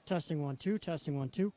Testing 1 2. Testing 1 2.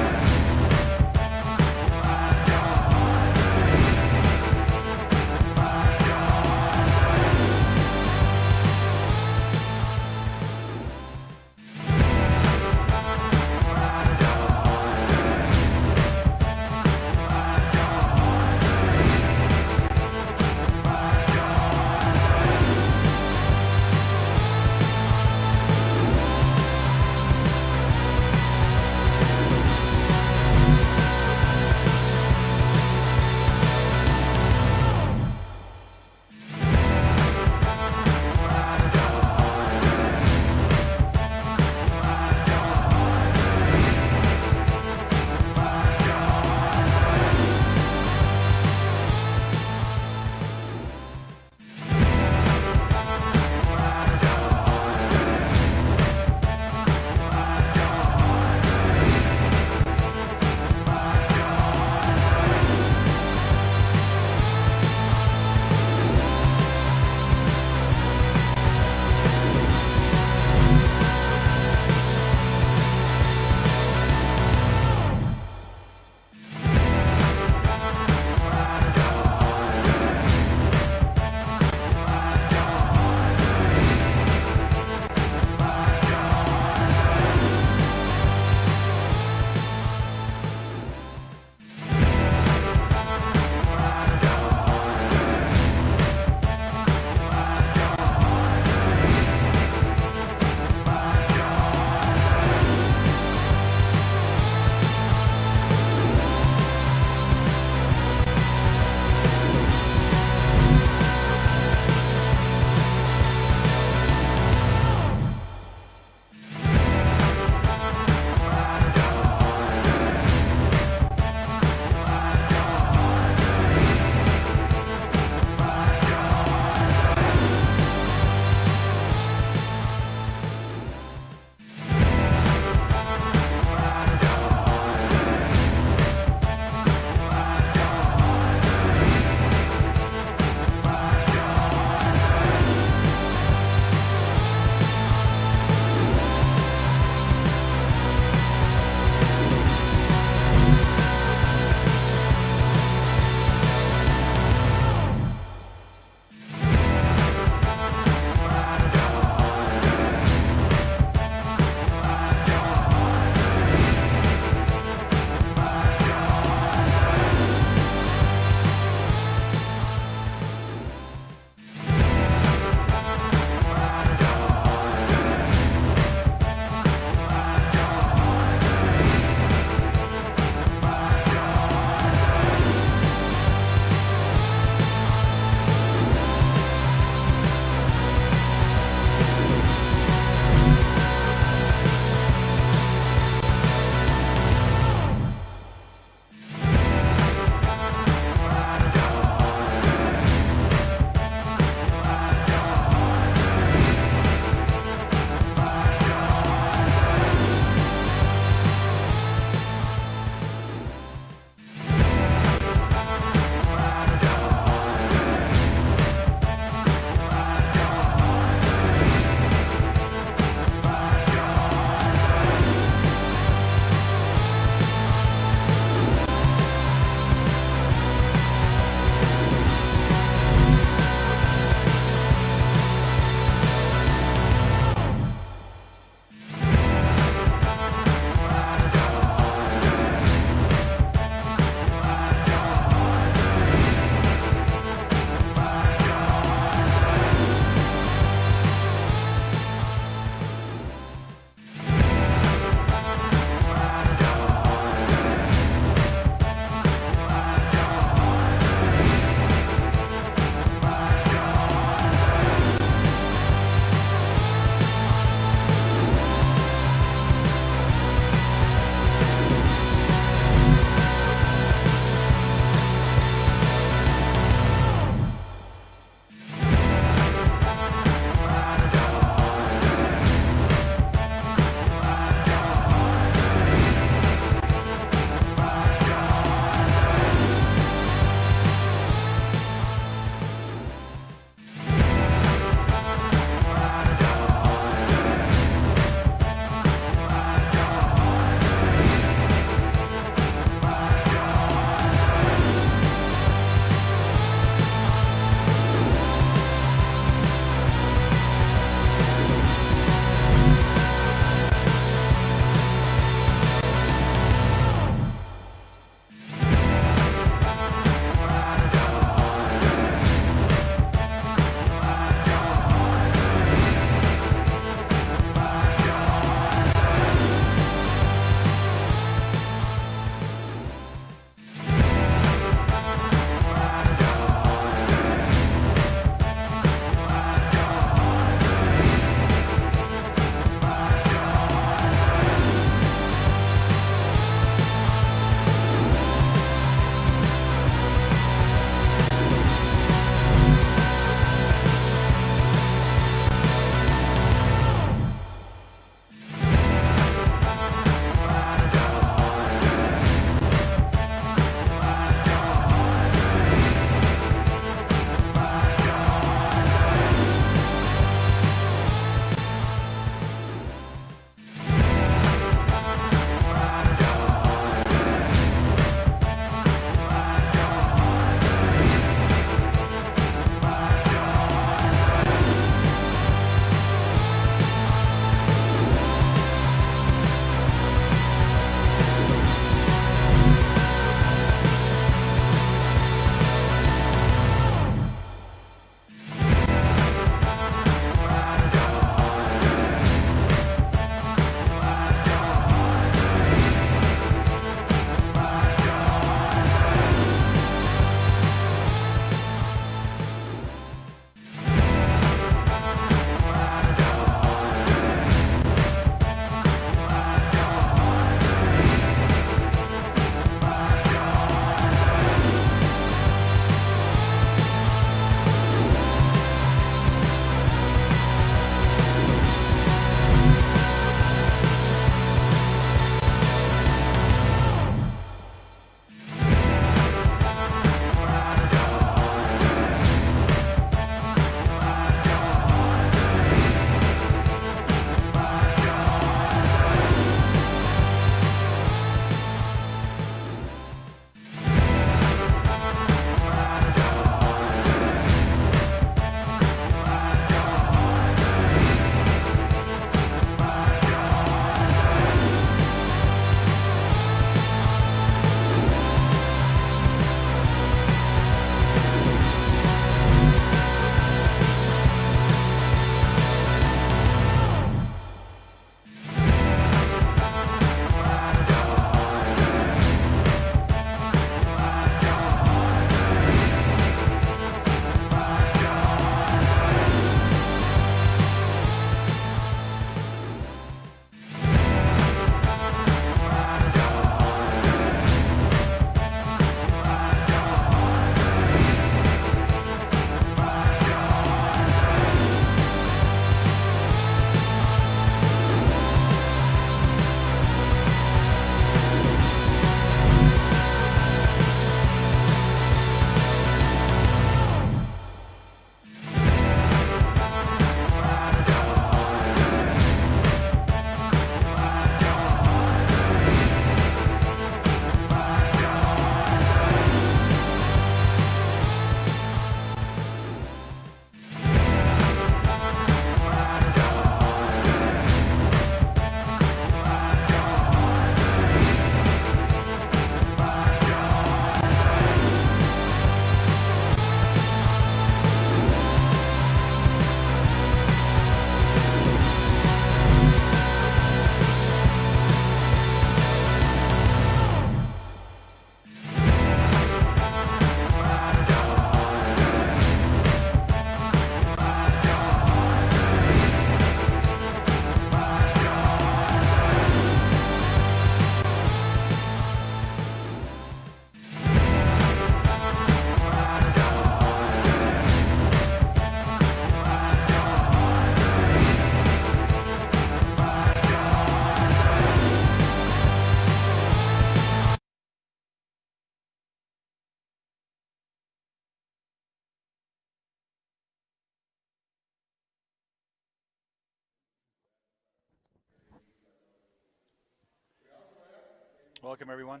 Welcome, everyone.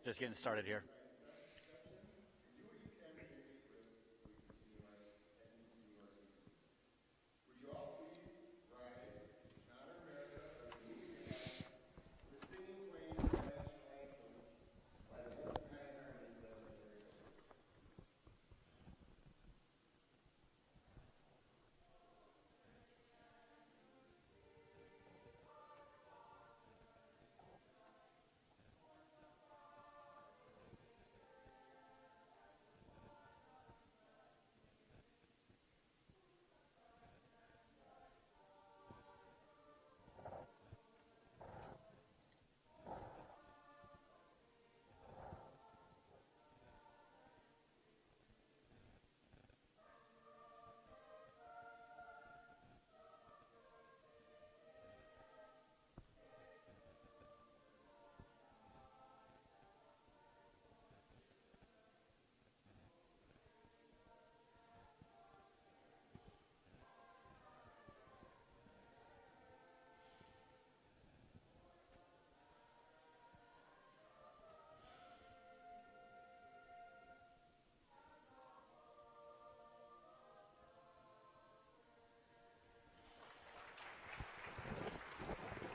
Just getting started here.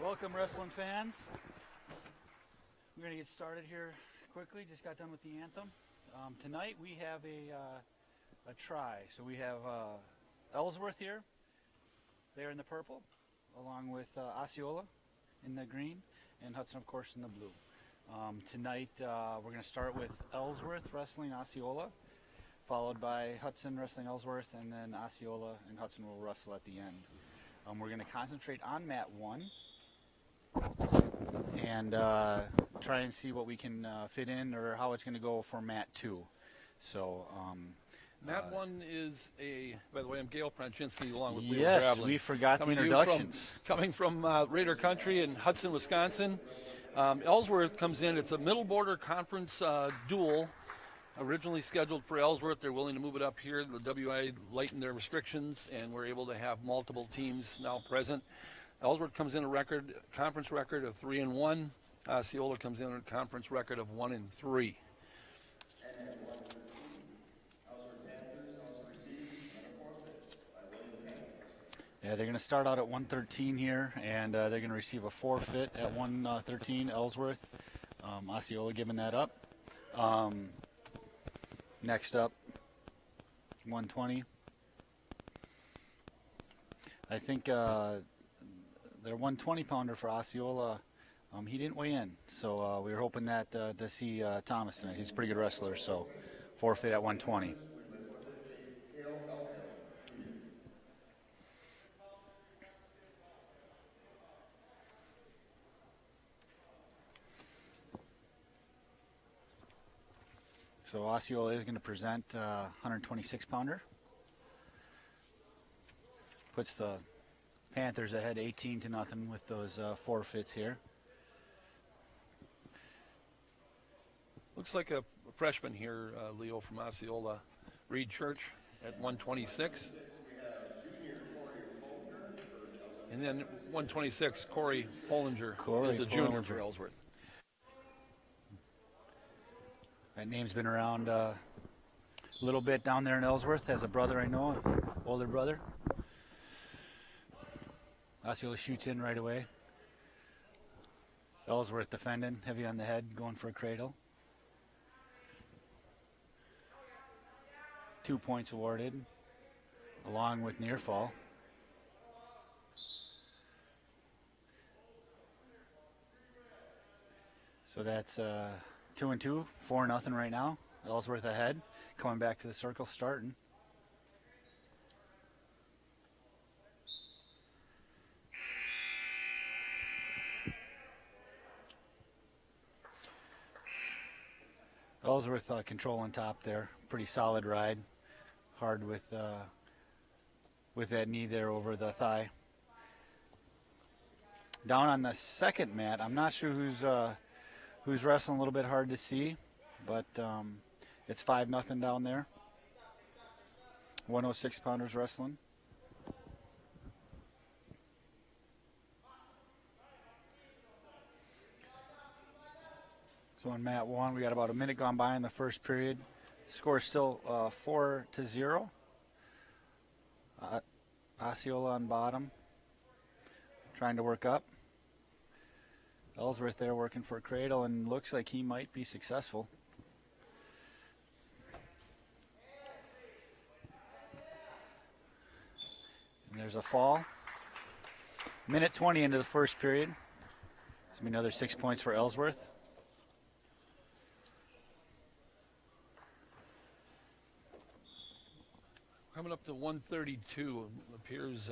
Welcome, wrestling fans. We're going to get started here quickly. Just got done with the anthem. Tonight we have a try. So we have Ellsworth here. They're in the purple, along with Osceola in the green, and Hudson, of course, in the blue. Tonight we're going to start with Ellsworth wrestling Osceola, followed by Hudson wrestling Ellsworth, and then Osceola and Hudson will wrestle at the end. We're going to concentrate on mat 1 and try and see what we can fit in or how it's going to go for mat 2. So mat 1 is by the way, I'm Gail Pranchinsky along with Leo yes, Gravelin. We forgot the introductions. Coming from Raider Country in Hudson, Wisconsin. Ellsworth comes in. It's a middle border conference duel. Originally scheduled for Ellsworth. They're willing to move it up here. The WI lightened their restrictions, and we're able to have multiple teams now present. Ellsworth comes in a conference record of 3-1. Osceola comes in a conference record of 1-3. Yeah, they're going to start out at 113 here, and they're going to receive a forfeit at 113. Ellsworth, Osceola giving that up. Next up, 120. I think their 120-pounder for Osceola, he didn't weigh in, so we were hoping that to see Thomas tonight. He's a pretty good wrestler, so forfeit at 120. So Osceola is going to present 126-pounder. Puts the Panthers ahead 18-0 with those forfeits here. Looks like a freshman here, Leo from Osceola, Reed Church at 126. And then 126, Corey Pollinger is a junior for Ellsworth. That name's been around a little bit down there in Ellsworth. Has a brother I know, older brother. Osceola shoots in right away. Ellsworth defending, heavy on the head, going for a cradle. 2 points awarded, along with near fall. So that's 2-2, 4-0 right now. Ellsworth ahead, coming back to the circle, starting. Ellsworth control on top there, pretty solid ride. Hard with that knee there over the thigh. Down on the second mat, I'm not sure who's wrestling a little bit hard to see, but it's 5-0 down there. 106-pounders wrestling. So on mat 1, we got about a minute gone by in the first period. Score is still 4-0. Osceola on bottom, trying to work up. Ellsworth there working for a cradle, and looks like he might be successful. And there's a fall. Minute 20 into the first period. It's going to be another 6 points for Ellsworth. Coming up to 132, appears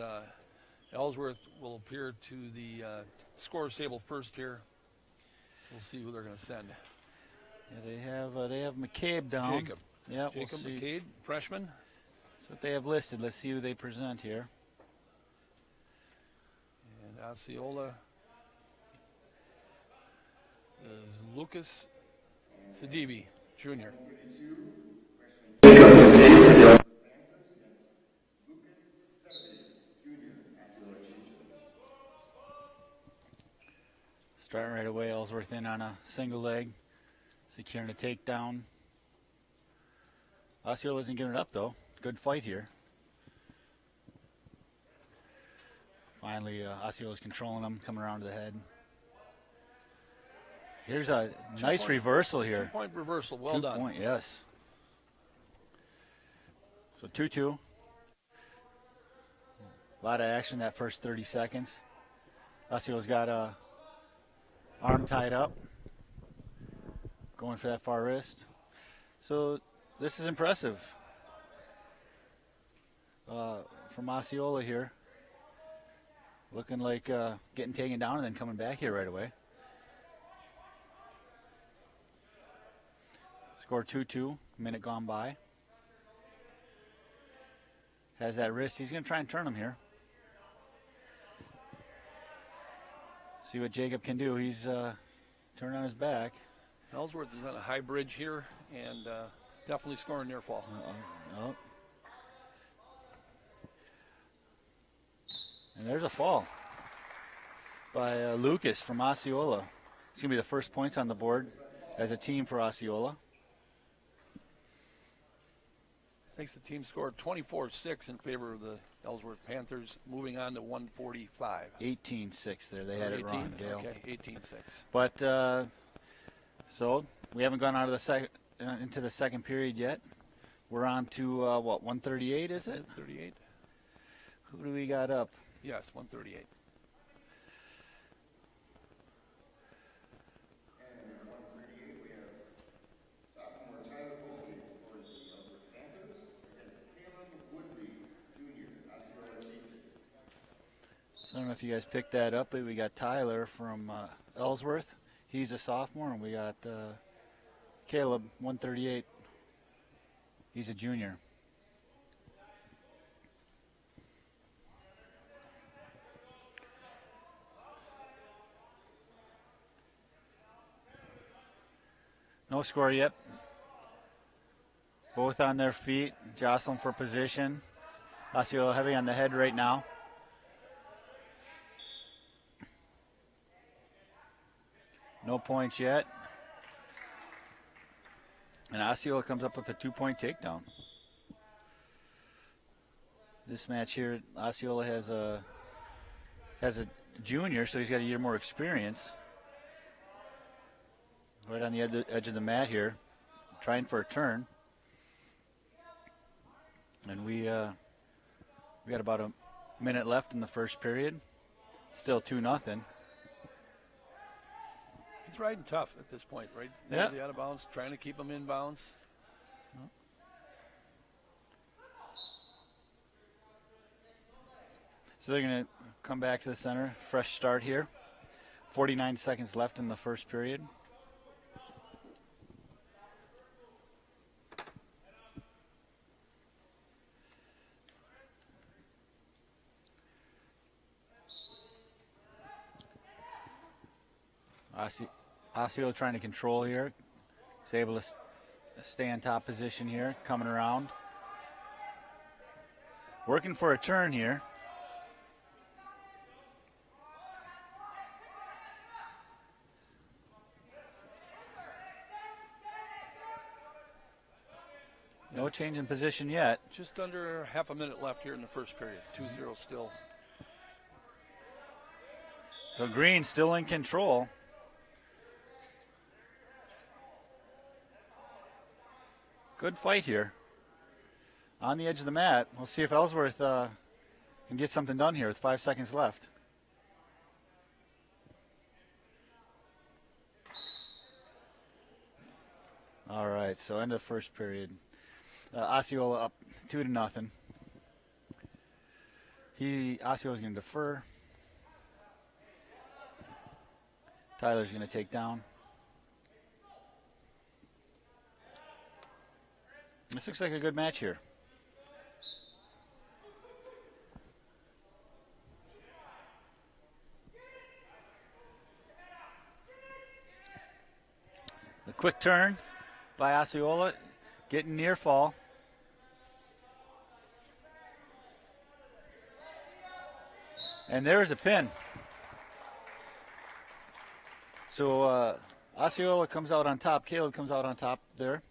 Ellsworth will appear to the scorer's table first here. We'll see who they're going to send. Yeah, they have McCabe down. Jacob. Yeah, Jacob we'll see. McCabe, freshman. That's what they have listed. Let's see who they present here. And Osceola is Lucas Sidibe, Jr. Starting right away, Ellsworth in on a single leg, securing a takedown. Osceola isn't giving it up though. Good fight here. Finally, Osceola's controlling him, coming around to the head. Here's a nice reversal here. 2-point reversal, well done. 2 point, yes. So 2-2. A lot of action that first 30 seconds. Osceola's got a arm tied up, going for that far wrist. So this is impressive from Osceola here. Looking like getting taken down and then coming back here right away. Score 2-2, minute gone by. Has that wrist. He's going to try and turn him here. See what Jacob can do. He's turned on his back. Ellsworth is on a high bridge here and definitely scoring near fall. Oh. And there's a fall by Lucas from Osceola. It's going to be the first points on the board as a team for Osceola. Makes the team score 24-6 in favor of the Ellsworth Panthers, moving on to 145. 18-6 there. They had it wrong, Dale. Okay, 18-6. But so we haven't gone out of the into the second period yet. We're on to 138, is it? 138. Who do we got up? Yes, 138. So I don't know if you guys picked that up, but we got Tyler from Ellsworth. He's a sophomore, and we got Caleb, 138. He's a junior. No score yet. Both on their feet, jostling for position. Osceola heavy on the head right now. No points yet. And Osceola comes up with a 2-point takedown. This match here, Osceola has a junior, so he's got a year more experience. Right on the edge of the mat here, trying for a turn. And we got about a minute left in the first period. Still 2-0. He's riding tough at this point, right? Yeah. The out of bounds, trying to keep him in bounds. So they're going to come back to the center. Fresh start here. 49 seconds left in the first period. Osceola trying to control here. He's able to stay in top position here, coming around. Working for a turn here. No change in position yet. Just under half a minute left here in the first period. 2-0 still. So Green still in control. Good fight here. On the edge of the mat. We'll see if Ellsworth can get something done here with 5 seconds left. All right, so end of the first period. Osceola up 2-0. Osceola's going to defer. Tyler's going to take down. This looks like a good match here. The quick turn by Osceola, getting near fall. And there's a pin. So Osceola comes out on top. Caleb comes out on top there.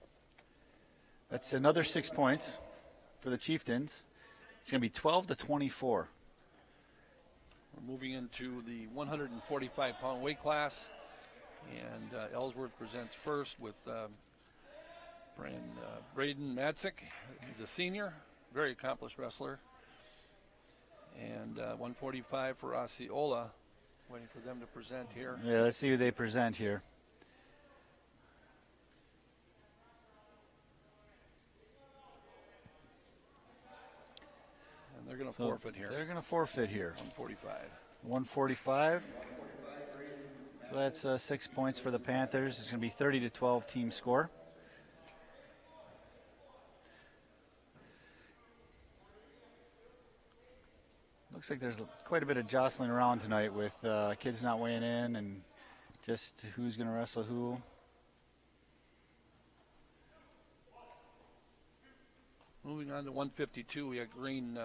That's another 6 points for the Chieftains. It's going to be 12-24. We're moving into the 145-pound weight class. And Ellsworth presents first with Braden Madsick. He's a senior, very accomplished wrestler. And 145 for Osceola. Waiting for them to present here. Yeah, let's see who they present here. And they're going to forfeit here. They're going to forfeit here. 145. 145. So that's 6 points for the Panthers. It's going to be 30-12 team score. Looks like there's quite a bit of jostling around tonight with kids not weighing in and just who's going to wrestle who. Moving on to 152, we have Green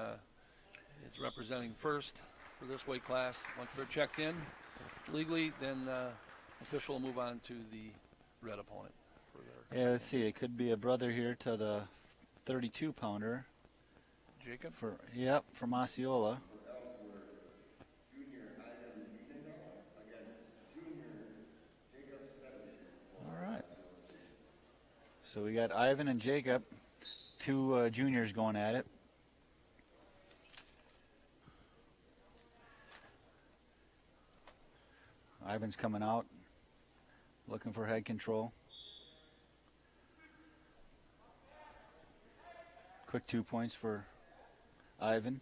is representing first for this weight class. Once they're checked in legally, then official will move on to the red opponent. Yeah, let's see. It could be a brother here to the 32-pounder. Jacob? From Osceola. All right. So we got Ivan and Jacob, two juniors going at it. Ivan's coming out, looking for head control. Quick 2 points for Ivan.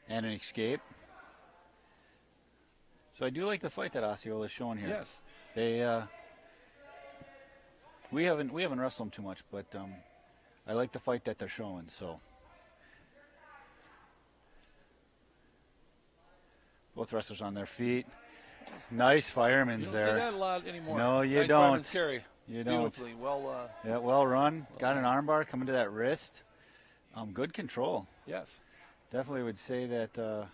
And an escape. So I do like the fight that Osceola is showing here. Yes. They we haven't wrestled them too much, but I like the fight that they're showing. So both wrestlers on their feet. Nice fireman's you don't there. see that a lot anymore. No, you nice don't. Fireman's carry. You don't. Beautifully. Well. Yeah, well run. Got an armbar coming to that wrist. Good control. Yes. Definitely would say that I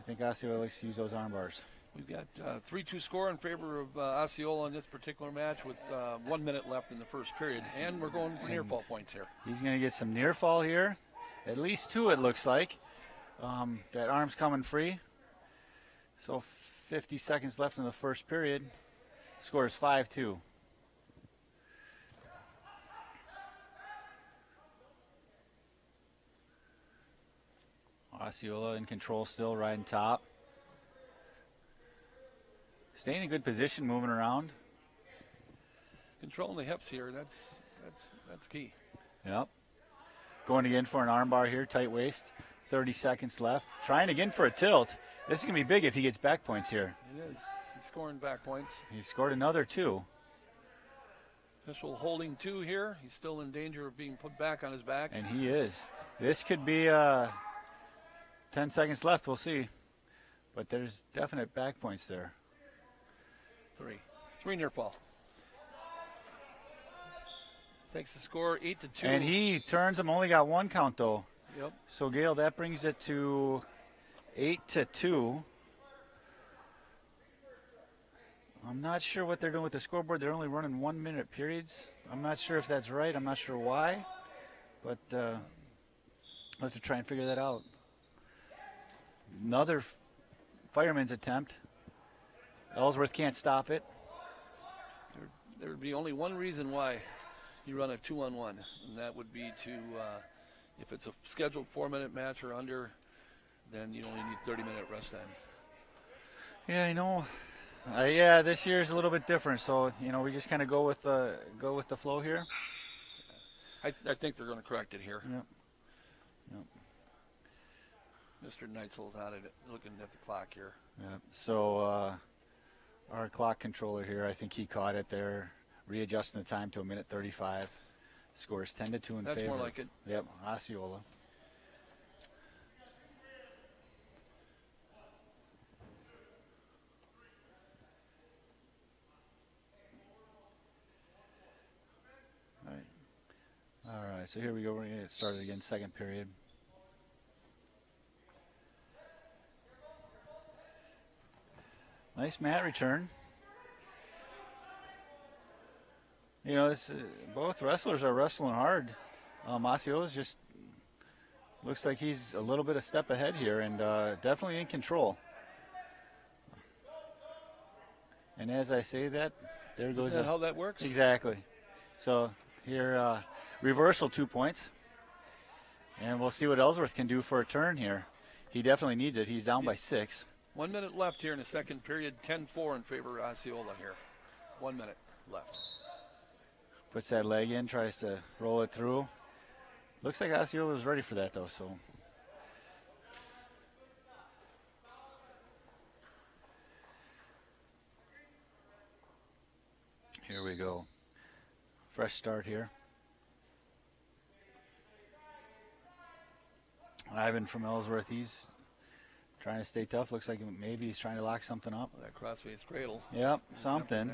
think Osceola likes to use those arm bars. We've got 3-2 score in favor of Osceola in this particular match with 1 minute left in the first period. And we're going for near fall points here. He's going to get some near fall here. At least two, it looks like. That arm's coming free. So 50 seconds left in the first period. Score is 5-2. Osceola in control still, riding top. Staying in a good position, moving around. Controlling the hips here, that's key. Yep. Going again for an armbar here, tight waist. 30 seconds left. Trying again for a tilt. This is going to be big if he gets back points here. It is. He's scoring back points. He scored another two. Official holding two here. He's still in danger of being put back on his back. And he is. This could be 10 seconds left. We'll see. But there's definite back points there. Three near fall. Takes the score 8-2. And he turns him. Only got one count though. Yep. So Gail, that brings it to 8-2. I'm not sure what they're doing with the scoreboard. They're only running 1 minute periods. I'm not sure if that's right. I'm not sure why. But I'll have to try and figure that out. Another fireman's attempt. Ellsworth can't stop it. There would be only one reason why you run a 2-on-1, and that would be to, if it's a scheduled 4-minute match or under, then you only need 30-minute rest time. Yeah, I know. Yeah, this year's a little bit different, so we just kind of go with the flow here. I think they're going to correct it here. Yep. Mr. Neitzel's on it, looking at the clock here. Yep. So our clock controller here, I think he caught it there, readjusting the time to 1:35. Scores 10-2 in favor. That's more like it. Yep, Osceola. All right, so here we go. We're going to get started again, second period. Nice mat return. Both wrestlers are wrestling hard. Osceola's just looks like he's a little bit a step ahead here and definitely in control. And as I say that, there goes. Isn't that how that works? Exactly. So here, reversal 2 points. And we'll see what Ellsworth can do for a turn here. He definitely needs it. He's down by 6. 1 minute left here in the second period. 10-4 in favor of Osceola here. 1 minute left. Puts that leg in, tries to roll it through. Looks like Osceola is ready for that, though. So here we go. Fresh start here. Ivan from Ellsworth, he's trying to stay tough. Looks like maybe he's trying to lock something up. That crossface cradle. Yep, something.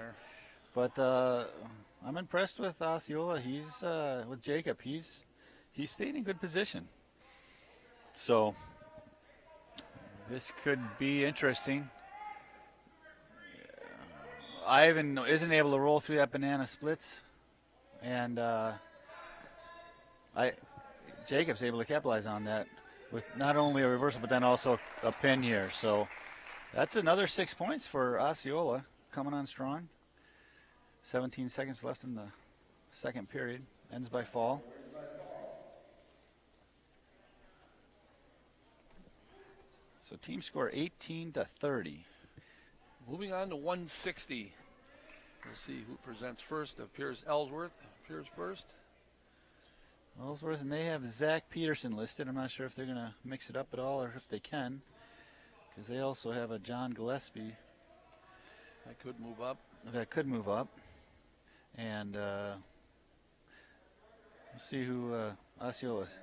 But I'm impressed with Osceola. He's with Jacob. He's stayed in good position. So this could be interesting. Ivan isn't able to roll through that banana splits, and Jacob's able to capitalize on that with not only a reversal but then also a pin here. So that's another 6 points for Osceola, coming on strong. 17 seconds left in the second period. Ends by fall. So team score 18-30. Moving on to 160. We'll see who presents first. Appears Ellsworth. Appears first. Ellsworth, and they have Zach Peterson listed. I'm not sure if they're going to mix it up at all or if they can, because they also have a John Gillespie. That could move up. And let's see who Osceola is.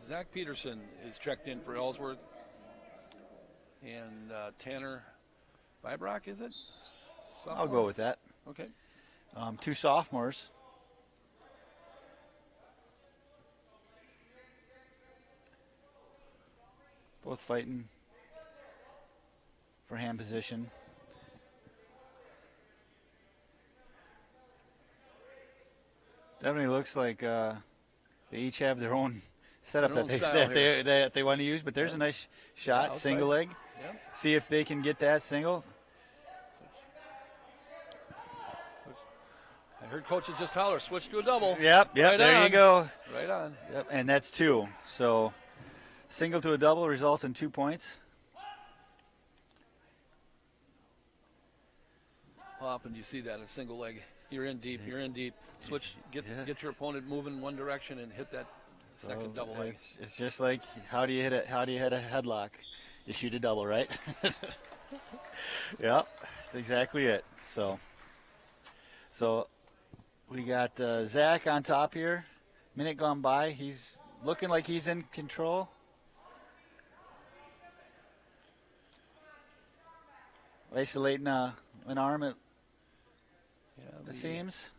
Zach Peterson is checked in for Ellsworth. And Tanner Vibrock, is it? Sophomore? I'll go with that. Okay. 2 sophomores. Both fighting for hand position. Definitely looks like they each have their own setup that they want to use, but there's a nice shot, single leg. Yep. See if they can get that single. I heard coaches just holler, switch to a double. Yep, right there on. you go. Right on. Yep, and that's 2. So single to a double results in 2 points. How often do you see that, a single leg? You're in deep, Switch, get your opponent moving in one direction and hit that second double leg. It's just like, how do you hit it? How do you hit a headlock? You shoot a double, right? Yep, that's exactly it. So we got Zach on top here. Minute gone by. He's looking like he's in control. Isolating an arm, it seems.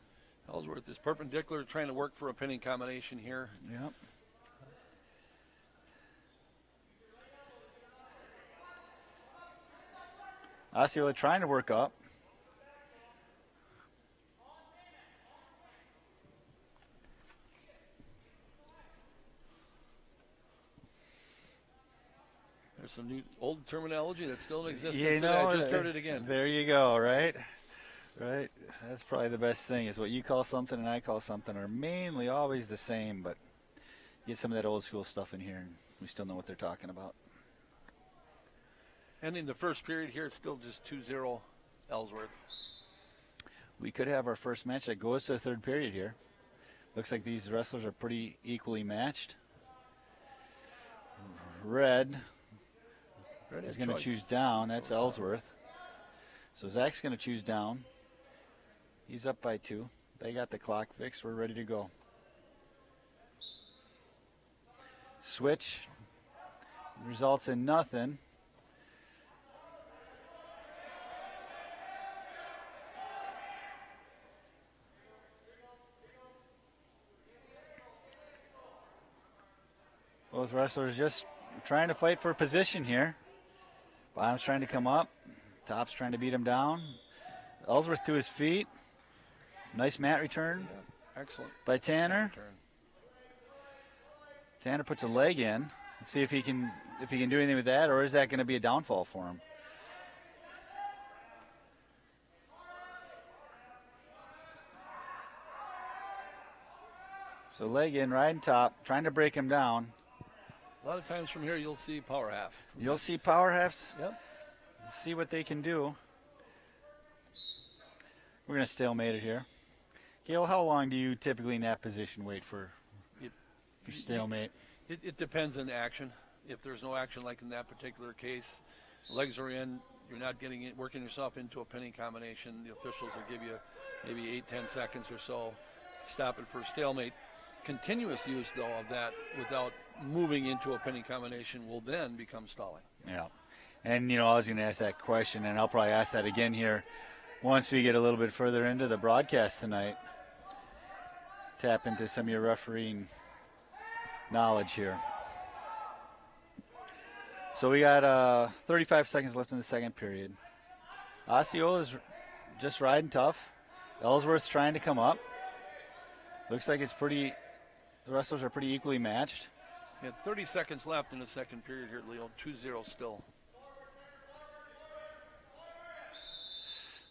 Ellsworth is perpendicular, trying to work for a pinning combination here. Yep. Osceola trying to work up. There's some new old terminology that's still in existence You today. know, I just heard it again. There you go, right? Right. That's probably the best thing is what you call something and I call something are mainly always the same, but get some of that old school stuff in here and we still know what they're talking about. And in the first period here, it's still just 2-0 Ellsworth. We could have our first match that goes to the third period here. Looks like these wrestlers are pretty equally matched. Red is going to choose down. That's Ellsworth. So Zach's going to choose down. He's up by 2. They got the clock fixed. We're ready to go. Switch results in nothing. Both wrestlers just trying to fight for position here. Bottom's trying to come up. Top's trying to beat him down. Ellsworth to his feet. Nice mat return. Yeah, excellent. By Tanner. Tanner puts a leg in. Let's see if he can do anything with that, or is that going to be a downfall for him? So leg in, riding top, trying to break him down. A lot of times from here, you'll see power half. You'll see power halves. Yep. See what they can do. We're going to stalemate it here. Gail, how long do you typically in that position wait for stalemate? It depends on action. If there's no action like in that particular case, legs are in, you're not getting it, working yourself into a pinning combination, the officials will give you maybe 8-10 seconds or so. Stop it for stalemate. Continuous use, though, of that without moving into a pinning combination will then become stalling. Yeah. And, I was going to ask that question, and I'll probably ask that again here once we get a little bit further into the broadcast tonight. Tap into some of your refereeing knowledge here. So we got 35 seconds left in the second period. Osceola is just riding tough. Ellsworth's trying to come up. Looks like the wrestlers are pretty equally matched. Yeah, 30 seconds left in the second period here, Leo. 2-0 still.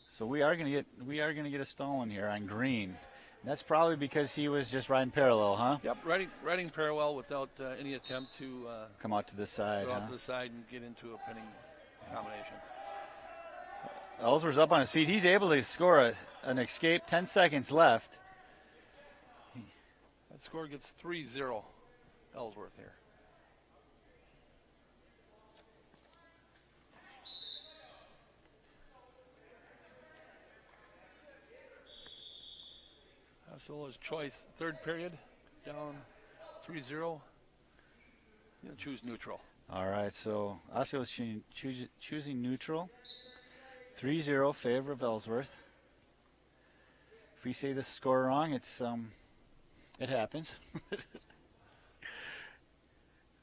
So we are going to get a stolen here on green. That's probably because he was just riding parallel, huh? Yep, riding parallel without any attempt to come out to the side. Go out to the side and get into a pinning combination. So Ellsworth's up on his feet. He's able to score an escape. 10 seconds left. That score gets 3-0 Ellsworth here. Osceola's choice, third period, down 3-0. He'll choose neutral. All right, so Osceola's choosing neutral. 3-0 favor of Ellsworth. If we say the score wrong, it happens.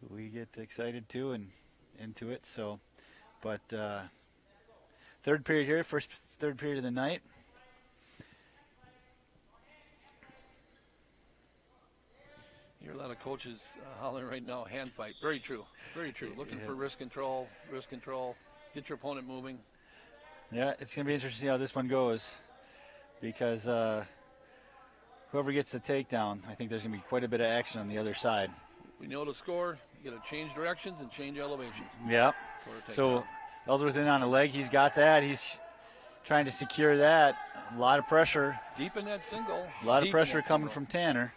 We get excited too and into it. So, but third period here, first third period of the night. You hear a lot of coaches hollering right now, hand fight. Very true. Very true. Looking for wrist control. Get your opponent moving. Yeah, it's going to be interesting to see how this one goes because whoever gets the takedown, I think there's going to be quite a bit of action on the other side. We know to score, you got to change directions and change elevations. Yeah. So Ellsworth in on a leg. He's got that. He's trying to secure that. A lot of pressure. Deep in that single. A lot of pressure coming from Tanner.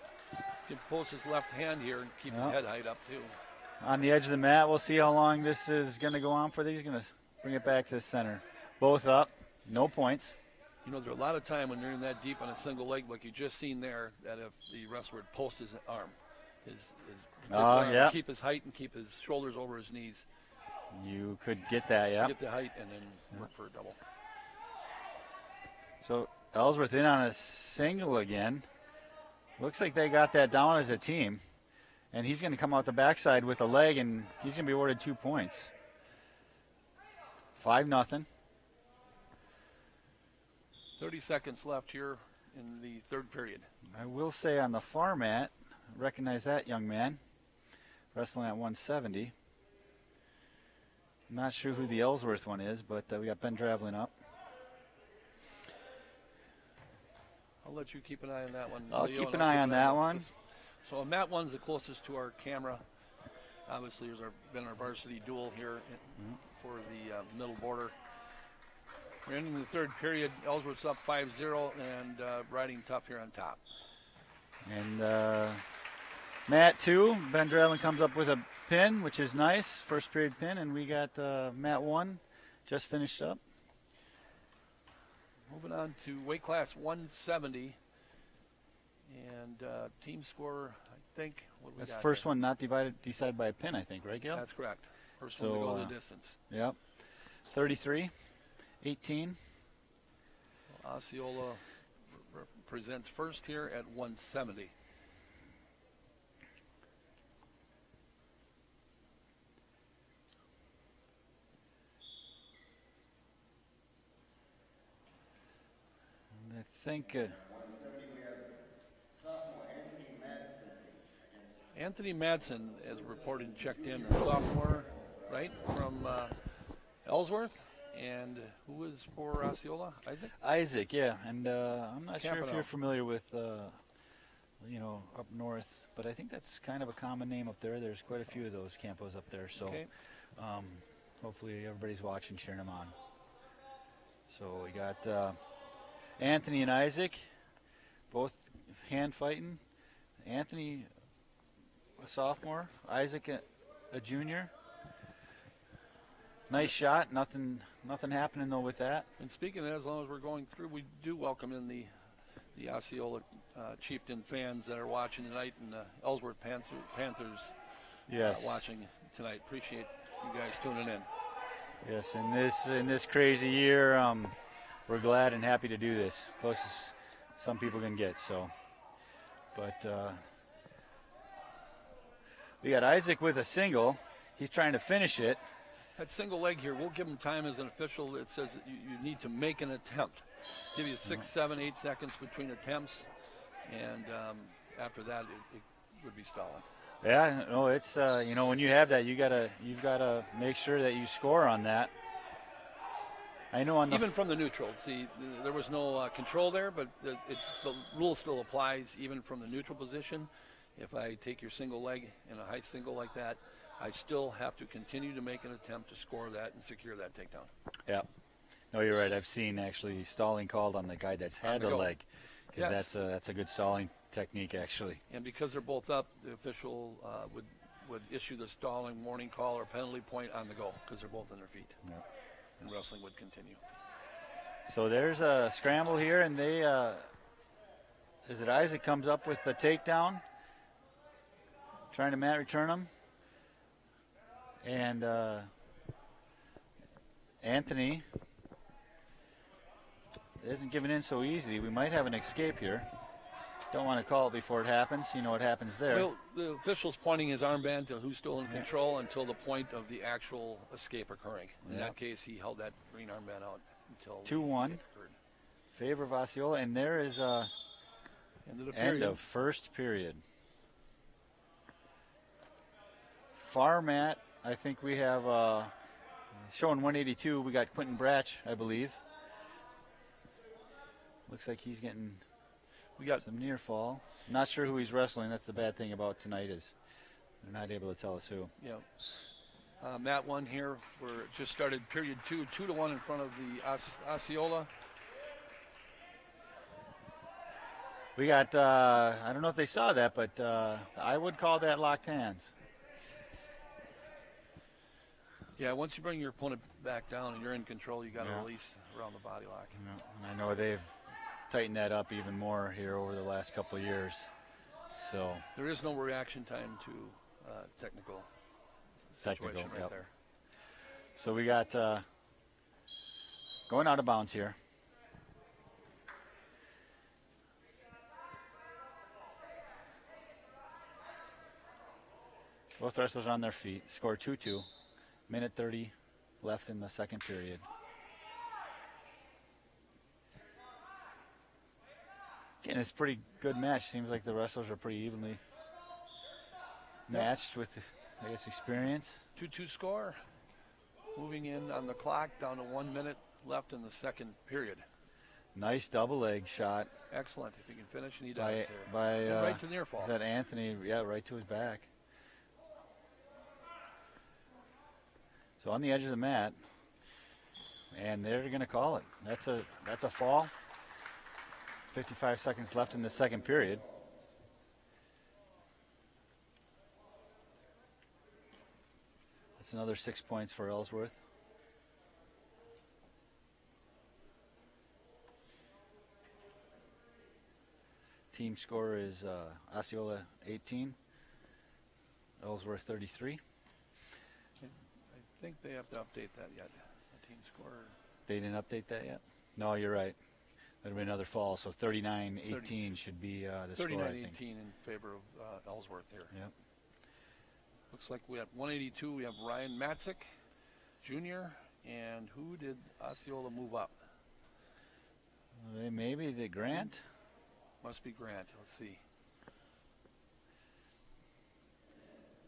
He can post his left hand here and keep his head height up too. On the edge of the mat, we'll see how long this is going to go on for. He's going to bring it back to the center. Both up, no points. You know, there's a lot of time when they're in that deep on a single leg, like you just seen there, that if the wrestler would post his arm, his arm, keep his height and keep his shoulders over his knees. You could get that, yeah. Get the height and then work for a double. So Ellsworth in on a single again. Looks like they got that down as a team. And he's going to come out the backside with a leg, and he's going to be awarded 2 points. 5-0. 30 seconds left here in the third period. I will say on the far mat, recognize that young man, wrestling at 170. I'm not sure who the Ellsworth one is, but we got Ben traveling up. I'll let you keep an eye on that one. I'll Leo, keep an eye on that one. So mat one's the closest to our camera. Obviously, there's been our varsity duel here for the middle border. We're ending the third period. Ellsworth's up 5-0 and riding tough here on top. And mat 2, Ben Drellin comes up with a pin, which is nice, first period pin, and we got mat 1 just finished up. Moving on to weight class 170. And team score, I think, what do we That's the got first there? one not decided by a pin, I think, right, Gil? That's correct. First one to go the distance. Yep. 33, 18. Osceola presents first here at 170. And I think Anthony Madsen, as reported, checked in, a sophomore, right, from Ellsworth. And who was for Osceola? Isaac? Isaac, yeah. And I'm not sure if Campanile. you're familiar with, up north, but I think that's kind of a common name up there. There's quite a few of those campos up there. So Okay. hopefully everybody's watching, cheering them on. So we got Anthony and Isaac, both hand fighting. Anthony, a sophomore. Isaac, a junior. Nice shot. Nothing happening though with that. And speaking of that, as long as we're going through, we do welcome in the Osceola Chieftain fans that are watching tonight, and the Ellsworth Panthers Yes. watching tonight. Appreciate you guys tuning in. Yes, in this crazy year, we're glad and happy to do this. Closest some people can get. So, but we got Isaac with a single. He's trying to finish it. That single leg here, we'll give him time as an official. It says that you need to make an attempt. Give you 6, 7, 8 seconds between attempts, and after that, it would be stalling. Yeah, no, it's when you have that, you've got to make sure that you score on that. I know on the Even from the neutral. See, there was no control there, but the rule still applies even from the neutral position. If I take your single leg in a high single like that, I still have to continue to make an attempt to score that and secure that takedown. Yeah. No, you're right. I've seen actually stalling called on the guy that's had the go. leg, because Yes. that's a good stalling technique actually. And because they're both up, the official would issue the stalling warning call or penalty point on the go because they're both on their feet. Yeah. And wrestling would continue. So there's a scramble here, and they is it Isaac comes up with the takedown, trying to mat return him, and Anthony isn't giving in so easily. We might have an escape here. Don't want to call it before it happens. You know what happens there. Well, the official's pointing his armband to who's still in control until the point of the actual escape occurring. In that case, he held that green armband out until 2-1. Favor of Osceola, and there is End of the end period. of first period. Far mat, I think we have showing 182. We got Quentin Bratch, I believe. Looks like he's getting We got some near fall. Not sure who he's wrestling. That's the bad thing about tonight is they're not able to tell us who. mat 1 here. We're just started period 2, 2-1 in front of the Osceola. We got, I don't know if they saw that, but I would call that locked hands. Yeah, once you bring your opponent back down and you're in control, you got to Yeah. release around the body lock. And I know they've tightened that up even more here over the last couple of years. So There is no reaction time to technical situation right yep. there. So we got going out of bounds here. Both wrestlers on their feet. Score 2-2. Minute 30 left in the second period. looking, it's a pretty good match. Seems like the wrestlers are pretty evenly matched with, I guess, experience. 2-2 score. Moving in on the clock, down to 1 minute left in the second period. Nice double leg shot Excellent. If he can finish, and he does by there. by And right to near fall. is that Anthony? Yeah, right to his back. So on the edge of the mat, and they're going to call it. That's a fall. 55 seconds left in the second period. That's another 6 points for Ellsworth. Team score is Osceola 18, Ellsworth 33. I think they have to update that yet. The team score. They didn't update that yet? No, you're right. That'll be another fall. So 39-18 should be the score, I think. 39-18 in favor of Ellsworth here. Yep. Looks like we have 182. We have Ryan Matzik, Jr. And who did Osceola move up? Maybe the Grant? Must be Grant. Let's see.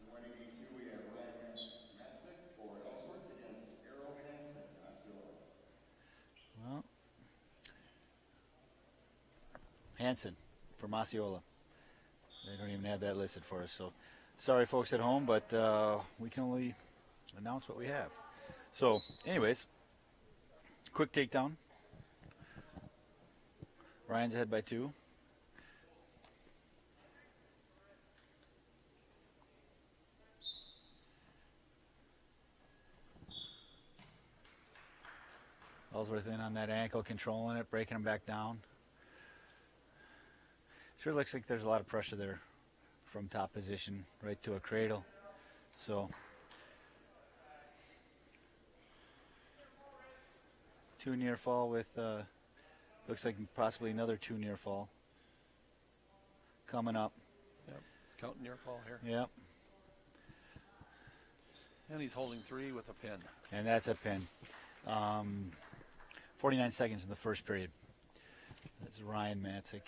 182, we have Ryan Matzik for Ellsworth against Errol Hansen, Osceola. Well, Hansen from Osceola. They don't even have that listed for us. So sorry, folks at home, but we can only announce what we have. So anyways, quick takedown. Ryan's ahead by 2. Ellsworth in on that ankle, controlling it, breaking him back down. Sure looks like there's a lot of pressure there from top position right to a cradle. So 2 near fall with looks like possibly another 2 near fall coming up. Yep. Counting near fall here. Yep. And he's holding 3 with a pin. And that's a pin. 49 seconds in the first period. That's Ryan Matzik,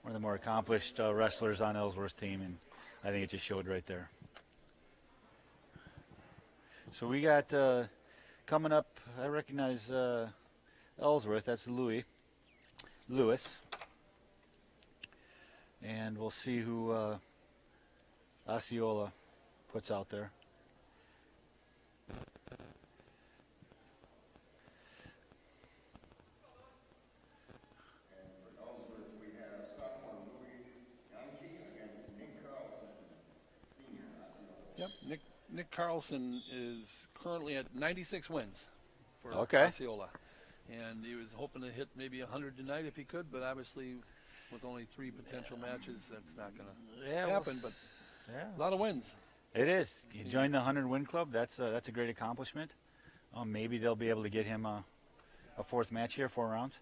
one of the more accomplished wrestlers on Ellsworth's team, and I think it just showed right there. So we got coming up, I recognize Ellsworth, that's Lewis. And we'll see who Osceola puts out there. Yep. Nick Carlson is currently at 96 wins for Okay. Osceola. And he was hoping to hit maybe 100 tonight if he could, but obviously with only 3 potential matches, that's not going to happen. But a lot of wins. It is. You joined the 100-win club. That's a great accomplishment. Maybe they'll be able to get him a 4th match here, 4 rounds.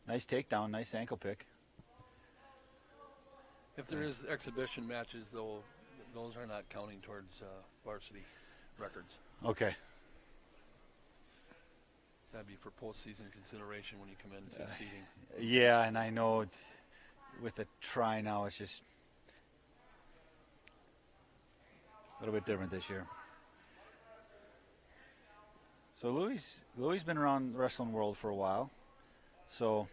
Nice takedown, nice ankle pick. If there is exhibition matches, though, those are not counting towards varsity records. Okay. That'd be for postseason consideration when you come into seeding. Yeah, and I know with the try now, it's just a little bit different this year. So Louis been around the wrestling world for a while, so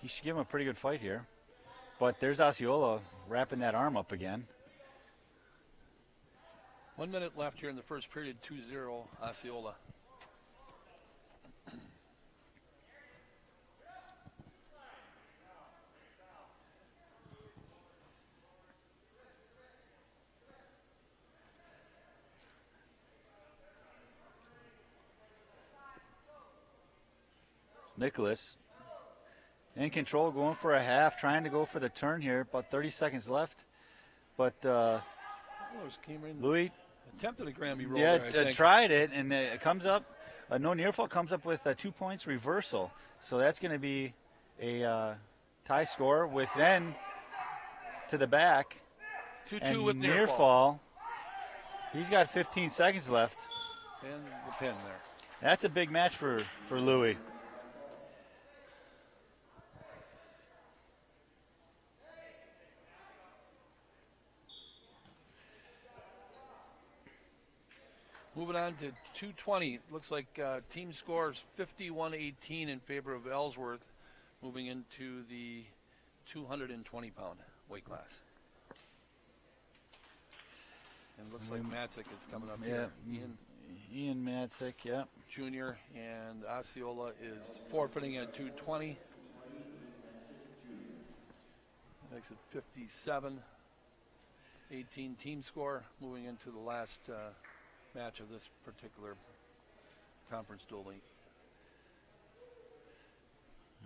he should give him a pretty good fight here. But there's Osceola wrapping that arm up again. 1 minute left here in the first period, 2-0 Osceola. Nicholas in control, going for a half, trying to go for the turn here. About 30 seconds left. But Louis attempted a Grammy roll there, I think. tried it, and it comes up. No near fall comes up with 2 points reversal. So that's going to be a tie score with then to the back. 2-2 with near fall. He's got 15 seconds left. And the pin there. That's a big match for Louis. Moving on to 220. Looks like team scores 51-18 in favor of Ellsworth, moving into the 220-pound weight class. And looks like Matzik is coming up here. Ian Matzik, yeah. Junior, and Osceola is forfeiting at 220. Makes it 57-18 team score, moving into the last match of this particular conference duel meet.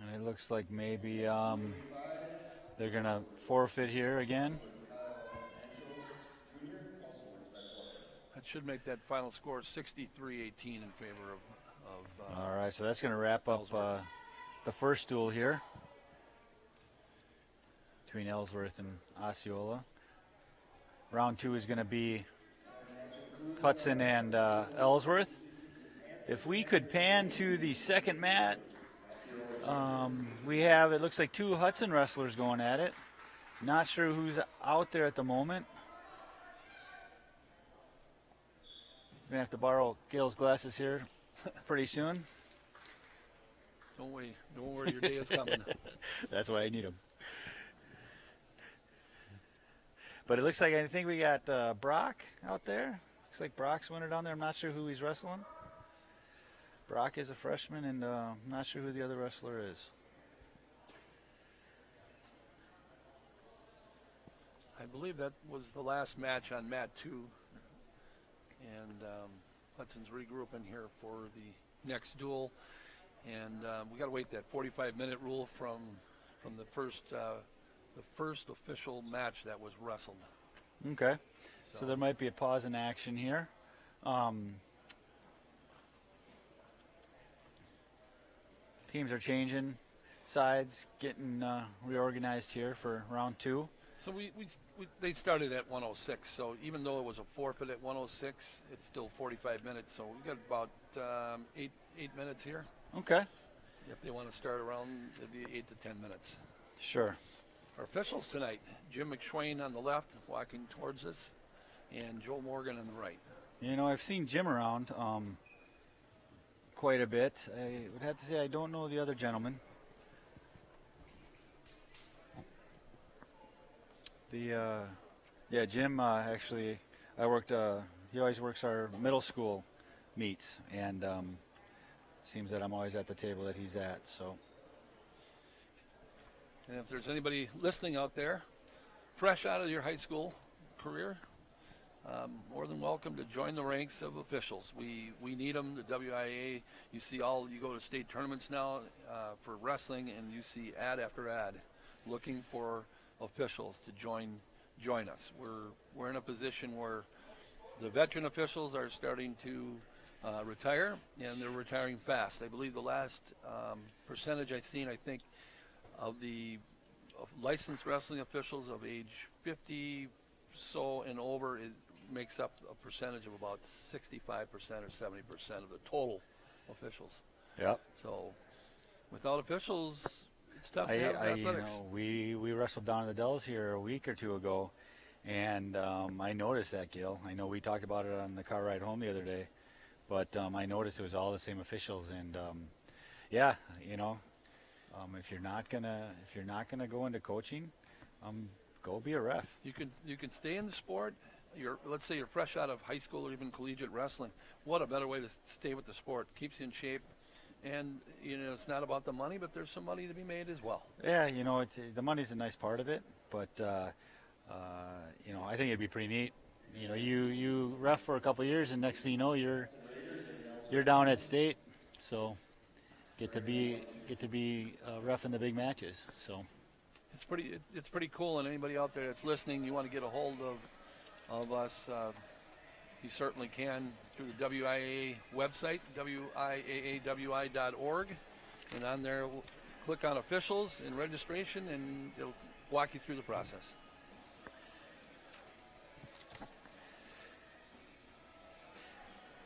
And it looks like maybe they're going to forfeit here again. That should make that final score 63-18 in favor of All right, so that's going to wrap up the first duel here between Ellsworth and Osceola. Round 2 is going to be Hudson and Ellsworth. If we could pan to the second mat, we have, it looks like 2 Hudson wrestlers going at it. Not sure who's out there at the moment. We're going to have to borrow Gail's glasses here pretty soon. Don't worry, your day is coming. That's why I need them. But it looks like, I think we got Brock out there. Looks like Brock's winner down there. I'm not sure who he's wrestling. Brock is a freshman, and I'm not sure who the other wrestler is. I believe that was the last match on mat 2. And Hudson's regrouping here for the next duel. And we got to wait that 45-minute rule from the first official match that was wrestled. Okay. So there might be a pause in action here. Teams are changing sides, getting reorganized here for round 2. So they started at 106. So even though it was a forfeit at 106, it's still 45 minutes. So we got about 8 minutes here. Okay. If they want to start around, it'd be 8 to 10 minutes. Sure. Our officials tonight: Jim McSwain on the left, walking towards us, and Joe Morgan on the right. You know, I've seen Jim around quite a bit. I would have to say I don't know the other gentleman. Jim, actually, I worked, he always works our middle school meets, and it seems that I'm always at the table that he's at, so. And if there's anybody listening out there, fresh out of your high school career, more than welcome to join the ranks of officials. We need them. The WIA, you go to state tournaments now for wrestling, and you see ad after ad looking for officials to join us. We're in a position where the veteran officials are starting to retire, and they're retiring fast. I believe the last percentage I've seen, I think, of the licensed wrestling officials of age 50 so and over, it makes up a percentage of about 65% or 70% of the total officials. Yep. So without officials, it's tough to have athletics. We wrestled down in the Dells here a week or two ago, and I noticed that, Gil. I know we talked about it on the car ride home the other day, but I noticed it was all the same officials, and if you're not gonna go into coaching, go be a ref. You can stay in the sport. Let's say you're fresh out of high school or even collegiate wrestling. What a better way to stay with the sport. Keeps you in shape. And, it's not about the money, but there's some money to be made as well. Yeah, the money's a nice part of it, but, I think it'd be pretty neat. You ref for a couple of years, and next thing you know, you're down at state, so get to be ref in the big matches. So it's pretty cool, and anybody out there that's listening, you want to get a hold of us, you certainly can through the WIAA website, wiaawi.org, and on there, click on officials and registration, and it'll walk you through the process.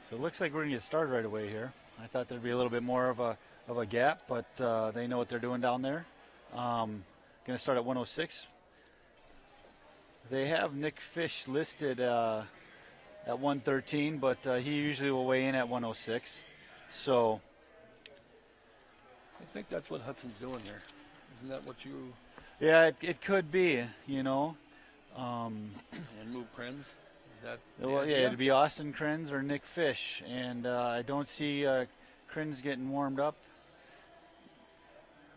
So it looks like we're going to get started right away here. I thought there'd be a little bit more of a gap, but they know what they're doing down there. Going to start at 106. They have Nick Fish listed at 113, but he usually will weigh in at 106. So I think that's what Hudson's doing here. Isn't that what you yeah, it could be, you know. and move Krenz? Is that the Well, yeah, idea? it'd be Austin Krenz or Nick Fish, and I don't see Krenz getting warmed up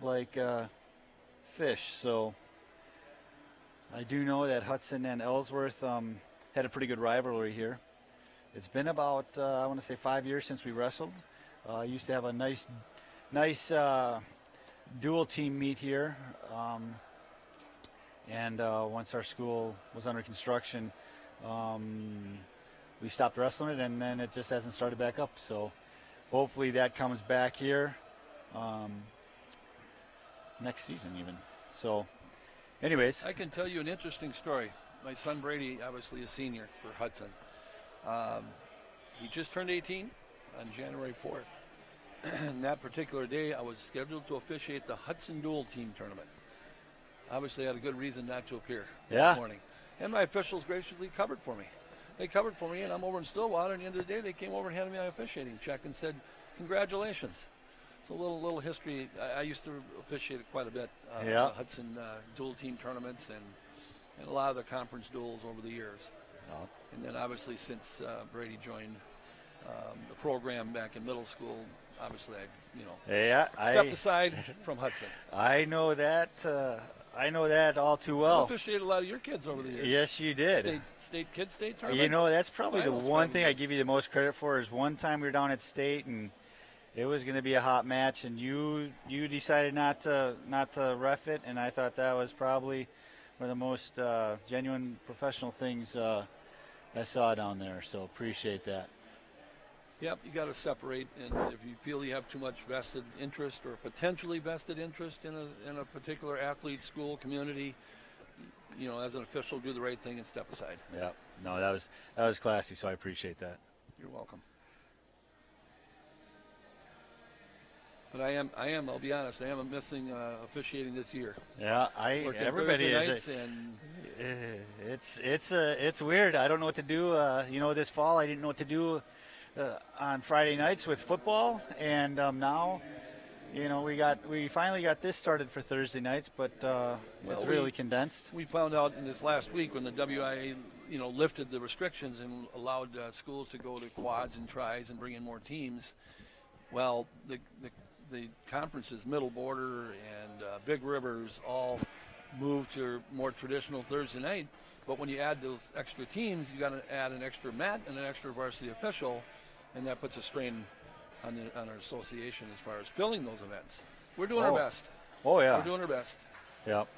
like Fish. So I do know that Hudson and Ellsworth had a pretty good rivalry here. It's been about I want to say 5 years since we wrestled. Used to have a nice dual team meet here, and once our school was under construction, we stopped wrestling it, and then it just hasn't started back up. So hopefully that comes back here next season even. So anyways, I can tell you an interesting story. My son Brady, obviously a senior for Hudson. He just turned 18 on January 4th. And that particular day, I was scheduled to officiate the Hudson Duel Team Tournament. Obviously, I had a good reason not to appear that morning. And my officials graciously covered for me. They covered for me, and I'm over in Stillwater. And at the end of the day, they came over and handed me my officiating check and said, "Congratulations." So a little history. I used to officiate quite a bit. The Hudson Duel Team tournaments and a lot of the conference duels over the years. And then obviously since Brady joined the program back in middle school, obviously I stepped aside from Hudson. I know that. I know that all too well. I officiated a lot of your kids over the years. Yes, you did. State tournament. You know, that's probably the Finals, one probably. thing I give you the most credit for is one time we were down at state and it was going to be a hot match, and you decided not to ref it, and I thought that was probably one of the most genuine professional things I saw down there. So appreciate that. Yep, you got to separate, and if you feel you have too much vested interest or potentially vested interest in a particular athlete, school, community, as an official, do the right thing and step aside. Yeah, no, that was classy. So I appreciate that. You're welcome. But I'll be honest, I am missing officiating this year. Yeah, Working everybody Thursday is. nights It's weird. I don't know what to do. This fall I didn't know what to do on Friday nights with football, and now, we finally got this started for Thursday nights, but it's really condensed. We found out in this last week when the WIA, lifted the restrictions and allowed schools to go to quads and tries and bring in more teams. Well, the conferences, Middle Border and Big Rivers, all moved to more traditional Thursday night. But when you add those extra teams, you got to add an extra mat and an extra varsity official, and that puts a strain on our association as far as filling those events. We're doing our best. Oh yeah, we're doing our best. Yep.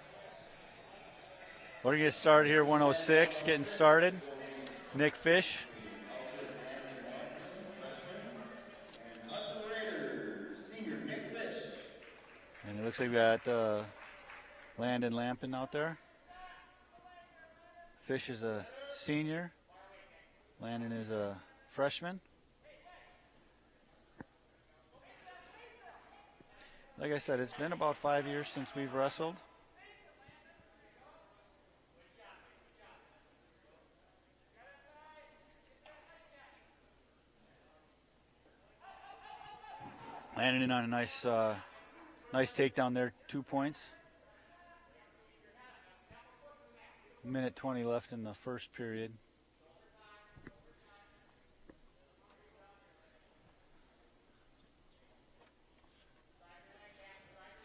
We're gonna get started here. 106, getting started. Nick Fish. And it looks like we got Landon Lampin out there. Fish is a senior. Landon is a freshman. Like I said, it's been about 5 years since we've wrestled. Landon in on a nice takedown there, 2 points. Minute 20 left in the first period.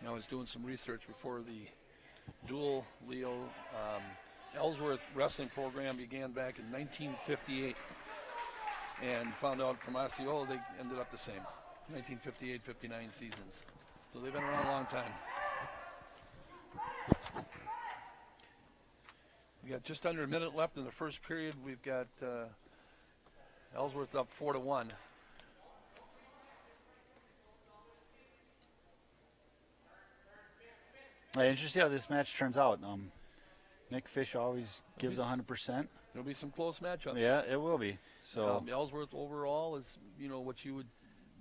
I was doing some research before the dual Leo Ellsworth wrestling program began back in 1958, and found out from Osceola they ended up the same, 1958-59 seasons. So they've been around a long time. We got just under a minute left in the first period. We've got Ellsworth up 4-1. Interesting how this match turns out. Nick Fish always gives 100%. There'll be some close matchups. Yeah, it will be. So Ellsworth overall is, what you would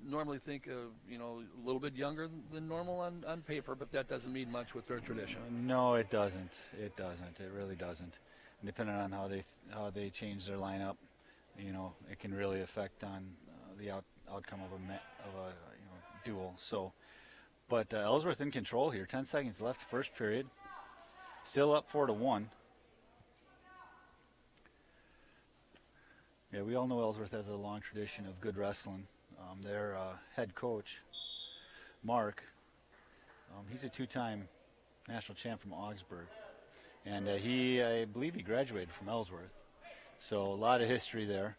normally think of, a little bit younger than normal on paper, but that doesn't mean much with their tradition. No, it doesn't. It doesn't. It really doesn't. And depending on how they change their lineup, you know, it can really affect on the outcome of a duel. So, but Ellsworth in control here. 10 seconds left, first period. Still up 4-1. Yeah, we all know Ellsworth has a long tradition of good wrestling. Their head coach, Mark, he's a two-time national champ from Augsburg. And I believe he graduated from Ellsworth. So a lot of history there.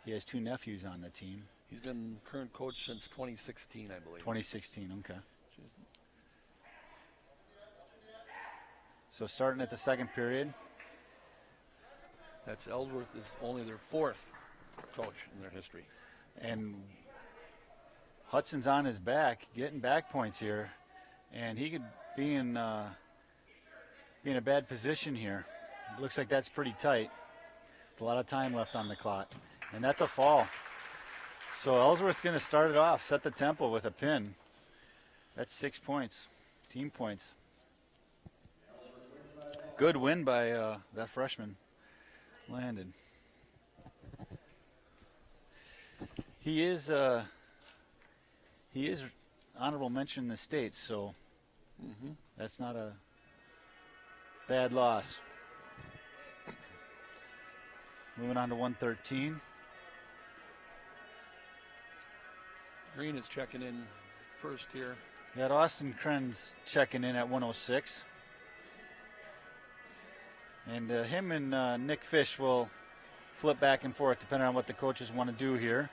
He has two nephews on the team. He's been current coach since 2016, I believe. 2016, okay. So starting at the second period. That's Ellsworth is only their fourth coach in their history. And Hudson's on his back, getting back points here. And he could be in a bad position here. It looks like that's pretty tight. A lot of time left on the clock. And that's a fall. So Ellsworth's going to start it off, set the tempo with a pin. That's 6 points, team points. Good win by that freshman, Landon. He is honorable mention in the States, so that's not a bad loss. Moving on to 113. Green is checking in first here. We got Austin Krenz checking in at 106. And him and Nick Fish will flip back and forth depending on what the coaches want to do here.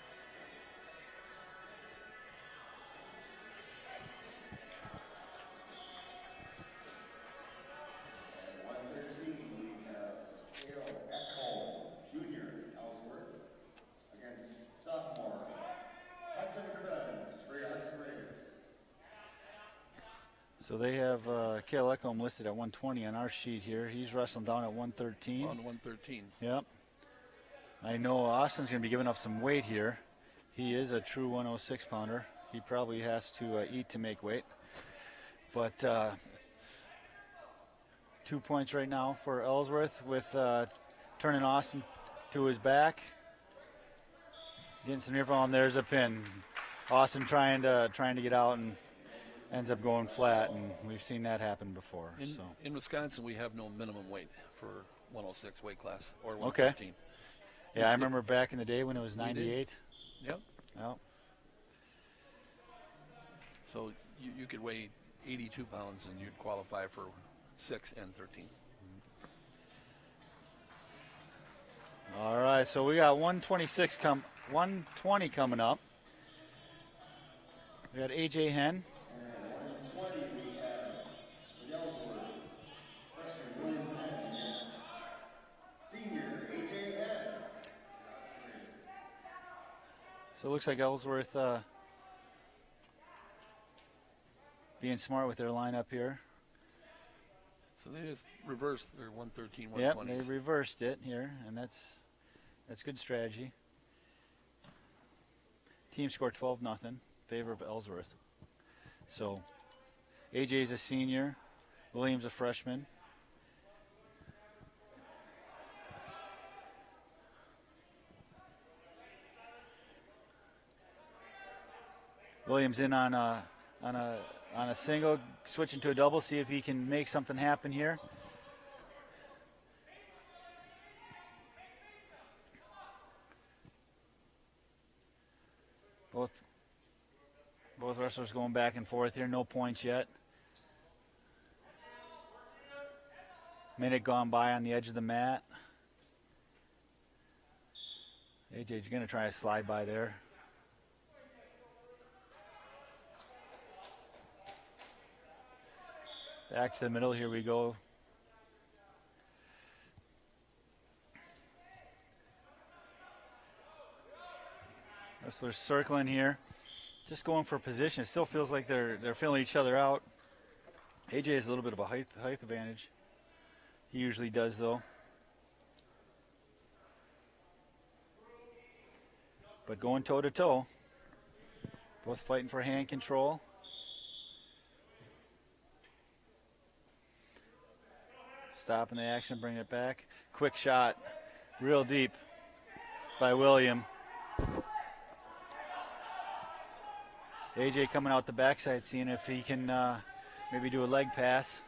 So they have Cale Eckholm listed at 120 on our sheet here. He's wrestling down at 113. On 113. Yep. I know Austin's going to be giving up some weight here. He is a true 106 pounder. He probably has to eat to make weight. But 2 points right now for Ellsworth with turning Austin to his back. Getting some near fall, and there's a pin. Austin trying to get out and ends up going flat, and we've seen that happen before. In Wisconsin, we have no minimum weight for 106 weight class or 113. Okay. Yeah, I remember back in the day when it was 98. Yep. Yep. So you could weigh 82 pounds and you'd qualify for 6 and 13. All right, so we got 120 coming up. We got AJ Henn. So it looks like Ellsworth being smart with their lineup here. So they just reversed their 113, 120s. Yep, they reversed it here, and that's good strategy. Team scored 12-0 in favor of Ellsworth. So AJ's a senior, William's a freshman. Williams in on a single, switching to a double, see if he can make something happen here. Both wrestlers going back and forth here, no points yet. Minute gone by on the edge of the mat. AJ's going to try to slide by there. Back to the middle, here we go. Wrestlers circling here. Just going for position. It still feels like they're feeling each other out. AJ has a little bit of a height advantage. He usually does, though. But going toe-to-toe. Both fighting for hand control. Stopping the action, bringing it back. Quick shot, real deep. by William. AJ coming out the backside, seeing if he can maybe do a leg pass.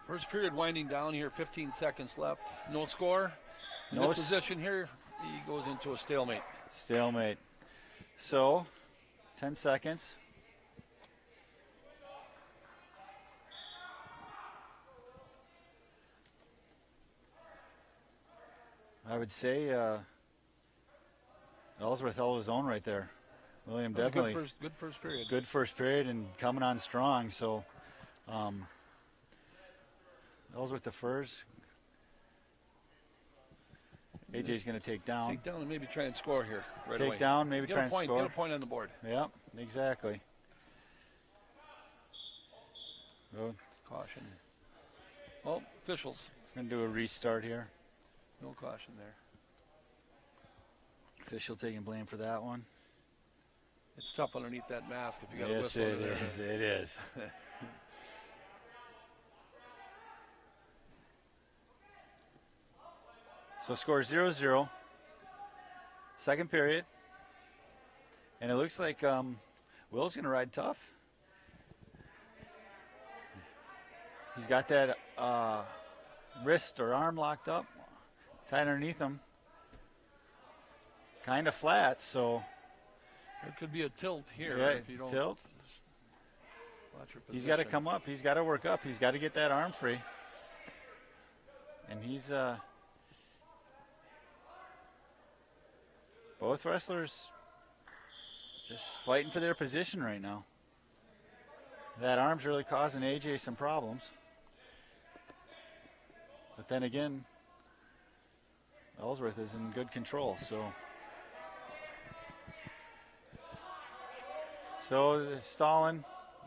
First period winding down here, 15 seconds left. No score. In No this position here, he goes into a stalemate. Stalemate. So, 10 seconds. I would say Ellsworth held his own right there. William That was definitely good first period. good first period and coming on strong. So Ellsworth the first. AJ's going to take down. Take down and maybe try and score here right Take away. down, maybe Get try a and point, score. Get a point on the board. Yep, exactly. Oh, Caution. Well, officials. going to do a restart here. No caution there. Official taking blame for that one. It's tough underneath that mask if you got a Yes, whistle it under there. is. It is. So score 0-0. Second period. And it looks like Will's going to ride tough. He's got that wrist or arm locked up, tied underneath him. Kind of flat, so There could be a tilt here yeah, if you don't tilt. watch your position. He's got to come up. He's got to work up. He's got to get that arm free. And he's both wrestlers just fighting for their position right now. That arm's really causing AJ some problems. But then again, Ellsworth is in good control, so stalling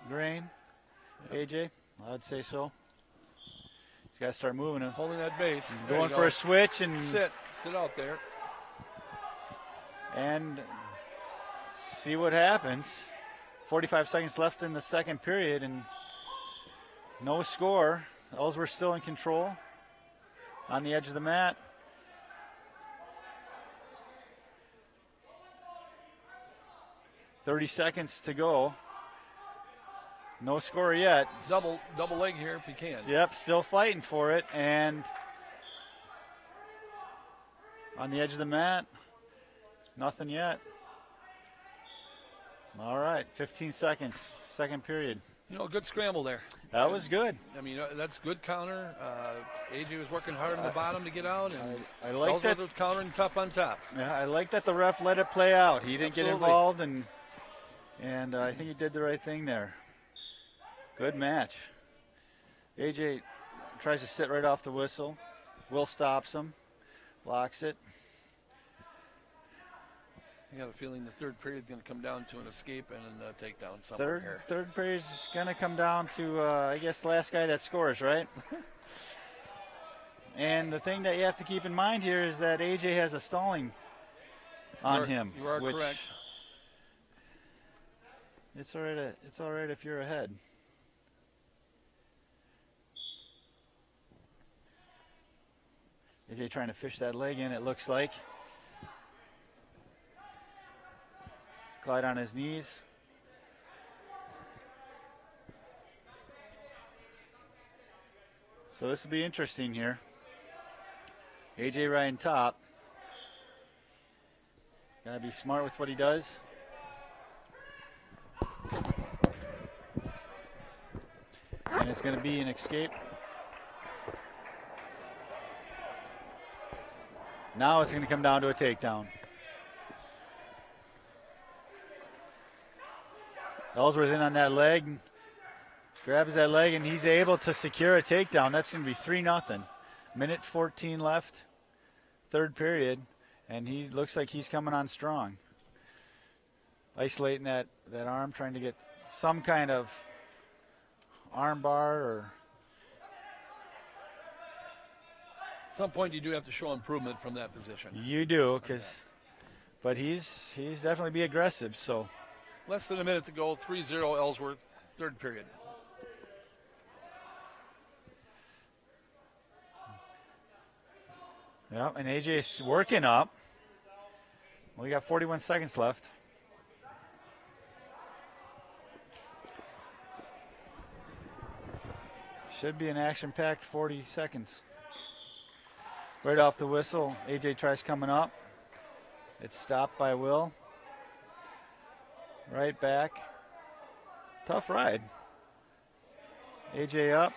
grain, AJ, I'd say so. He's got to start moving him. Holding that base. There Going you for go. a switch and Sit out there. see what happens. 45 seconds left in the second period and no score. Ellsworth still in control on the edge of the mat. .30 seconds to go. No score yet. Double leg here if you can. Yep, still fighting for it. And on the edge of the mat, nothing yet. All right, 15 seconds, second period. You know, a good scramble there. That was good. I mean, that's good counter. AJ was working hard on the bottom to get out, and I like Ellsworth that. was countering top on top. Yeah, I like that the ref let it play out. He didn't get Absolutely. involved, and I think he did the right thing there. Good match. AJ tries to sit right off the whistle. Will stops him, blocks it. I got a feeling the third period is going to come down to an escape and a takedown somewhere here. Third period is going to come down to, I guess, the last guy that scores, right? And the thing that you have to keep in mind here is that AJ has a stalling on him. You are which correct. It's all right if you're ahead. AJ trying to fish that leg in, it looks like. Clyde on his knees. So this will be interesting here. AJ riding top. Gotta be smart with what he does. And it's gonna be an escape. Now it's gonna come down to a takedown. Ellsworth in on that leg, grabs that leg, and he's able to secure a takedown. That's going to be 3-0. Minute 14 left, third period, and he looks like he's coming on strong. Isolating that arm, trying to get some kind of arm bar or... At some point, you do have to show improvement from that position. You do, but he's definitely be aggressive, so... Less than a minute to go, 3-0 Ellsworth, third period. Yeah, and AJ's working up. We got 41 seconds left. Should be an action-packed 40 seconds. Right off the whistle, AJ tries coming up. It's stopped by Will. Right back. Tough ride. AJ up.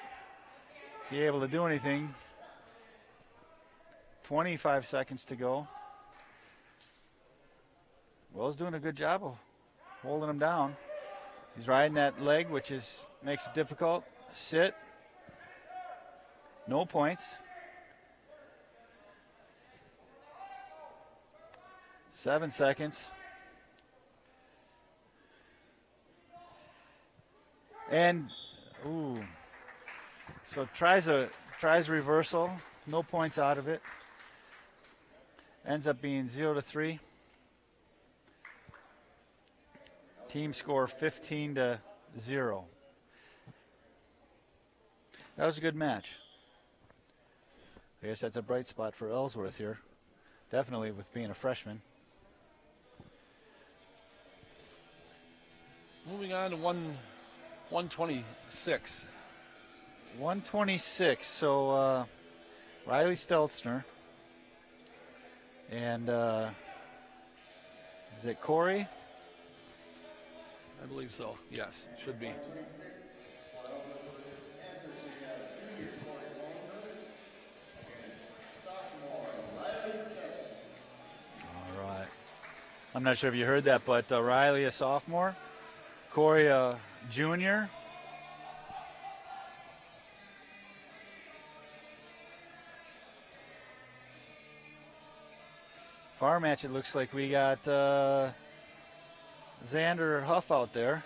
Is he able to do anything? 25 seconds to go. Will's doing a good job of holding him down. He's riding that leg, which makes it difficult. Sit. No points. 7 seconds. And, so tries reversal. No points out of it. Ends up being 0-3. Team score 15-0. That was a good match. I guess that's a bright spot for Ellsworth here. Definitely with being a freshman. Moving on to 126. 126. So Riley Stelzner. And is it Corey? I believe so. Yes, should be. All right. I'm not sure if you heard that, but Riley, a sophomore. Corey, a junior. Far match, it looks like we got Xander Huff out there.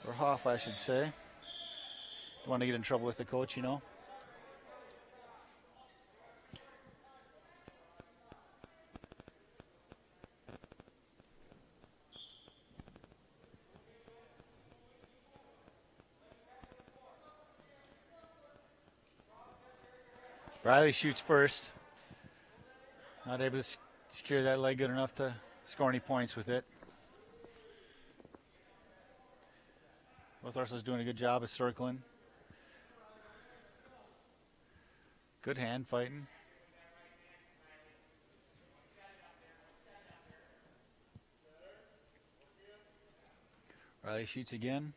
Or Huff, I should say. Don't want to get in trouble with the coach, you know. Riley shoots first. Not able to secure that leg good enough to score any points with it. Both wrestlers doing a good job of circling. Good hand fighting. Riley shoots again.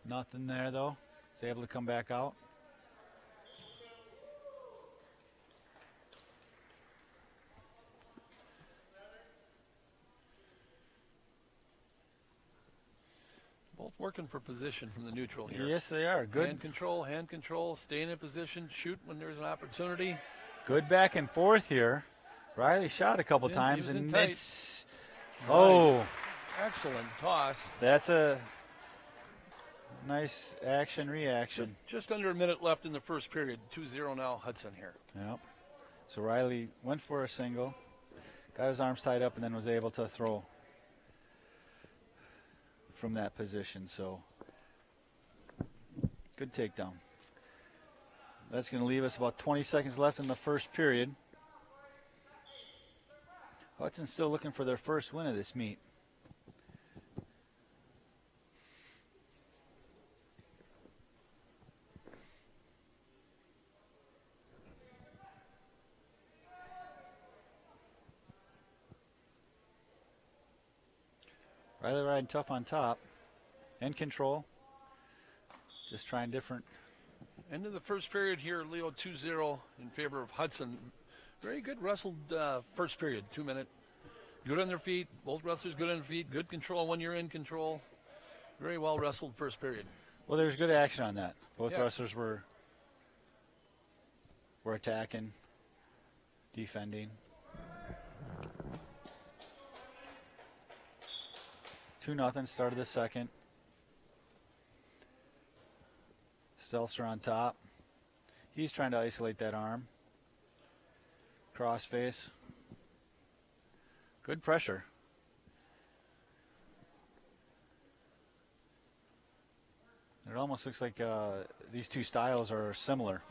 Nothing there though. He's able to come back out. Both working for position from the neutral here. Yes, they are. Good. Hand control, staying in position, shoot when there's an opportunity. Good back and forth here. Riley shot a couple times, and tight. it's Nice. Excellent toss. That's a nice action reaction. Just under a minute left in the first period. 2-0 now, Hudson here. Yep. So Riley went for a single, got his arms tied up, and then was able to throw from that position. So good takedown. That's going to leave us about 20 seconds left in the first period. Hudson's still looking for their first win of this meet. Riley riding tough on top. In control. Just trying different. End of the first period here, Leo 2-0 in favor of Hudson. Very good wrestled first period, 2 minute. Good on their feet. Both wrestlers good on their feet. Good control when you're in control. Very well wrestled first period. Well, there's good action on that. Both Yes. wrestlers were attacking, defending. 2-0, start of the second. Stelzner on top. He's trying to isolate that arm. Crossface. Good pressure. It almost looks like these two styles are similar.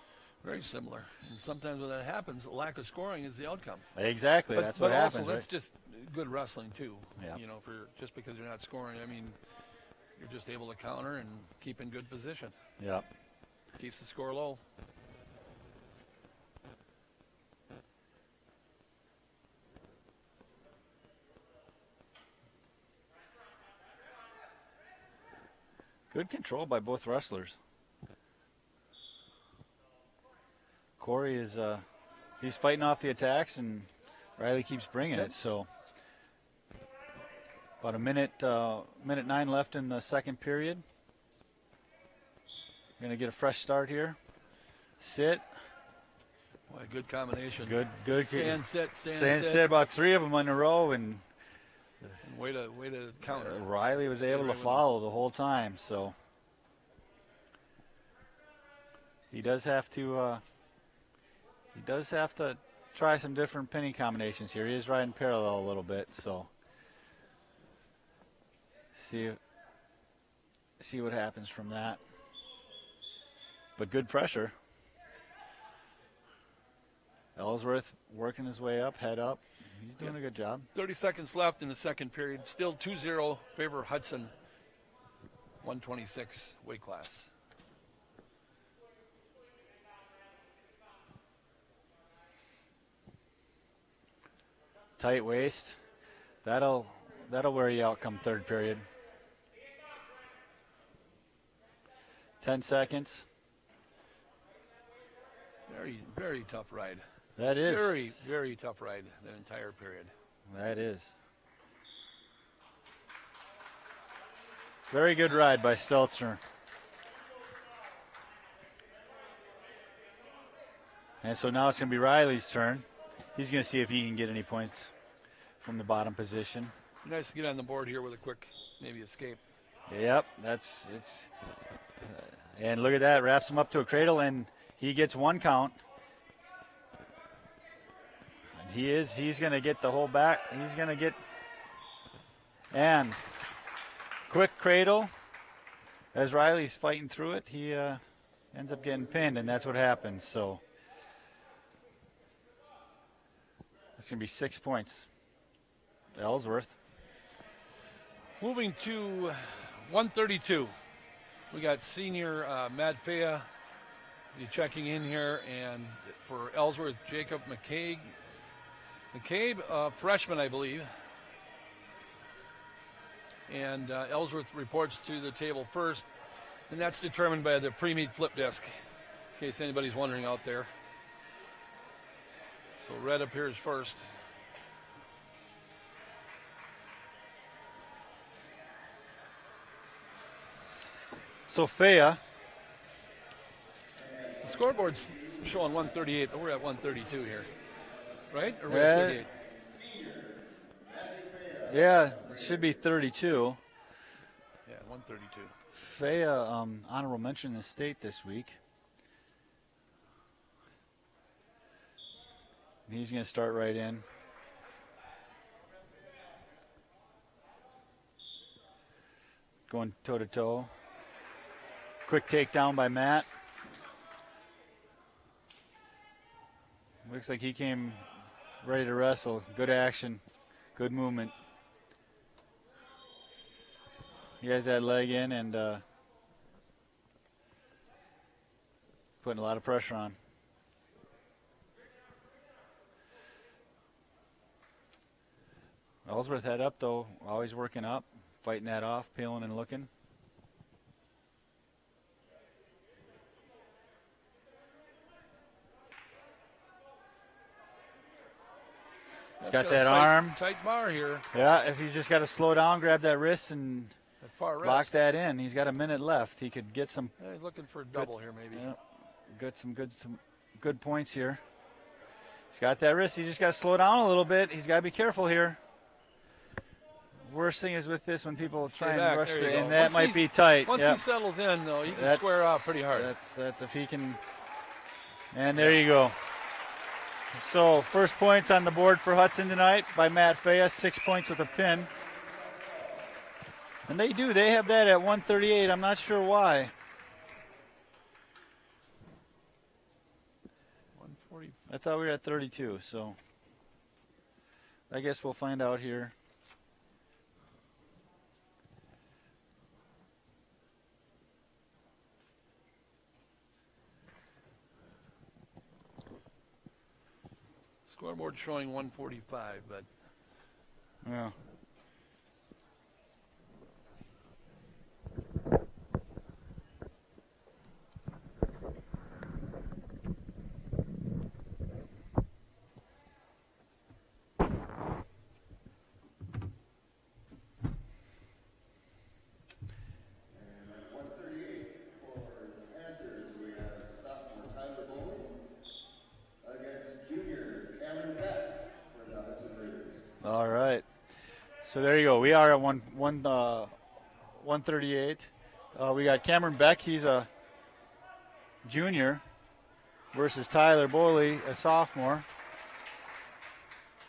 Very similar. And sometimes when that happens, lack of scoring is the outcome. Exactly. That's what happens. Also, right? that's just good wrestling too. Yeah. You know, for just because you're not scoring, I mean, you're just able to counter and keep in good position. Yeah. Keeps the score low. Good control by both wrestlers. Corey is he's fighting off the attacks, and Riley keeps bringing it. So about a minute 9 left in the second period. We're gonna get a fresh start here. Sit. Boy, good combination. Good. Stand, sit. Sit. About 3 of them in a row, and Way to counter. Riley was Stay able right to with follow the whole time. So he does have to try some different pinning combinations here. He is riding parallel a little bit, so see what happens from that. But good pressure. Ellsworth working his way up, head up. He's doing a good job. 30 seconds left in the second period. Still 2-0 favor of Hudson. 126 weight class. Tight waist. That'll wear you out come third period. 10 seconds. Very, very tough ride. That is. Very, very tough ride that entire period. That is. Very good ride by Stelzner. And so now it's going to be Riley's turn. He's going to see if he can get any points from the bottom position. Nice to get on the board here with a quick maybe escape. Yep, and look at that, wraps him up to a cradle, and he gets 1 count. And he's going to get the whole back. He's going to get, and quick cradle. As Riley's fighting through it, he ends up getting pinned, and that's what happens. So it's going to be 6 points. Ellsworth. Moving to 132. We got senior Matt Fea checking in here, and for Ellsworth, Jacob McCabe. McCabe, freshman, I believe. And Ellsworth reports to the table first, and that's determined by the pre-meet flip disc, in case anybody's wondering out there. So red appears first. So Fea. The scoreboard's showing 138, but we're at 132 here, right? Or we're at 38? Yeah, it should be 32. Yeah, 132. Fea, honorable mention in the state this week. He's going to start right in. Going toe-to-toe. Quick takedown by Matt. Looks like he came ready to wrestle. Good action. Good movement. He has that leg in and putting a lot of pressure on. Ellsworth head up, though. Always working up. Fighting that off. Peeling and looking. He's got that arm. Tight bar here. Yeah, if he's just got to slow down, grab that wrist, and That far rest. lock that in. He's got a minute left. He could get some. Yeah, he's looking for a double here, maybe. Yeah, get some good points here. He's got that wrist. He's just got to slow down a little bit. He's got to be careful here. Worst thing is with this when people try and back. rush There you it, go. and that Once might be tight. Once Yep. he settles in, though, he can That's- square off pretty hard. That's if he can. And there you go. So first points on the board for Hudson tonight by Matt Fea, 6 points with a pin. And they have that at 138. I'm not sure why. I thought we were at 32, so I guess we'll find out here. Scoreboard showing 145, but Yeah. And at 138 for the Panthers, we have sophomore Tyler Bowling against junior Cameron Beck for the Hudson Raiders. All right. So there you go. We are at 138. We got Cameron Beck. He's a junior versus Tyler Boley, a sophomore.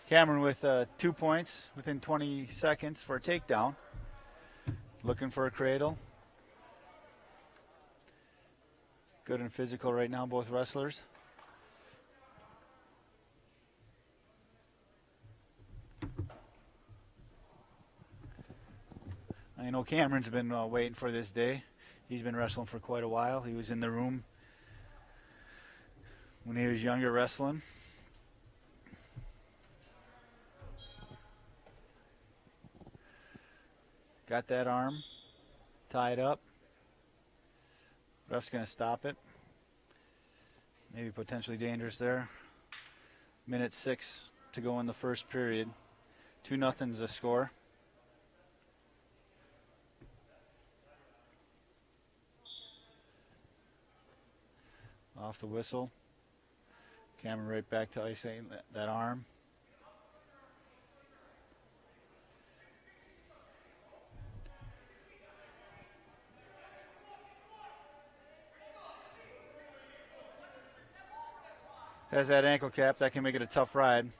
Cameron with 2 points within 20 seconds for a takedown. Looking for a cradle. Good and physical right now, both wrestlers. I know Cameron's been waiting for this day. He's been wrestling for quite a while. He was in the room when he was younger wrestling. Got that arm tied up. Ref's going to stop it. Maybe potentially dangerous there. Minute 6 to go in the first period. 2-0 is the score. Off the whistle. Cameron right back to icing that arm. Has that ankle cap. That can make it a tough ride.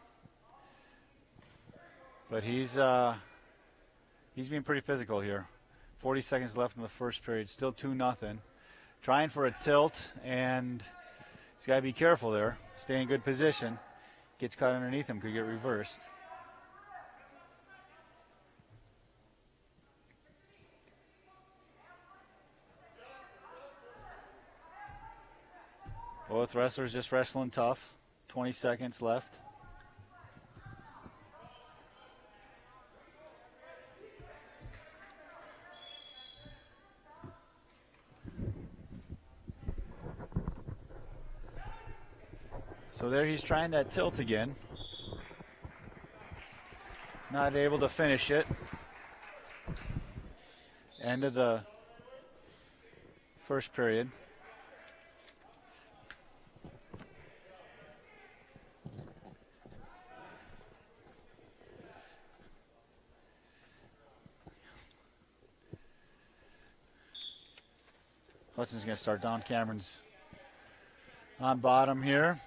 But he's being pretty physical here. 40 seconds left in the first period. Still 2-0. Trying for a tilt, and he's got to be careful there. Stay in good position. Gets caught underneath him, could get reversed. Both wrestlers just wrestling tough. 20 seconds left. So there he's trying that tilt again. Not able to finish it. End of the first period. Hudson's going to start down. Cameron's on bottom here.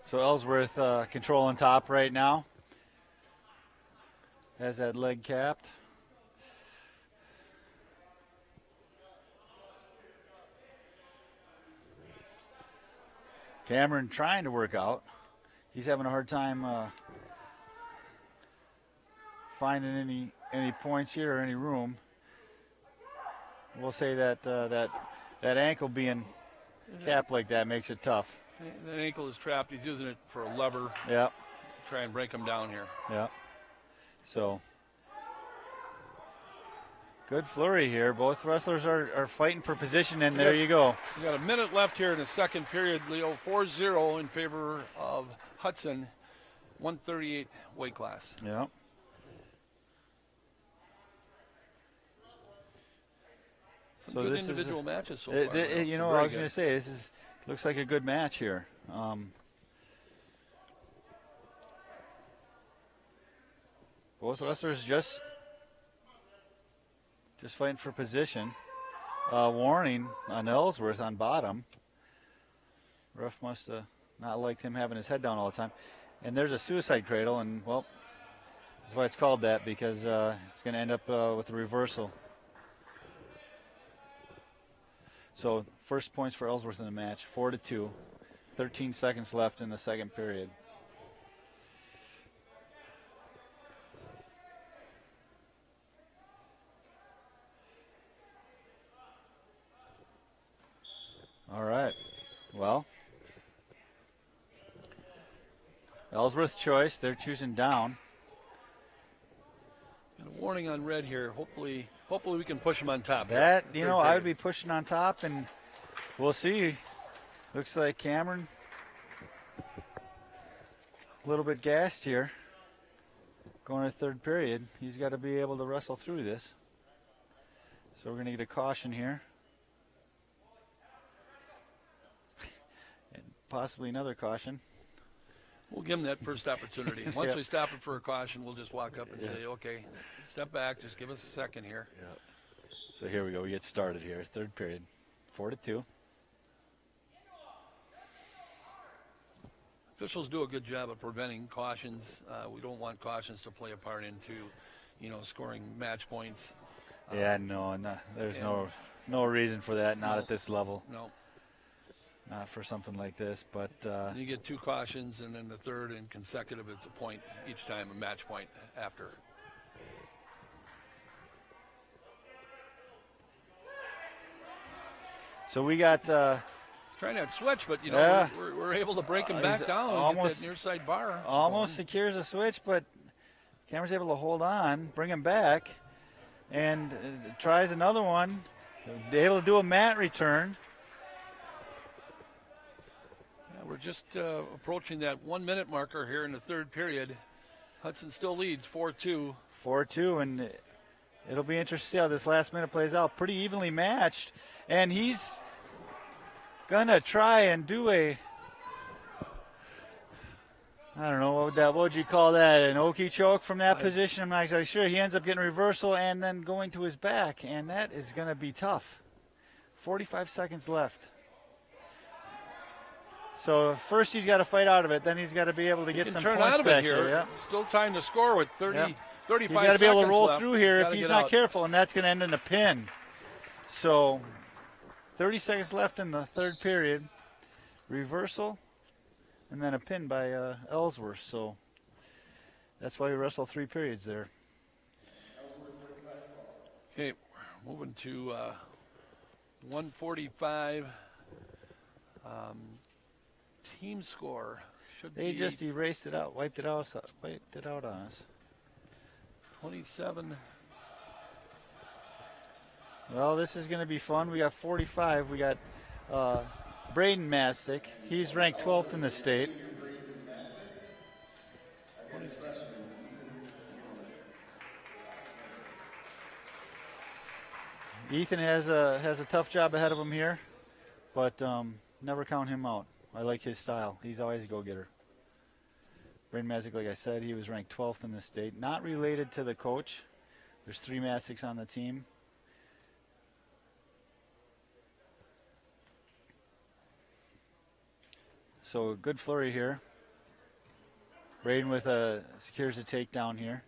So Ellsworth controlling top right now. Has that leg capped. Cameron trying to work out. He's having a hard time finding any points here or any room. We'll say that that ankle being capped like that makes it tough. that ankle is trapped. He's using it for a lever. Yeah. To try and break him down here. Yeah. So good flurry here. Both wrestlers are fighting for position, and there you go. We got a minute left here in the second period. Leo 4-0 in favor of Hudson, 138 weight class. Yeah. Some good individual matches so far. You know, I was going to say, this looks like a good match here. Both wrestlers just fighting for position. Warning on Ellsworth on bottom. Ref must have not liked him having his head down all the time. And there's a suicide cradle, and, well, that's why it's called that, because it's going to end up with a reversal. So first points for Ellsworth in the match, 4-2. 13 seconds left in the second period. All right. Well, Ellsworth choice. They're choosing down. And a warning on red here. Hopefully we can push them on top. That, here. you know, I would be pushing on top, and we'll see. Looks like Cameron a little bit gassed here. Going to third period. He's got to be able to wrestle through this. So we're going to get a caution here. And possibly another caution. We'll give him that first opportunity. Once Yep. we stop it for a caution, we'll just walk up and say, okay, step back. Just give us a second here. Yep. So here we go. We get started here. Third period. 4-2. Officials do a good job of preventing cautions. We don't want cautions to play a part into, scoring match points. Yeah, no, there's no reason for that. Not No. at this level. No. Not for something like this. But You get 2 cautions, and then the third and consecutive, it's a point each time, a match point after. so we got. Trying that switch, but Yeah. we're able to break him He's back down and almost- get that near side bar. Almost secures a switch, but Cameron's able to hold on, bring him back, and tries another one. Able to do a mat return. Yeah, we're just approaching that 1 minute marker here in the third period. Hudson still leads 4-2. 4-2, and it'll be interesting to see how this last minute plays out. Pretty evenly matched, and he's gonna try and do I don't know, what would you call that? An okie choke from that position? I'm not exactly sure. He ends up getting a reversal and then going to his back, and that is going to be tough. 45 seconds left. So first he's got to fight out of it, then he's got to be able to get some turn points out of back it here. Yeah. Still time to score with 35 He's seconds got to be able to roll left. through here if gotta he's get not out. careful, and that's going to end in a pin. So 30 seconds left in the third period. Reversal, and then a pin by Ellsworth. So that's why we wrestle 3 periods there. Okay, moving to 145. Team score should They be just erased it out, wiped it out on us. 27. Well, this is going to be fun. We got 45. We got Braden Mastic. He's ranked 12th in the state. Ethan has a tough job ahead of him here, but never count him out. I like his style. He's always a go-getter. Braden Mastic, like I said, he was ranked 12th in the state. Not related to the coach. There's 3 Mastics on the team. So good flurry here. Braden with secures a takedown here.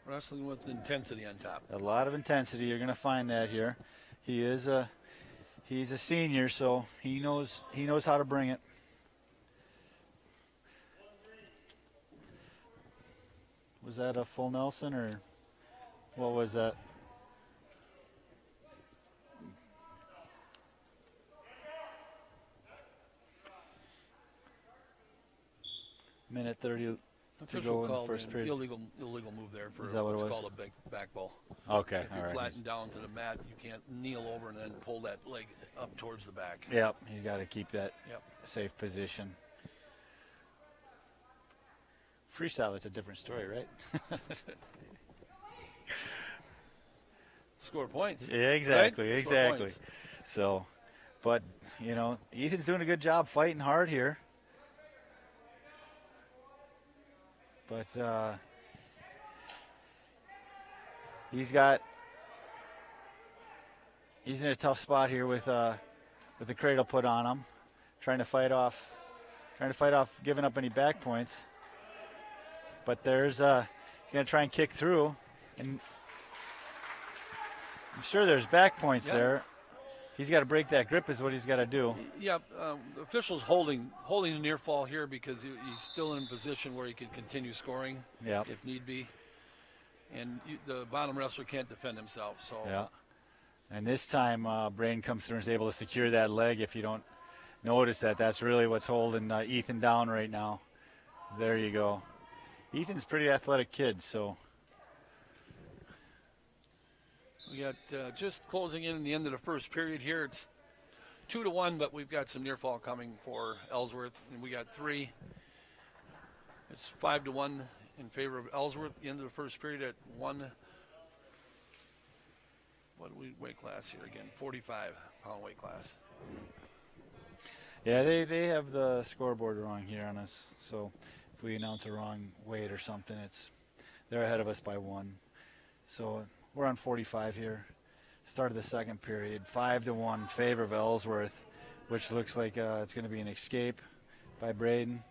Wrestling with intensity on top. A lot of intensity. You're going to find that here. He's a senior, so he knows how to bring it. Was that a full Nelson or what was that? Minute 30 to go in the first period. Illegal move there for Is that what it what's was? called a big back ball. Okay, If all you right. flatten down to the mat, you can't kneel over and then pull that leg up towards the back. Yep, he's got to keep that Yep. safe position. Freestyle, it's a different story, right? Score points. Yeah, exactly, Right? Score exactly. points. So, but, Ethan's doing a good job fighting hard here. But he's in a tough spot here with the cradle put on him, trying to fight off trying to fight off giving up any back points. But there's he's going to try and kick through, and I'm sure there's back points there. He's got to break that grip is what he's got to do. Yeah, the official's holding the near fall here because he's still in a position where he can continue scoring if need be. And the bottom wrestler can't defend himself. So yeah. And this time, Braden comes through and is able to secure that leg. If you don't notice that, that's really what's holding Ethan down right now. There you go. Ethan's a pretty athletic kid, so. We got just closing in the end of the first period here. It's 2-1, but we've got some near fall coming for Ellsworth, and we got 3. It's 5-1 in favor of Ellsworth. The end of the first period at 1. What do we weight class here again? 45-pound weight class. Yeah, they have the scoreboard wrong here on us. So if we announce a wrong weight or something, they're ahead of us by 1. So we're on 45 here. Start of the second period, 5-1 in favor of Ellsworth, which looks like it's going to be an escape by Braden.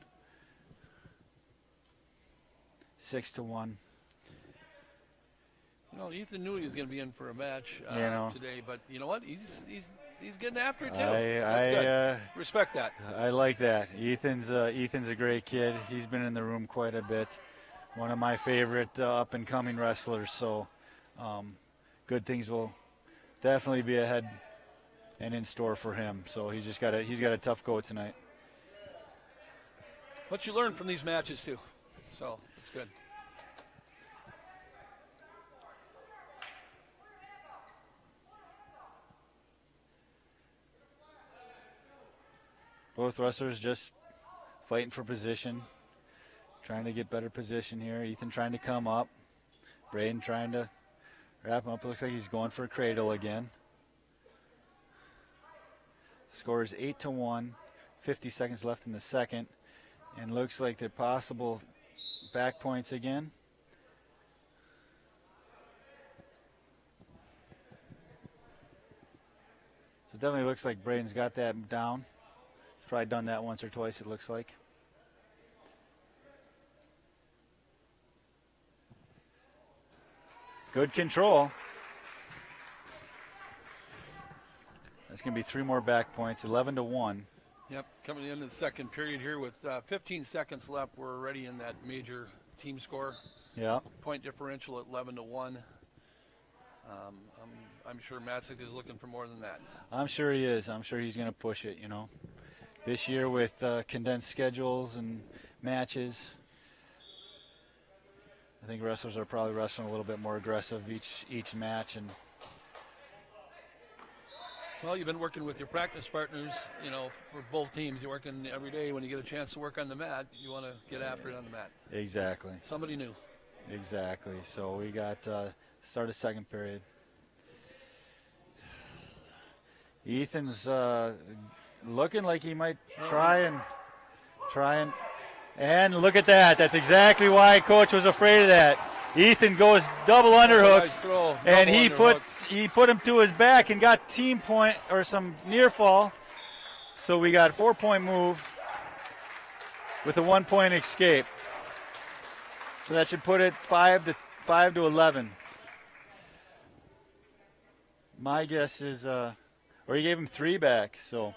6-1. Ethan knew he was going to be in for a match today, but you know what? He's getting after it too. That's good. Respect that. I like that. Ethan's a great kid. He's been in the room quite a bit. One of my favorite up and coming wrestlers. So good things will definitely be ahead and in store for him. So he's got a tough go tonight. What you learn from these matches too. So it's good. Both wrestlers just fighting for position, trying to get better position here. Ethan trying to come up. Braden trying to wrap him up. It looks like he's going for a cradle again. Score is 8-1. 50 seconds left in the second. And looks like they're possible back points again. So it definitely looks like Braden's got that down. He's probably done that once or twice, it looks like. Good control. That's going to be 3 more back points, 11-1. Yep, coming into the second period here with 15 seconds left. We're already in that major team score. Yeah. Point differential at 11-1. I'm sure Matzik is looking for more than that. I'm sure he is. I'm sure he's going to push it, This year with condensed schedules and matches, I think wrestlers are probably wrestling a little bit more aggressive each match. And well, you've been working with your practice partners, for both teams. You're working every day. When you get a chance to work on the mat, you want to get after it on the mat. Exactly. Somebody new. Exactly. So we got start of second period. Ethan's looking like he might try and look at that. That's exactly why Coach was afraid of that. Ethan goes double underhooks, and he put him to his back and got team point or some near fall. So we got 4-point move with a 1-point escape. So that should put it 5-11. My guess is, or he gave him 3 back. So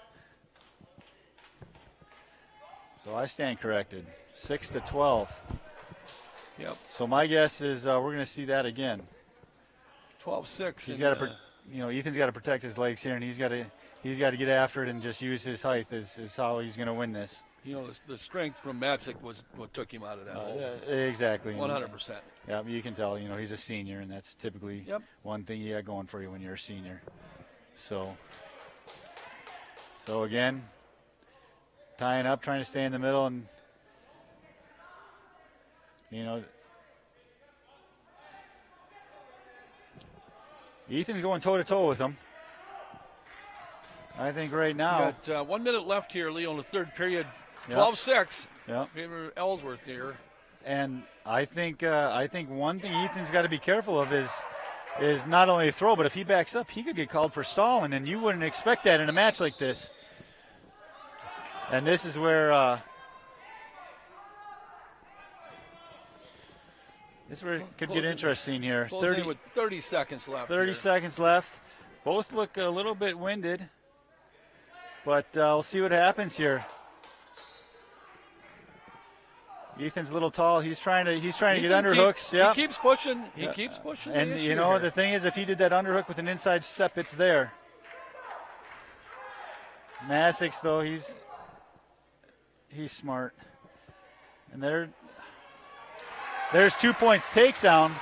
I stand corrected. 6-12. Yep. So my guess is we're going to see that again. 12-6. He's got to, Ethan's got to protect his legs here, and he's got to get after it and just use his height is how he's going to win this. The strength from Matzik was what took him out of that hole. Exactly. 100%. Yeah, you can tell. He's a senior, and that's typically one thing you got going for you when you're a senior. So again, tying up, trying to stay in the middle, and Ethan's going toe-to-toe with him. I think right now. We got 1 minute left here, Leo, in the third period. 12-6. Yeah. Favor Ellsworth here. And I think one thing Ethan's got to be careful of is not only a throw, but if he backs up, he could get called for stalling, and you wouldn't expect that in a match like this. And this is where This could get Closing- interesting here. Closing with 30 seconds left. 30 here. seconds left. Both look a little bit winded, but we'll see what happens here. Ethan's a little tall. He's trying to get underhooks. Yeah. He keeps pushing. He keeps pushing. And the you issue know here. the thing is, if he did that underhook with an inside step, it's there. Masick's though, he's smart. And there's 2 points takedown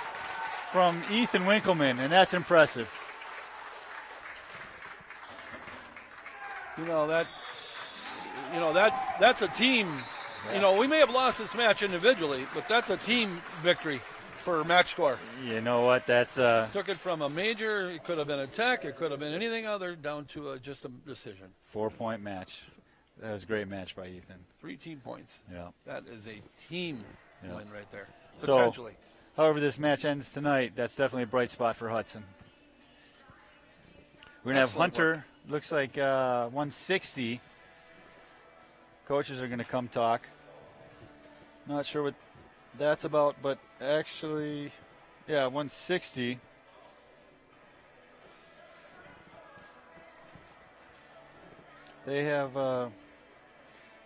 from Ethan Winkleman, and that's impressive. That's a team. We may have lost this match individually, but that's a team victory for match score. You know what? That's Took it from a major. It could have been a tech. It could have been anything other, down to just a decision. 4-point match. That was a great match by Ethan. 3 team points. Yeah. That is a team Yeah. win right there. So- Potentially. However this match ends tonight, that's definitely a bright spot for Hudson. We're going to have Excellent Hunter, looks like 160. Coaches are going to come talk. Not sure what that's about, but actually, 160. They have,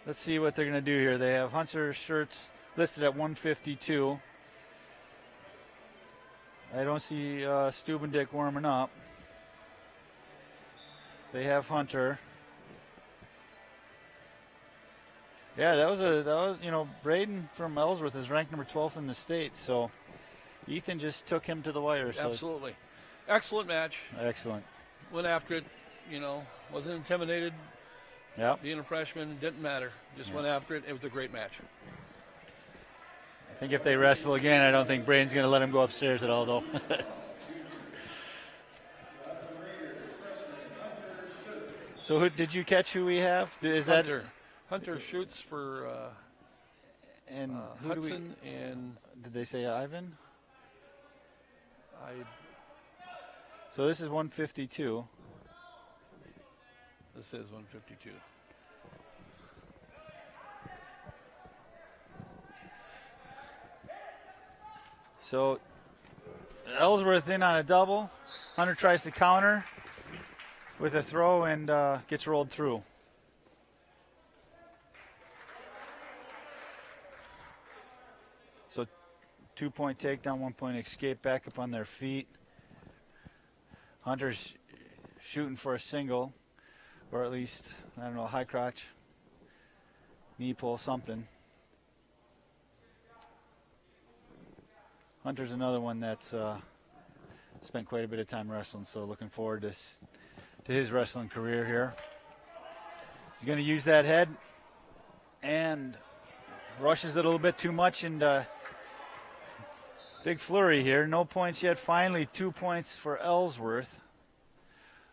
let's see what they're going to do here. They have Hunter shirts listed at 152. I don't see Stubendick warming up. They have Hunter. Yeah, that was Braden from Ellsworth is ranked number 12th in the state, so Ethan just took him to the wire. So Absolutely. Excellent match. excellent. Went after it. Wasn't intimidated. Yeah. Being a freshman, didn't matter. Just went after it. It was a great match. I think if they wrestle again, I don't think Braden's going to let him go upstairs at all, though. So did you catch who we have? Is Hunter. Hunter shoots for and who do we? Hudson, and Did they say Ivan? I. So this is 152. This says 152. So Ellsworth in on a double. Hunter tries to counter with a throw and gets rolled through. So 2-point takedown, 1-point escape, back up on their feet. Hunter's shooting for a single, or at least, I don't know, high crotch, knee pull, something. Hunter's another one that's spent quite a bit of time wrestling, so looking forward to his wrestling career here. He's going to use that head and rushes it a little bit too much, and big flurry here. No points yet. Finally, 2 points for Ellsworth.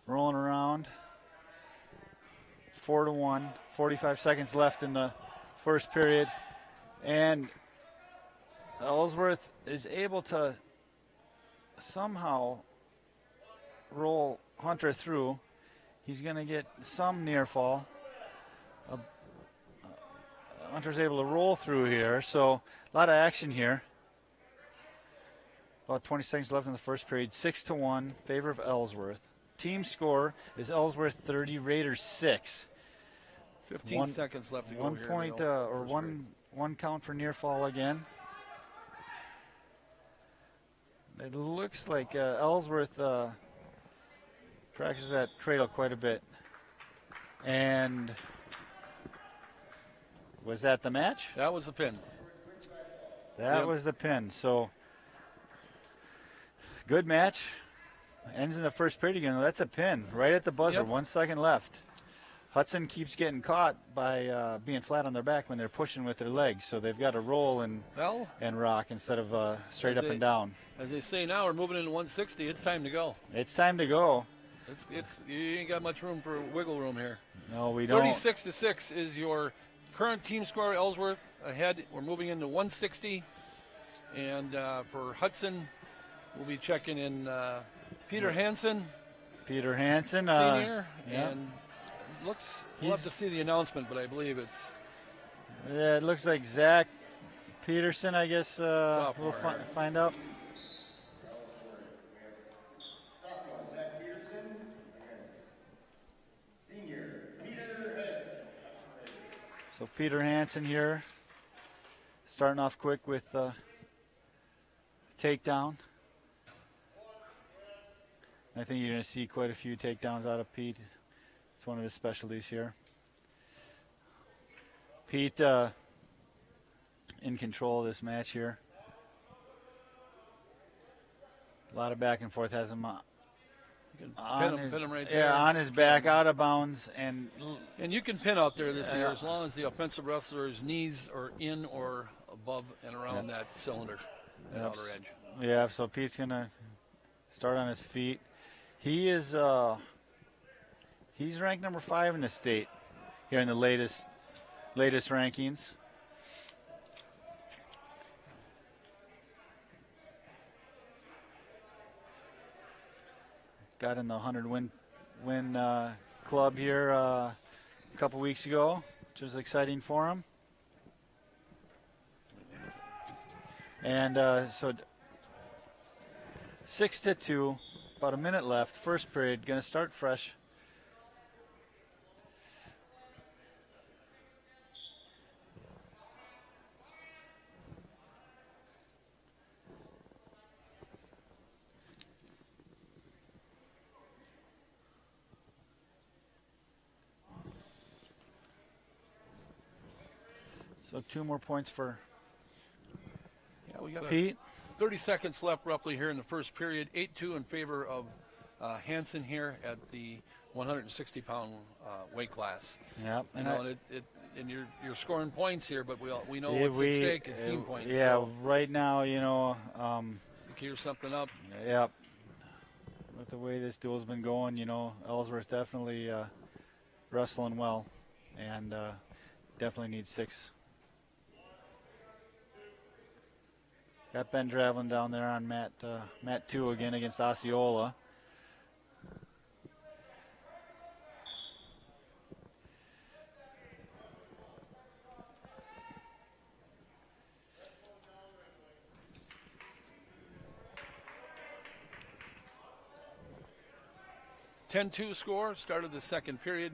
Rolling around. 4-1. 45 seconds left in the first period. And Ellsworth is able to somehow roll Hunter through. He's going to get some near fall. Hunter's able to roll through here, so a lot of action here. About 20 seconds left in the first period. 6-1, favor of Ellsworth. Team score is Ellsworth 30, Raiders 6. 15 seconds left to go 1 here. point or one count for near fall again. It looks like Ellsworth practices that cradle quite a bit. And was that the match? That was the pin. That Yep. was the pin. So good match. Ends in the first period again. That's a pin right at the buzzer. Yep. 1 second left. Hudson keeps getting caught by being flat on their back when they're pushing with their legs. So they've got to roll and rock instead of straight up and down. As they say now, we're moving into 160. It's time to go. It's time to go. It's you ain't got much room for wiggle room here. No, we don't. 36-6 is your current team score. Ellsworth ahead. We're moving into 160, and for Hudson, we'll be checking in Peter Hansen, Peter Hansen, senior, yeah. and we'll have to see the announcement, but I believe it's it looks like Zach Peterson, I guess we'll find out. Sophomore Zach Peterson against senior Peter Hansen. So Peter Hansen here, starting off quick with takedown. I think you're going to see quite a few takedowns out of Pete. It's one of his specialties here. Pete in control of this match here. A lot of back and forth. Has him Pin him right there. Yeah, on his back, out of bounds, and you can pin out there this year as long as the offensive wrestler's knees are in or above and around that cylinder, that outer edge. Yeah, so Pete's gonna start on his feet. He is he's ranked number 5 in the state here in the latest rankings. Got in the 100 win club here a couple weeks ago, which was exciting for him. And so 6-2, about a minute left. First period, going to start fresh. So 2 more points for We got Pete. 30 seconds left roughly here in the first period. 8-2 in favor of Hansen here at the 160-pound weight class. Yep. And you're scoring points here, but we know what's at stake is team points. Yeah, so right now, clear something up. Yep. With the way this duel's been going, Ellsworth definitely wrestling well, and definitely needs 6. Got Ben traveling down there on mat 2 again against Osceola. (10-2) score. Started the second period.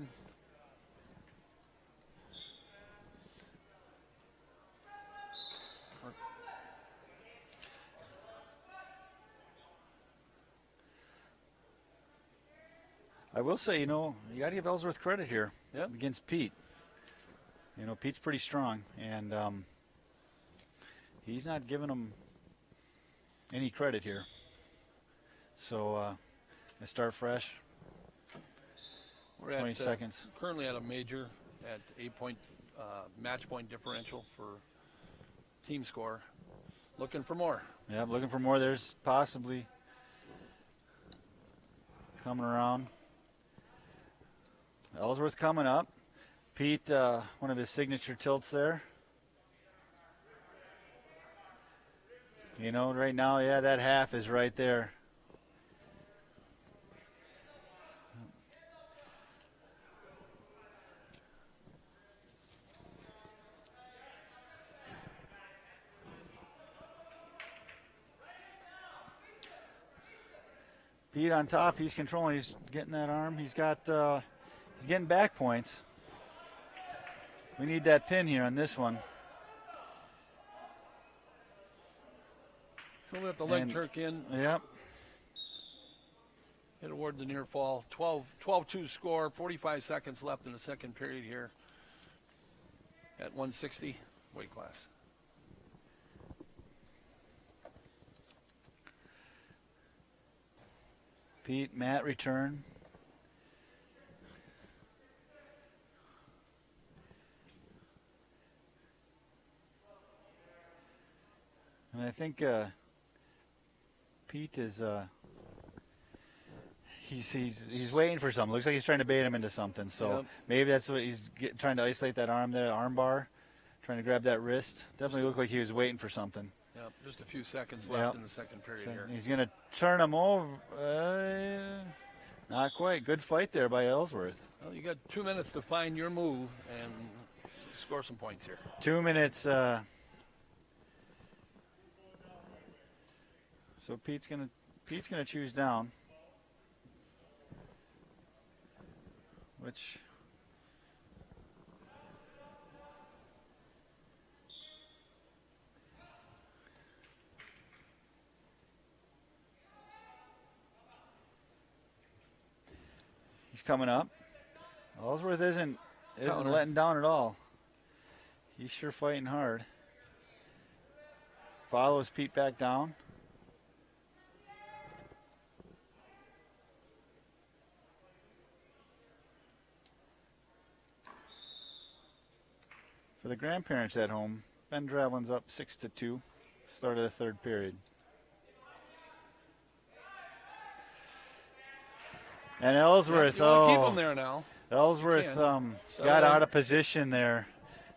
I will say, you got to give Ellsworth credit here against Pete. Pete's pretty strong, and he's not giving him any credit here. So, let's start fresh. We're 20 seconds. Currently at a major at 8-point match point differential for team score. Looking for more. Yeah, looking for more. There's possibly coming around. Ellsworth coming up. Pete, one of his signature tilts there. Right now, that half is right there. Pete on top. He's controlling. He's getting that arm. He's getting back points. We need that pin here on this one. So we have the leg jerk in. Yep. Hit toward the near fall. 12-2 score. 45 seconds left in the second period here at 160 weight class. Pete, Matt return. And I think Pete is he's waiting for something. Looks like he's trying to bait him into something. So maybe that's what he's trying to isolate that arm there, arm bar, trying to grab that wrist. Definitely looked like he was waiting for something. Yep, just a few seconds left in the second period here. He's going to turn him over. Not quite. Good fight there by Ellsworth. Well, you got 2 minutes to find your move and score some points here. 2 minutes. So Pete's gonna choose down, which he's coming up. Ellsworth isn't Counter. letting down at all. He's sure fighting hard. Follows Pete back down. For the grandparents at home, Ben Drevlin's up 6-2. Start of the third period. And Ellsworth, You want to keep him there now. Ellsworth Settle got out in. of position there,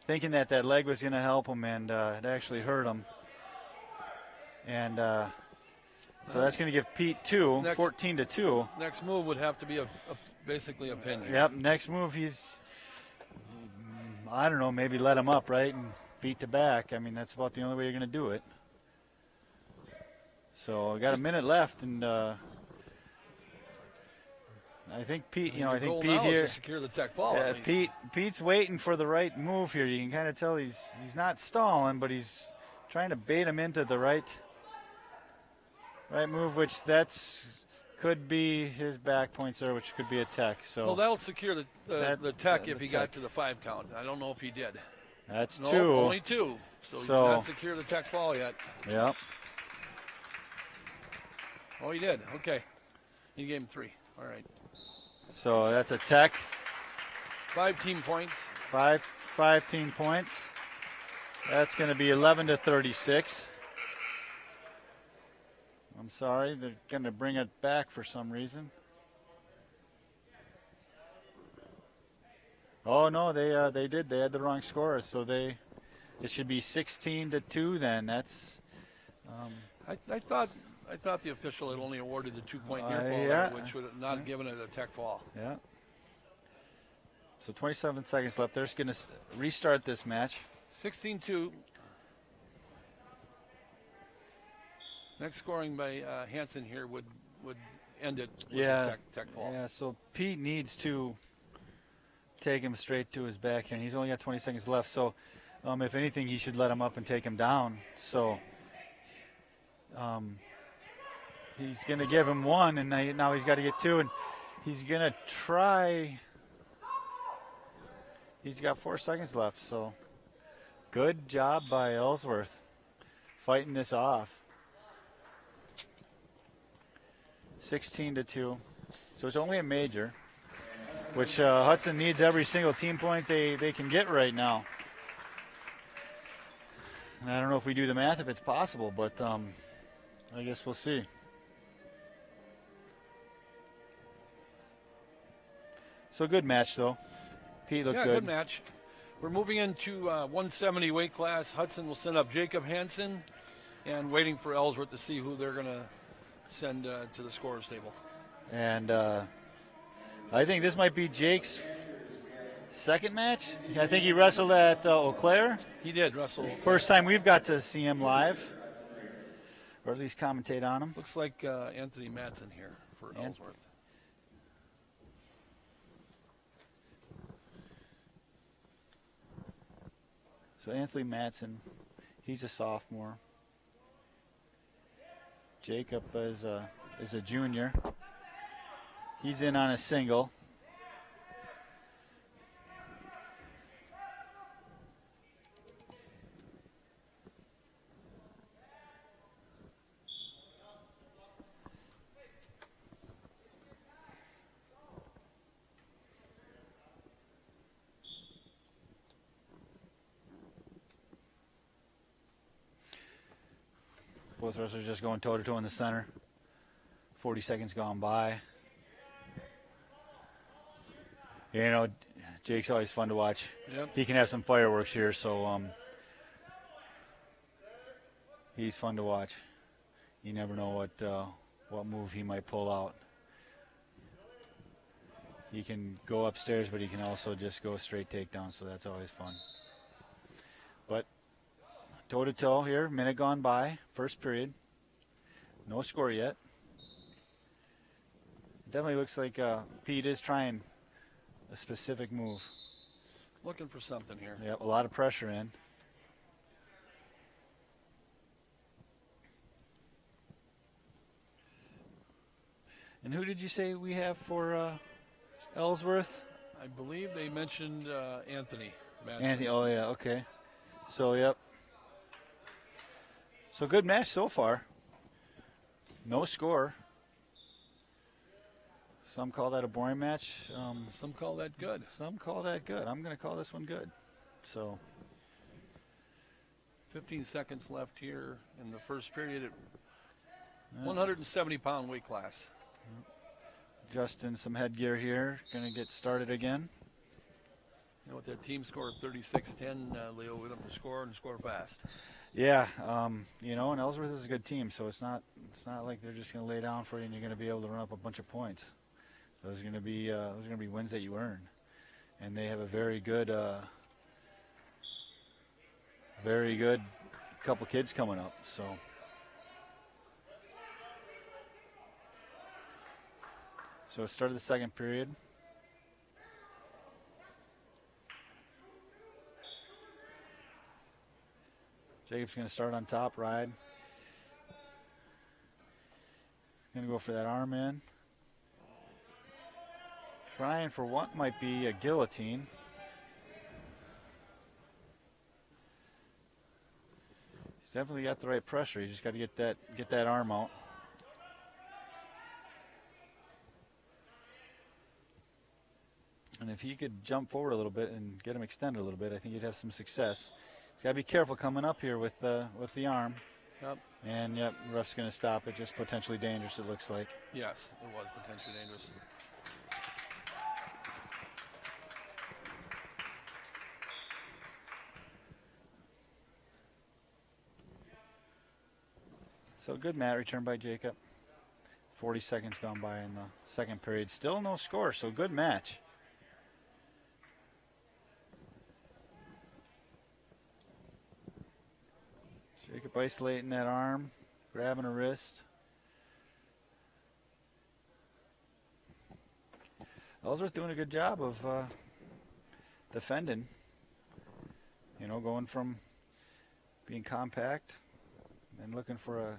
thinking that leg was going to help him, and it actually hurt him. And so that's going to give Pete 14-2. Next move would have to be basically a pin. Yep, next move he's, I don't know, maybe let him up, right, and feet to back. I mean, that's about the only way you're going to do it. So we got a minute left, and I think Pete, The goal now here. is to secure the tech ball. at least. Pete's waiting for the right move here. You can kind of tell he's not stalling, but he's trying to bait him into the right move, which could be his back points there, which could be a tech. So Well, that'll secure the tech the if he tech. got to the 5 count. I don't know if he did. that's No, 2. only 2. So he did not secure the tech ball yet. Yep. Oh, he did. Okay. He gave him 3. All right. So that's a tech. 5 team points. 5 team points. That's going to be 11-36. I'm sorry, they're going to bring it back for some reason. Oh no, they did. They had the wrong score, so it should be 16-2. Then that's. I thought the official had only awarded the 2-point near fall, yeah. which would have not given it a tech fall. Yeah. So 27 seconds left. They're just going to restart this match. 16-2. Next scoring by Hansen here would end it with a tech fall. Yeah, so Pete needs to take him straight to his back here, and he's only got 20 seconds left. So, if anything, he should let him up and take him down. So, he's going to give him 1, and now he's got to get 2, and he's going to try. He's got 4 seconds left, so good job by Ellsworth fighting this off. 16-2. So it's only a major, which Hudson needs every single team point they can get right now. And I don't know if we do the math if it's possible, but I guess we'll see. So good match, though. Pete looked good match. We're moving into 170 weight class. Hudson will send up Jacob Hansen, and waiting for Ellsworth to see who they're going to send to the scorer's table. And I think this might be Jake's second match. I think he wrestled at Eau Claire. He did wrestle. First time we've got to see him live, or at least commentate on him. Looks like Anthony Madsen here for Ellsworth. So Anthony Madsen, he's a sophomore. Jacob is a junior. He's in on a single. Both wrestlers just going toe-to-toe in the center. 40 seconds gone by. You know, Jake's always fun to watch. Yep. He can have some fireworks here, so he's fun to watch. You never know what move he might pull out. He can go upstairs, but he can also just go straight takedown, so that's always fun. But toe-to-toe here, minute gone by, first period. No score yet. Definitely looks like Pete is trying a specific move. Looking for something here. Yep, a lot of pressure in. And who did you say we have for Ellsworth? I believe they mentioned Anthony. Madsen. Anthony, oh yeah, okay. So, yep. So good match so far. No score. Some call that a boring match. Some call that good. Some call that good. I'm going to call this one good. So 15 seconds left here in the first period at 170-pound weight class. Adjusting some headgear here. Going to get started again. You know, with that team score of 36-10, Leo, with them to score and score fast. Yeah, you know, and Ellsworth is a good team, so it's not like they're just going to lay down for you and you're going to be able to run up a bunch of points. Those are going to be wins that you earn, and they have a very good couple kids coming up. So it started the second period. Jacob's going to start on top, ride. He's going to go for that arm in. Trying for what might be a guillotine. He's definitely got the right pressure. He's just got to get that arm out. And if he could jump forward a little bit and get him extended a little bit, I think he'd have some success. He's got to be careful coming up here with the arm. Yep. And yep, the ref's going to stop it. Just potentially dangerous, it looks like. Yes, it was potentially dangerous. So good mat return by Jacob. 40 seconds gone by in the second period. Still no score, so good match. Jacob isolating that arm, grabbing a wrist. Ellsworth doing a good job of defending. You know, going from being compact and looking for a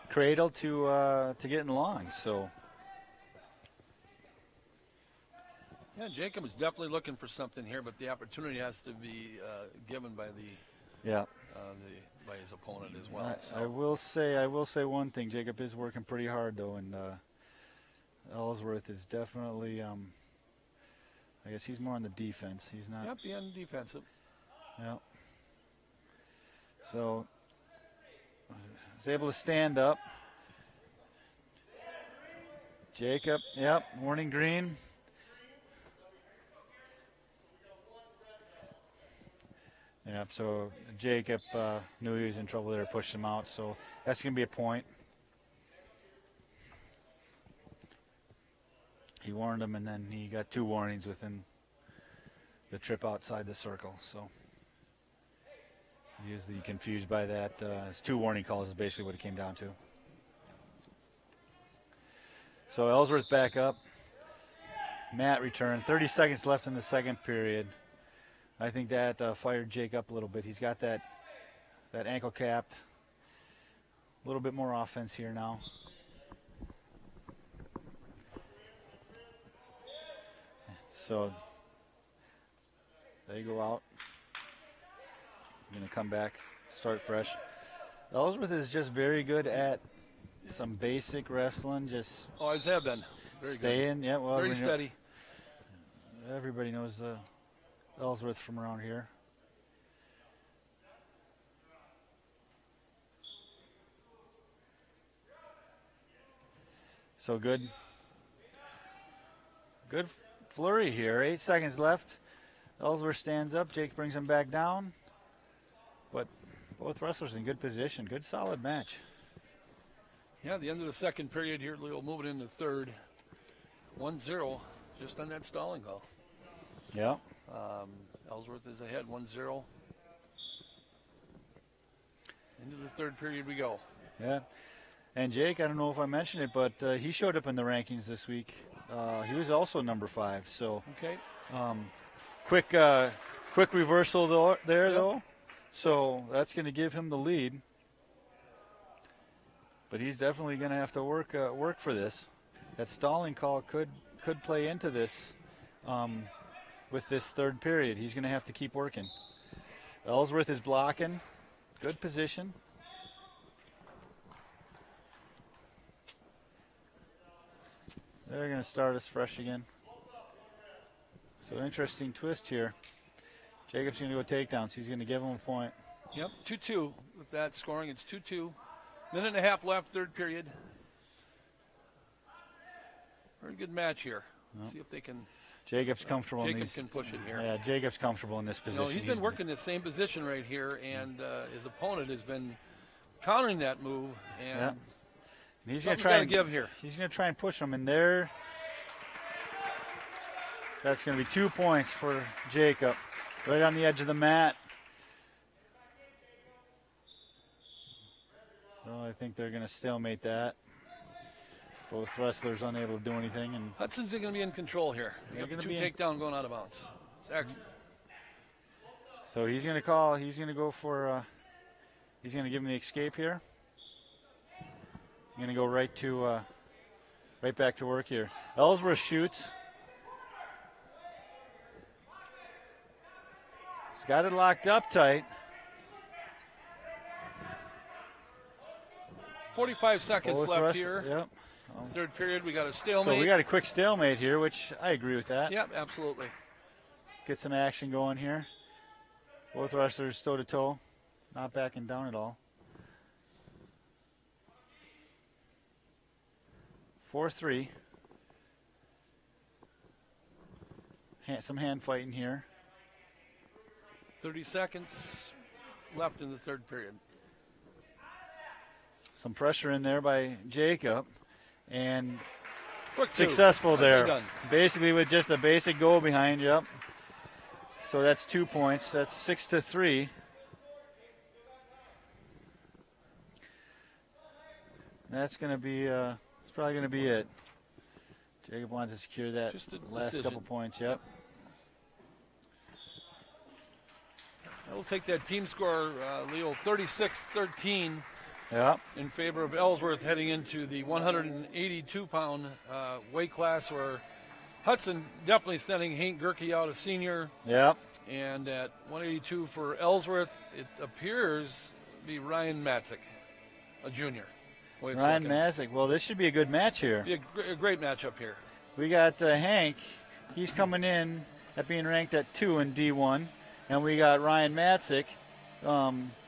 cradle to getting long. So yeah, Jacob is definitely looking for something here, but the opportunity has to be given by by his opponent as well. I will say one thing. Jacob is working pretty hard though, and Ellsworth is definitely. I guess he's more on the defense. He's not. Yep, being defensive. Yeah. So he's able to stand up. Jacob, yep, warning green. Yep, so Jacob knew he was in trouble there, pushed him out, so that's going to be a point. He warned him, and then he got 2 warnings within the trip outside the circle, so he was confused by that. His 2 warning calls is basically what it came down to. So Ellsworth back up. Matt returned. 30 seconds left in the second period. I think that fired Jake up a little bit. He's got that ankle capped. A little bit more offense here now. So they go out. Going to come back, start fresh. Ellsworth is just very good at some basic wrestling. Just always have been. Very staying. Good. Yeah, well, very steady. Everybody knows Ellsworth from around here. So good flurry here. 8 seconds left. Ellsworth stands up. Jake brings him back down. But both wrestlers in good position. Good, solid match. Yeah, the end of the second period here, Leo moving into third. 1-0, just on that stalling call. Yeah. Ellsworth is ahead, 1-0. Into the third period we go. Yeah. And Jake, I don't know if I mentioned it, but he showed up in the rankings this week. He was also number 5. So Okay. quick reversal though. So that's going to give him the lead. But he's definitely going to have to work for this. That stalling call could play into this with this third period. He's going to have to keep working. Ellsworth is blocking. Good position. They're going to start us fresh again. So interesting twist here. Jacob's going to go takedowns. He's going to give him a point. Yep, 2-2 with that scoring. It's 2-2. Minute and a half left, third period. Very good match here. Yep. See if they can. Jacob's comfortable in Jacobs these. can push it here. Yeah, Jacob's comfortable in this position. He's been working the same position right here, and his opponent has been countering that move. And Yeah. And he's going to something's try gotta and give here. He's going to try and push him in there. That's going to be 2 points for Jacob. Right on the edge of the mat. So I think they're going to stalemate that. Both wrestlers unable to do anything. And Hudson's going to be in control here. They're Yep, gonna 2 be in- takedown going out of bounds. It's excellent. so he's going to call. He's going to go for. He's going to give him the escape here. Going to go right back to work here. Ellsworth shoots. He's got it locked up tight. 45 seconds Both left here. Yep. Third period, we got a stalemate. So we got a quick stalemate here, which I agree with that. Yep, absolutely. Get some action going here. Both wrestlers toe to toe, not backing down at all. 4-3. Some hand fighting here. 30 seconds left in the third period. Some pressure in there by Jacob. And Quick two. successful Nicely there. done. Basically with just a basic go behind you. So that's 2 points. That's 6-3. That's going to be, it's probably going to be it. Jacob wants to secure that Just a last decision. couple points. Yep. We'll take that team score, Leo, 36-13 Yep. in favor of Ellsworth heading into the 182-pound weight class where Hudson definitely sending Hank Gerke out, a senior. Yep. And at 182 for Ellsworth, it appears to be Ryan Matzik, a junior. Ryan Masick. Well, this should be a good match here. Be a great matchup here. We got Hank. He's coming in at being ranked at 2 in D1. And we got Ryan Matzik,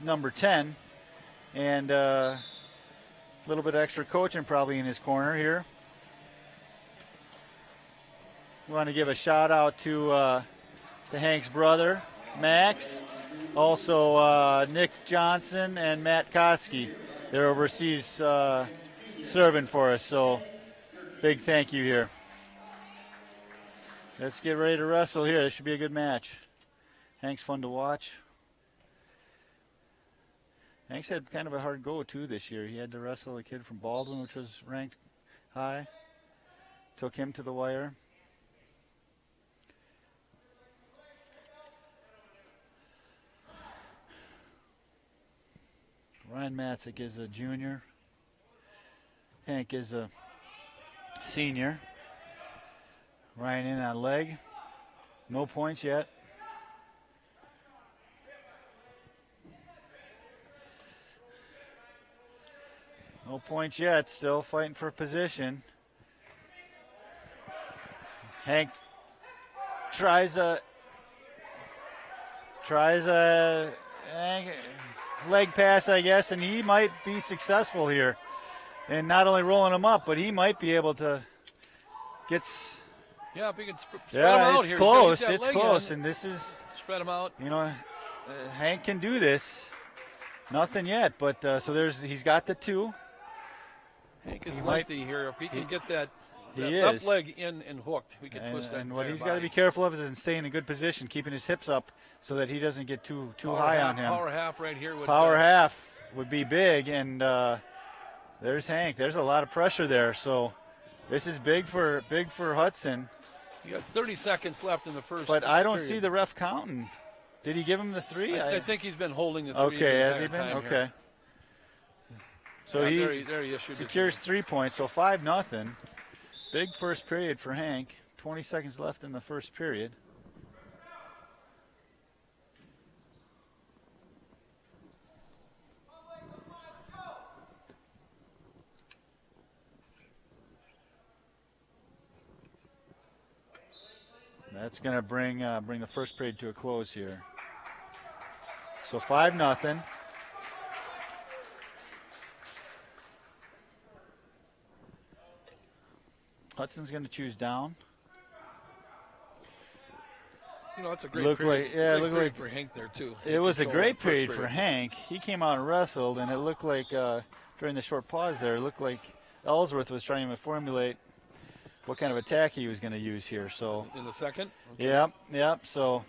number 10. And a little bit of extra coaching probably in his corner here. We want to give a shout out to Hank's brother, Max. Also Nick Johnson and Matt Koski. They're overseas serving for us, so big thank you here. Let's get ready to wrestle here. This should be a good match. Hank's fun to watch. Hank's had kind of a hard go, too, this year. He had to wrestle a kid from Baldwin, which was ranked high. Took him to the wire. Ryan Matzik is a junior. Hank is a senior. Ryan in on leg. No points yet. No points yet. Still fighting for position. Hank tries a leg pass, I guess, and he might be successful here. And not only rolling him up, but he might be able to get. Yeah, if we can spread them out it's here. close. Get that It's leg close, in. and this is. Spread them out. You know, Hank can do this. Nothing yet, but so he's got the 2. Hank is He lengthy here. If he can get that He up is. leg in and hooked, we can twist that. And what entire he's got to body. be careful of is staying in a good position, keeping his hips up so that he doesn't get too Power high half, on him. Power half right here. Would, Power half would be big, and There's Hank. There's a lot of pressure there. So this is big for Hudson. You got 30 seconds left in the first. But I don't period. see the ref counting. Did he give him the 3? I think he's been holding the 3. Okay, the has he entire been? time Okay. here. So Yeah, he there he issued it. secures 3 points. So 5-0. Big first period for Hank. 20 seconds left in the first period. That's going to bring the first period to a close here. So 5-0. Hudson's going to choose down. You know, it's a great Looked period. like- yeah, Great looked period like- for Hank there too. It was a Control great that first period for Hank. He came out and wrestled, and it looked like during the short pause there, it looked like Ellsworth was trying to formulate what kind of attack he was going to use here. So, In the second. yep. So,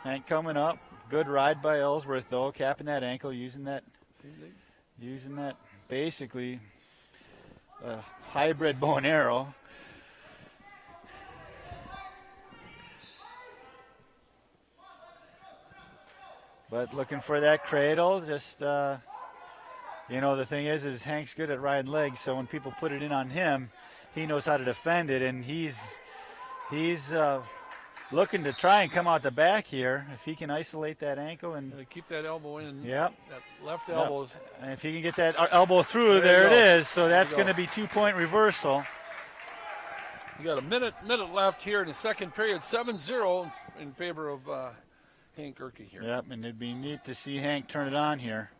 Hank coming up. Good ride by Ellsworth though, capping that ankle, using that basically hybrid bow and arrow. But looking for that cradle, just the thing is Hank's good at riding legs, so when people put it in on him, he knows how to defend it, and he's looking to try and come out the back here if he can isolate that ankle and Keep that elbow in. Yep. That left elbow is. and if he can get that elbow through, There you there it go. is. So that's going to be 2-point reversal. You got a minute left here in the second period. 7-0 in favor of Hank Gerke here. Yep, and it'd be neat to see Hank turn it on here.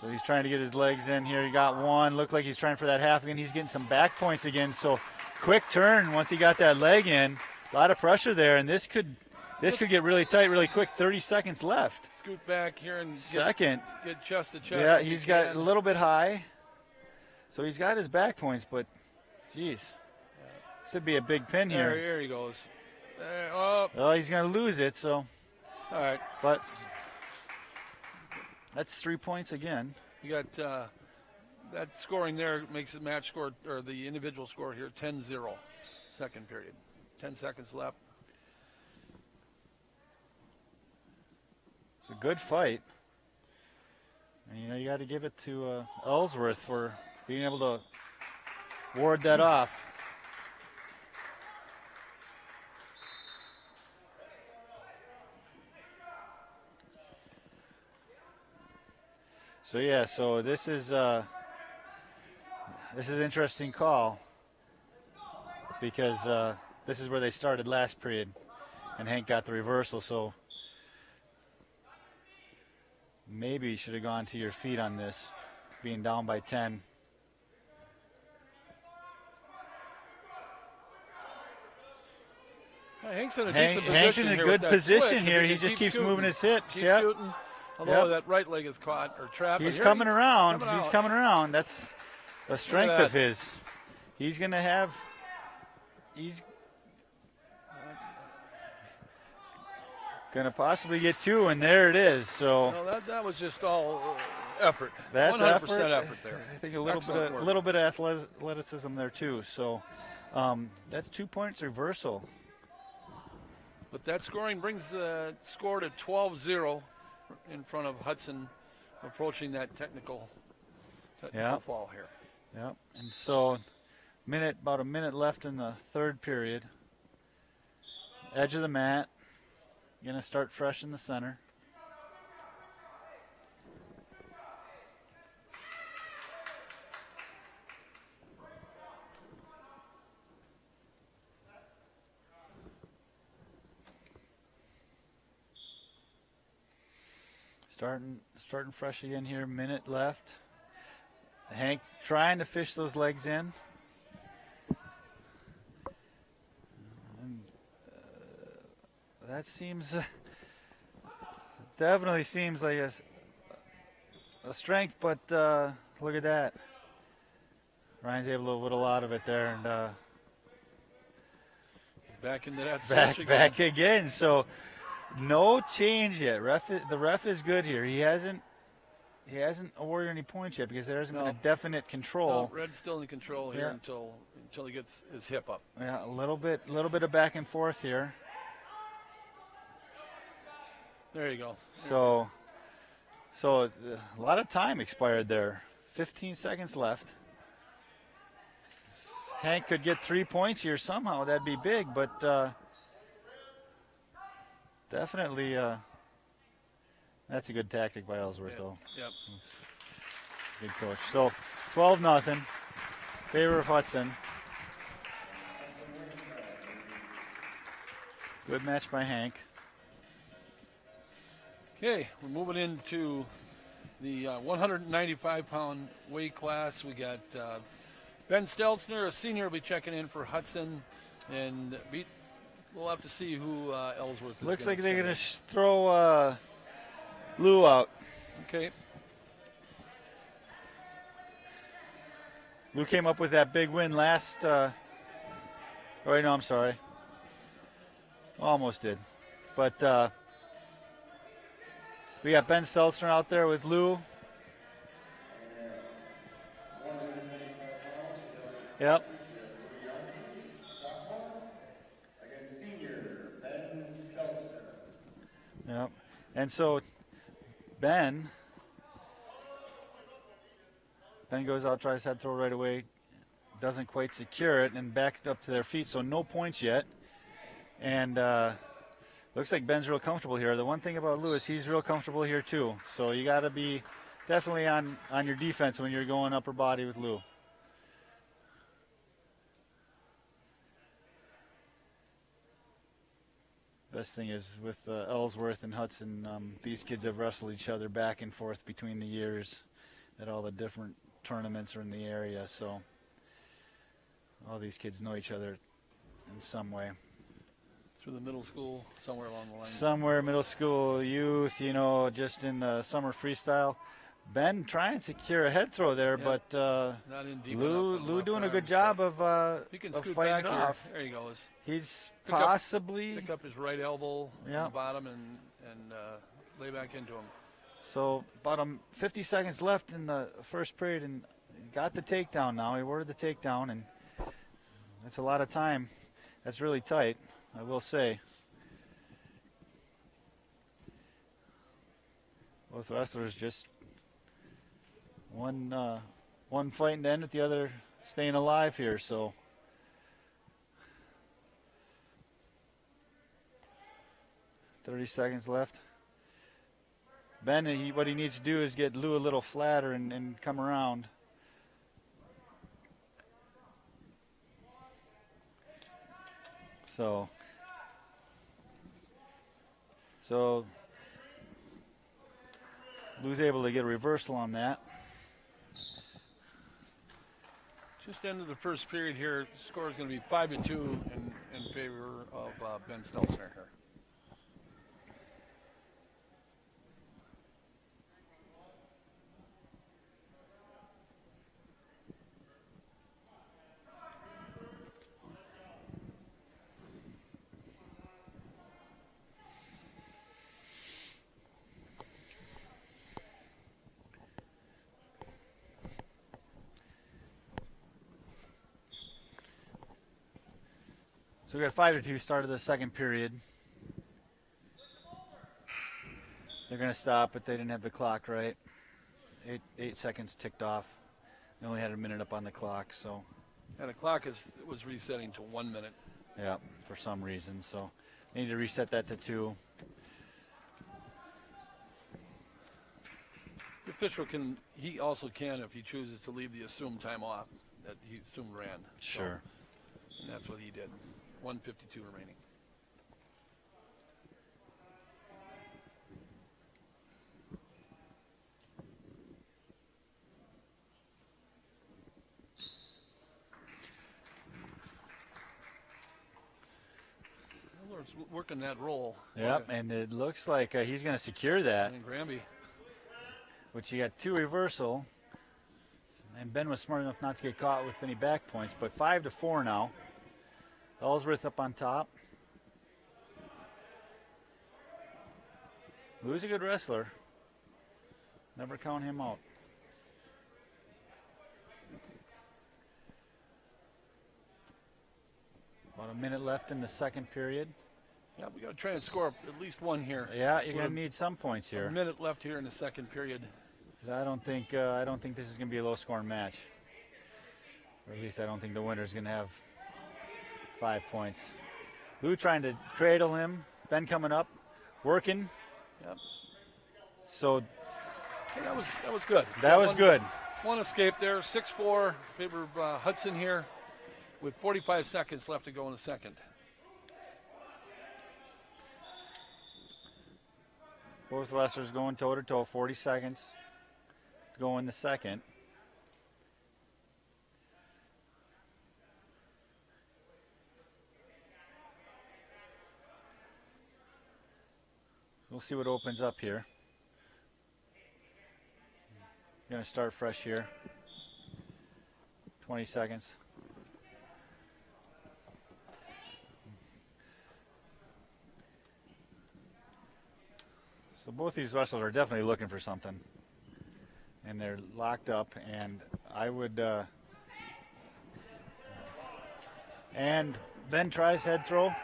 So he's trying to get his legs in here. He got one. Looked like he's trying for that half again. He's getting some back points again. So quick turn once he got that leg in. A lot of pressure there, and this could get really tight really quick. 30 seconds left. Scoot back here and Second. get chest to chest. Yeah, if he's you got can. a little bit high. So he's got his back points, but geez. This would be a big pin here. There he goes. There, oh, Well, he's going to lose it, so. all right. But that's 3 points again. You got that scoring there makes the match score or the individual score here 10-0. Second period. 10 seconds left. It's a good fight. And, you got to give it to Ellsworth for being able to ward that off. So this is an interesting call because this is where they started last period, and Hank got the reversal. So maybe you should have gone to your feet on this, being down by 10. Hank's in a Hank's decent position in a here good with that position switch. here. If He can just keep keeps shooting, moving his hips. keep Yep. shooting, although Yep. that right leg is caught or trapped. He's But here coming around. coming He's out. coming around. That's a strength that. of his. He's going to have. He's going to possibly get 2, and there it is. So No, that was just all effort. that's 100% effort there. I think a little Excellent bit work. of athleticism there too. So that's 2 points reversal. But that scoring brings the score to 12-0 in front of Hudson, approaching that technical Yeah. fall here. Yep. And so about a minute left in the third period. Edge of the mat. Going to start fresh in the center. Starting fresh again here. Minute left. Hank trying to fish those legs in. And, that seems definitely seems like a strength, but look at that. Ryan's able to whittle out of it there, and Back into that stretch back again. So no change yet. The ref is good here. He hasn't awarded any points yet because there hasn't been a definite control. No, Red's still in control here until he gets his hip up. Yeah, a little bit of back and forth here. There you go. So a lot of time expired there. 15 seconds left. Hank could get 3 points here somehow. That'd be big, but definitely that's a good tactic by Ellsworth, though. Yep. That's good coach. So 12-0. Favor of Hudson. Good match by Hank. Okay, we're moving into the 195-pound weight class. We got Ben Stelzner, a senior, will be checking in for Hudson, and we'll have to see who Ellsworth is. Looks like they're going to throw Lou out. Okay. Lou came up with that big win last. Oh, wait, no, I'm sorry. Almost did. But we got Ben Stelzner out there with Lou. Yep. Against senior Ben Stelzner. Yep. And so Ben goes out, tries head throw right away, doesn't quite secure it, and backed up to their feet, so no points yet. And looks like Ben's real comfortable here. The one thing about Lewis, he's real comfortable here too. So you got to be definitely on your defense when you're going upper body with Lou. Best thing is with Ellsworth and Hudson, these kids have wrestled each other back and forth between the years at all the different tournaments are in the area. So all these kids know each other in some way. Through the middle school, somewhere along the line. Somewhere middle school, youth, just in the summer freestyle. Ben trying to secure a head throw there, but not in deep Lou enough doing a arm, good job of he can of scoot fighting back it off. Here. There he goes. He's Pick up possibly pick up his right elbow on the bottom and lay back into him. so about 50 seconds left in the first period, and got the takedown now. He awarded the takedown, and that's a lot of time. That's really tight, I will say. Both wrestlers just one fighting to end it, the other staying alive here. So 30 seconds left. Ben, what he needs to do is get Lou a little flatter and come around. So Lou's able to get a reversal on that. Just ended the first period here. Score is going to be 5-2 in favor of Ben Stelzner here. So we got 5-2 start of the second period. They're going to stop, but they didn't have the clock right. Eight seconds ticked off. They only had a minute up on the clock, so. And the clock was resetting to 1 minute. Yeah, for some reason. So they need to reset that to 2. The official he also can, if he chooses to leave the assumed time off that he assumed ran. Sure. So, and that's what he did. 1:52 remaining. Miller's working that roll. Yep, and it looks like he's going to secure that. And Granby. Which you got 2 reversal. And Ben was smart enough not to get caught with any back points, but 5-4 now. Ellsworth up on top. Lou's a good wrestler. Never count him out. About a minute left in the second period. Yeah, we got to try and score at least one here. Yeah, you're going to need some points here. A minute left here in the second period. 'Cause I don't think this is going to be a low-scoring match. Or at least I don't think the winner's going to have 5 points. Lou trying to cradle him. Ben coming up, working. Yep. So Hey, that was good. that was good. One escape there. 6-4 favor of Hudson here, with 45 seconds left to go in the second. Both wrestlers going toe-to-toe. 40 seconds to go in the second. We'll see what opens up here. Going to start fresh here. 20 seconds. So both these wrestlers are definitely looking for something. And they're locked up, and I would and Ben tries head throw.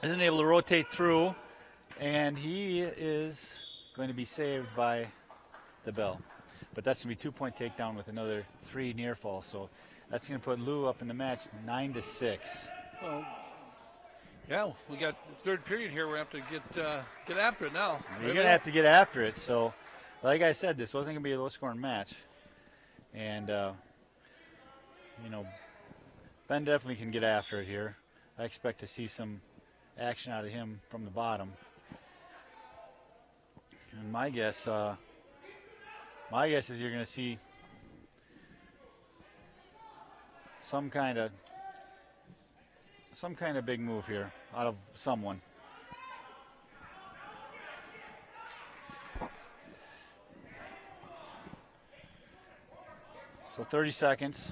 Isn't able to rotate through. And he is going to be saved by the bell. But that's going to be 2-point takedown with another 3 near fall. So that's going to put Lou up in the match 9-6. Well, yeah, we got the third period here. We have to get after it now. You're going to have to get after it. So, like I said, this wasn't going to be a low-scoring match. And, Ben definitely can get after it here. I expect to see some action out of him from the bottom. And my guess is you're going to see some kind of big move here out of someone. So 30 seconds.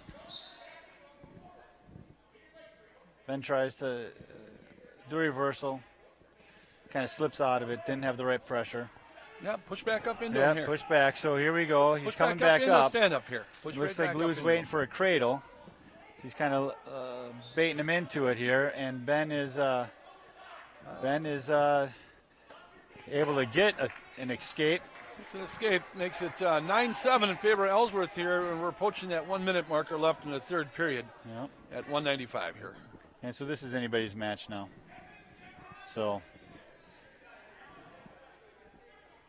Ben tries to do a reversal. Kind of slips out of it. Didn't have the right pressure. Yeah, push back up into him here. Push back. So here we go. He's Push coming back back up. up. Stand up here. Push Looks right like back Lou's up waiting into for a cradle. So he's kind of baiting him into it here, and Ben is able to get an escape. It's an escape. Makes it 9-7 in favor of Ellsworth here, and we're approaching that 1 minute marker left in the third period at 195 here. And so this is anybody's match now. So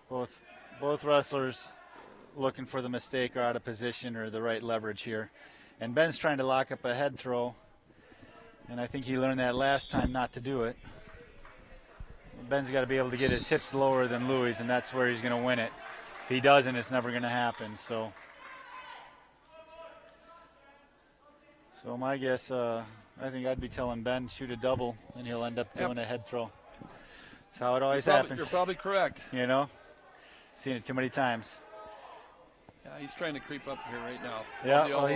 both wrestlers looking for the mistake or out of position or the right leverage here. And Ben's trying to lock up a head throw. And I think he learned that last time not to do it. Ben's got to be able to get his hips lower than Louis, and that's where he's going to win it. If he doesn't, it's never going to happen. So my guess, I think I'd be telling Ben shoot a double, and he'll end up doing a head throw. That's how it always happens. You're probably correct. You know, seen it too many times. Yeah, he's trying to creep up here right now. Yeah, well,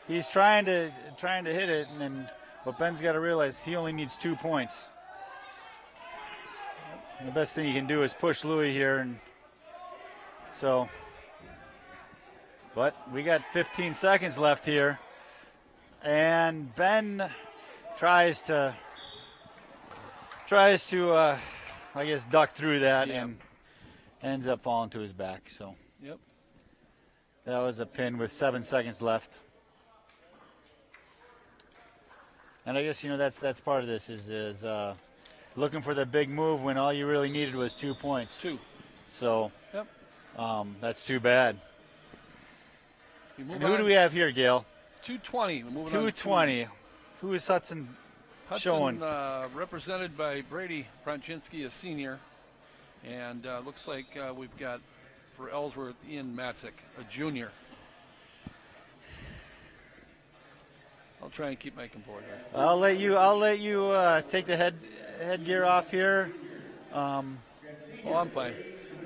he's trying to hit it, and then but Ben's got to realize he only needs 2 points. And the best thing he can do is push Louis here, and so. But we got 15 seconds left here, and Ben tries to I guess duck through that and ends up falling to his back. So. Yep. That was a pin with 7 seconds left. And I guess, that's part of this is looking for the big move when all you really needed was 2 points. 2. So that's too bad. And who do we have here, Gail? 220. 220. Who is Hudson showing? Represented by Brady Pronczynski, a senior. And looks like we've got for Ellsworth, Ian Matzik, a junior. I'll try and keep my composure. I'll let you take the headgear off here. I'm fine.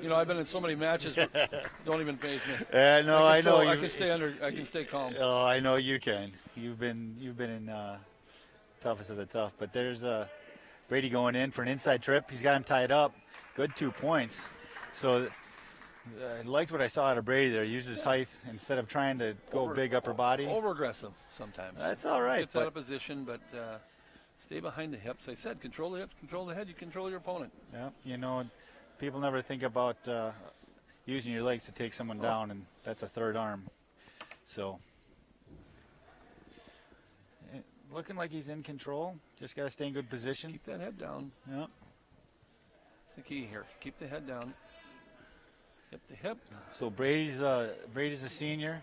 You know, I've been in so many matches, don't even faze me. No, I know. I can stay calm. Oh, I know you can. You've been in toughest of the tough. But there's Brady going in for an inside trip. He's got him tied up. Good 2 points. So I liked what I saw out of Brady there. Use his height instead of trying to go big upper body. Over aggressive sometimes. That's all right. Gets out of position, but stay behind the hips. I said control the hips, control the head. You control your opponent. Yeah, you know, people never think about using your legs to take someone down, and that's a third arm. So looking like he's in control. Just got to stay in good position. Keep that head down. Yeah. That's the key here. Keep the head down. Hip to hip. So Brady's a senior.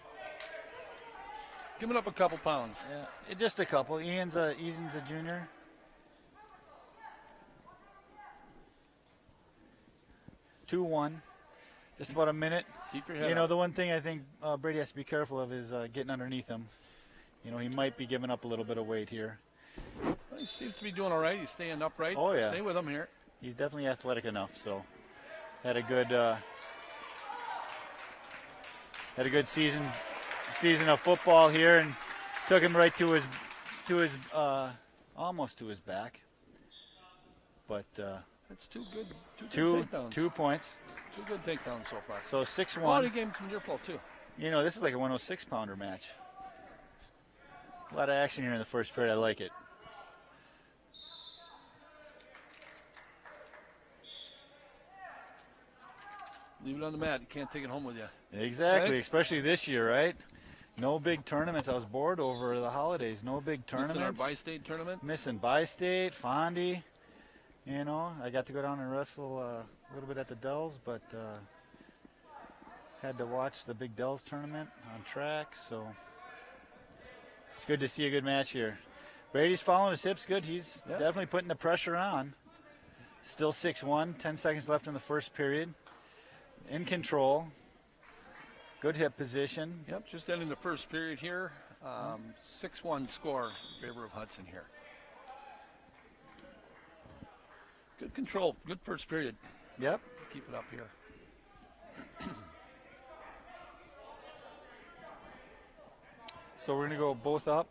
Giving up a couple pounds. Yeah, just a couple. Ian's a junior. (2-1). Just about a minute. Keep your head You know, up. the one thing I think Brady has to be careful of is getting underneath him. You know, he might be giving up a little bit of weight here. Well, he seems to be doing all right. He's staying upright. Oh, yeah. Stay with him here. He's definitely athletic enough. So had a good season of football here, and took him right to his almost to his back. But That's two good takedowns. 2 points. 2 good takedowns so far. So 6-1. Oh, he gave him some near fall too. You know, this is like a 106-pounder match. A lot of action here in the first period. I like it. Leave it on the mat. You can't take it home with you. Exactly, Right? especially this year, right? No big tournaments. I was bored over the holidays. No big tournaments. Missing our bi-state tournament. Missing bi-state, Fondy. You know, I got to go down and wrestle a little bit at the Dells, but had to watch the big Dells tournament on track, so it's good to see a good match here. Brady's following his hips good. He's definitely putting the pressure on. Still 6-1, 10 seconds left in the first period. In control. Good hip position. Yep, just ending the first period here. 6-1 score in favor of Hudson here. Good control. Good first period. Yep. Keep it up here. So we're going to go both up.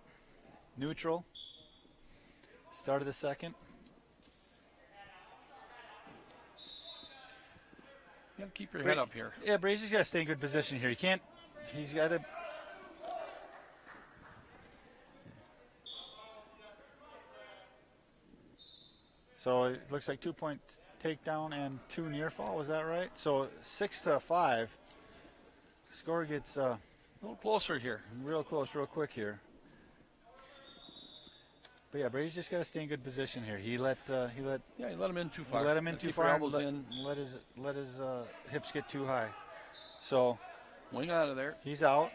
Neutral. Start of the second. You got to keep your head up here. Yeah, Brady's got to stay in good position here. He's got to. So it looks like 2-point takedown and 2 near fall. Was that right? So 6-5. Score gets A little closer here. real close, real quick here. But yeah, Brady's just got to stay in good position here. He let Yeah, you let him in too he far. let him in too Keep your far. elbows in. Let his hips get too high. So Wing out of there. he's out.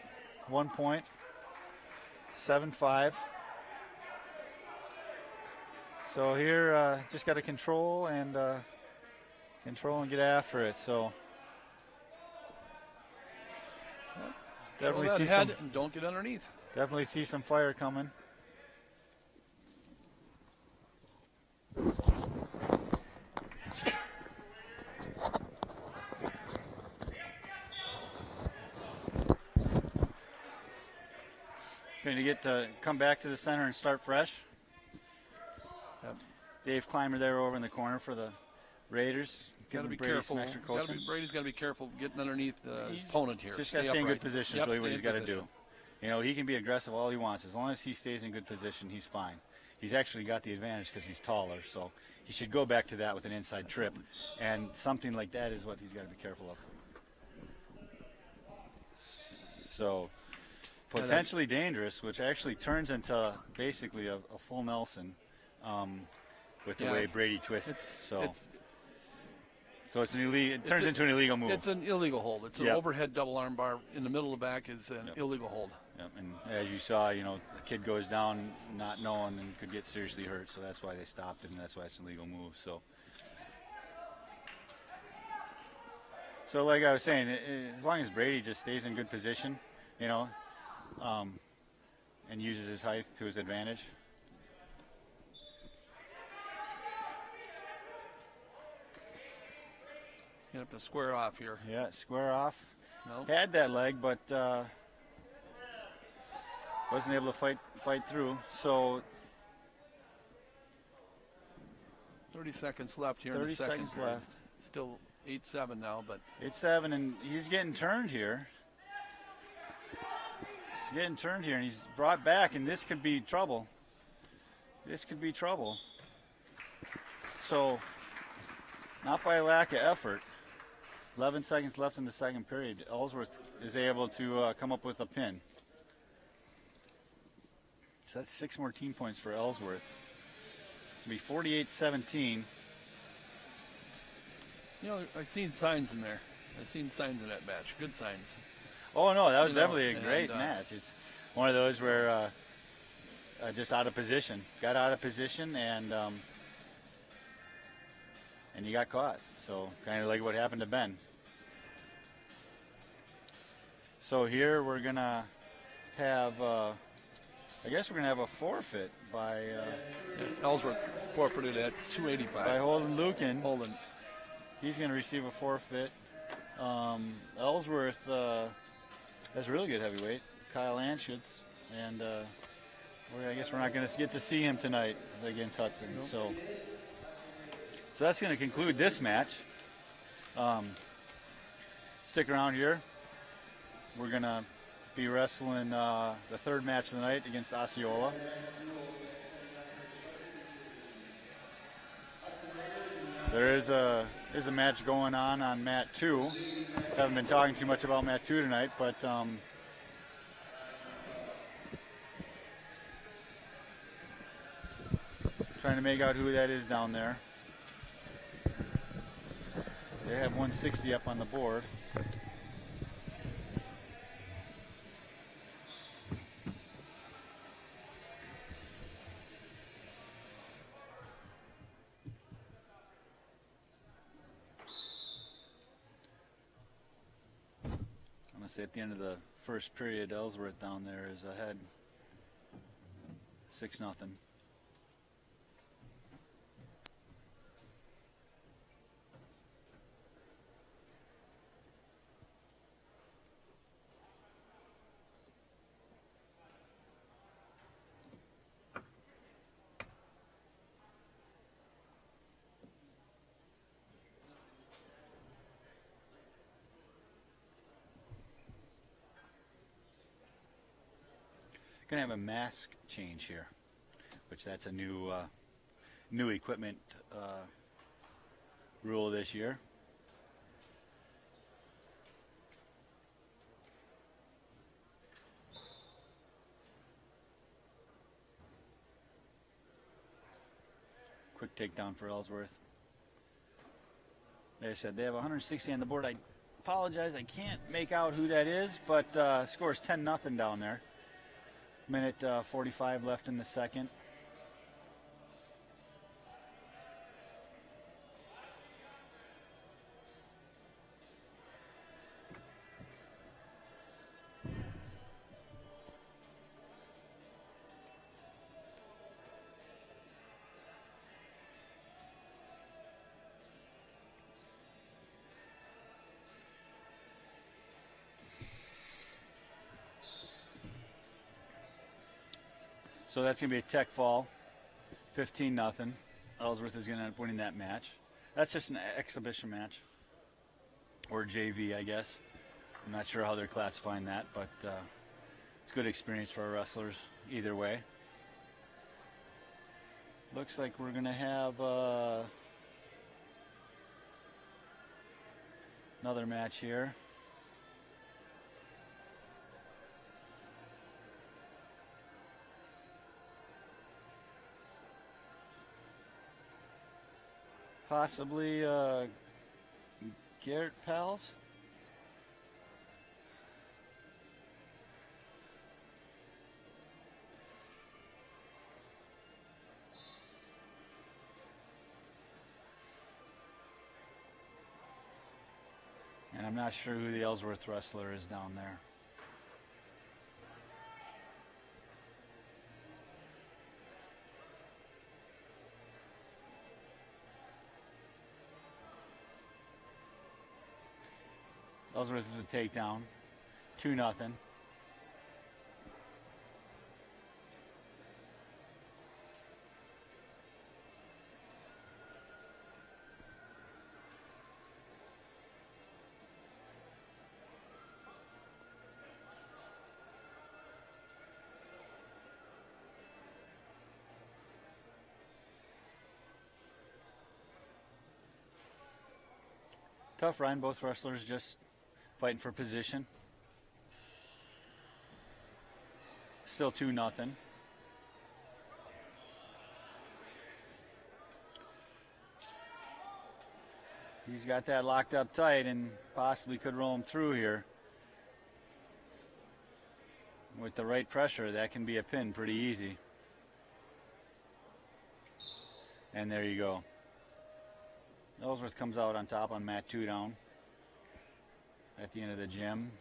1 point. 7-5. So here, just got to control and get after it. So definitely Control see that head some. and don't get underneath. Definitely see some fire coming. Going to get to come back to the center and start fresh. Yep. Dave Clymer there over in the corner for the Raiders. Got to Giving be Brady careful. some extra coaching. Brady's got to be careful getting underneath his He's opponent here. Just got to stay in good position. Yep, is really what stay he's in got to position. do. You know, he can be aggressive all he wants. As long as he stays in good position, he's fine. He's actually got the advantage because he's taller, so he should go back to that with an inside trip. And something like that is what he's got to be careful of. So potentially dangerous, which actually turns into basically a full Nelson with the way Brady twists. So it's an illegal. It turns into an illegal move. It's an illegal hold. It's an overhead double arm bar in the middle of the back is an illegal hold. Yep. And as you saw, you know, the kid goes down not knowing and could get seriously hurt. So that's why they stopped him. That's why it's an illegal move. So like I was saying, as long as Brady just stays in good position, you know, and uses his height to his advantage. Gonna have to square off here. Yeah, square off. Nope. Had that leg, but wasn't able to fight through. So 30 seconds left here in 30 the second seconds period. left. Still 8-7 now, but 8-7, and he's getting turned here. He's getting turned here, and he's brought back, and this could be trouble. This could be trouble. So, not by lack of effort. 11 seconds left in the second period. Ellsworth is able to come up with a pin. So that's 6 more team points for Ellsworth. It's going to be 48-17. you know, I've seen signs in there. I've seen signs in that match. Good signs. Oh, no, that was You know, definitely a great and, match. It's one of those where just out of position. Got out of position, and you got caught. So kind of like what happened to Ben. So here we're going to have, I guess we're going to have a forfeit by Ellsworth forfeited at 285. by Holden Lucan. Holden. He's going to receive a forfeit. Ellsworth has a really good heavyweight, Kyle Anschutz, and I guess we're not going to get to see him tonight against Hudson. Nope. So that's going to conclude this match. Stick around here. We're going to be wrestling the third match of the night against Osceola. There is a match going on mat 2. Haven't been talking too much about mat 2 tonight, but trying to make out who that is down there. They have 160 up on the board. I'm going to say at the end of the first period, Ellsworth down there is ahead 6-0. Going to have a mask change here, which that's a new equipment rule this year. Quick takedown for Ellsworth. Like I said, they have 160 on the board. I apologize, I can't make out who that is, but scores 10-0 down there. Minute 45 left in the second. So that's going to be a tech fall, 15-0. Ellsworth is going to end up winning that match. That's just an exhibition match, or JV, I guess. I'm not sure how they're classifying that, but it's good experience for our wrestlers either way. Looks like we're going to have another match here. Possibly Garrett Pals. And I'm not sure who the Ellsworth wrestler is down there. Ellsworth with a takedown. 2-0. Tough run, both wrestlers just fighting for position. Still 2-0. He's got that locked up tight and possibly could roll him through here. With the right pressure, that can be a pin pretty easy. And there you go. Ellsworth comes out on top on mat 2 down at the end of the gym.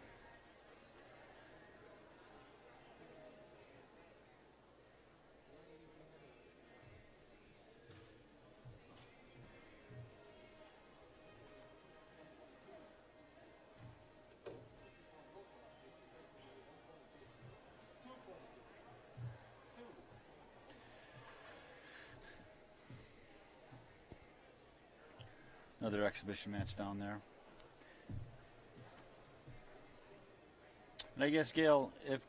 Another exhibition match down there. And I guess, Gail, if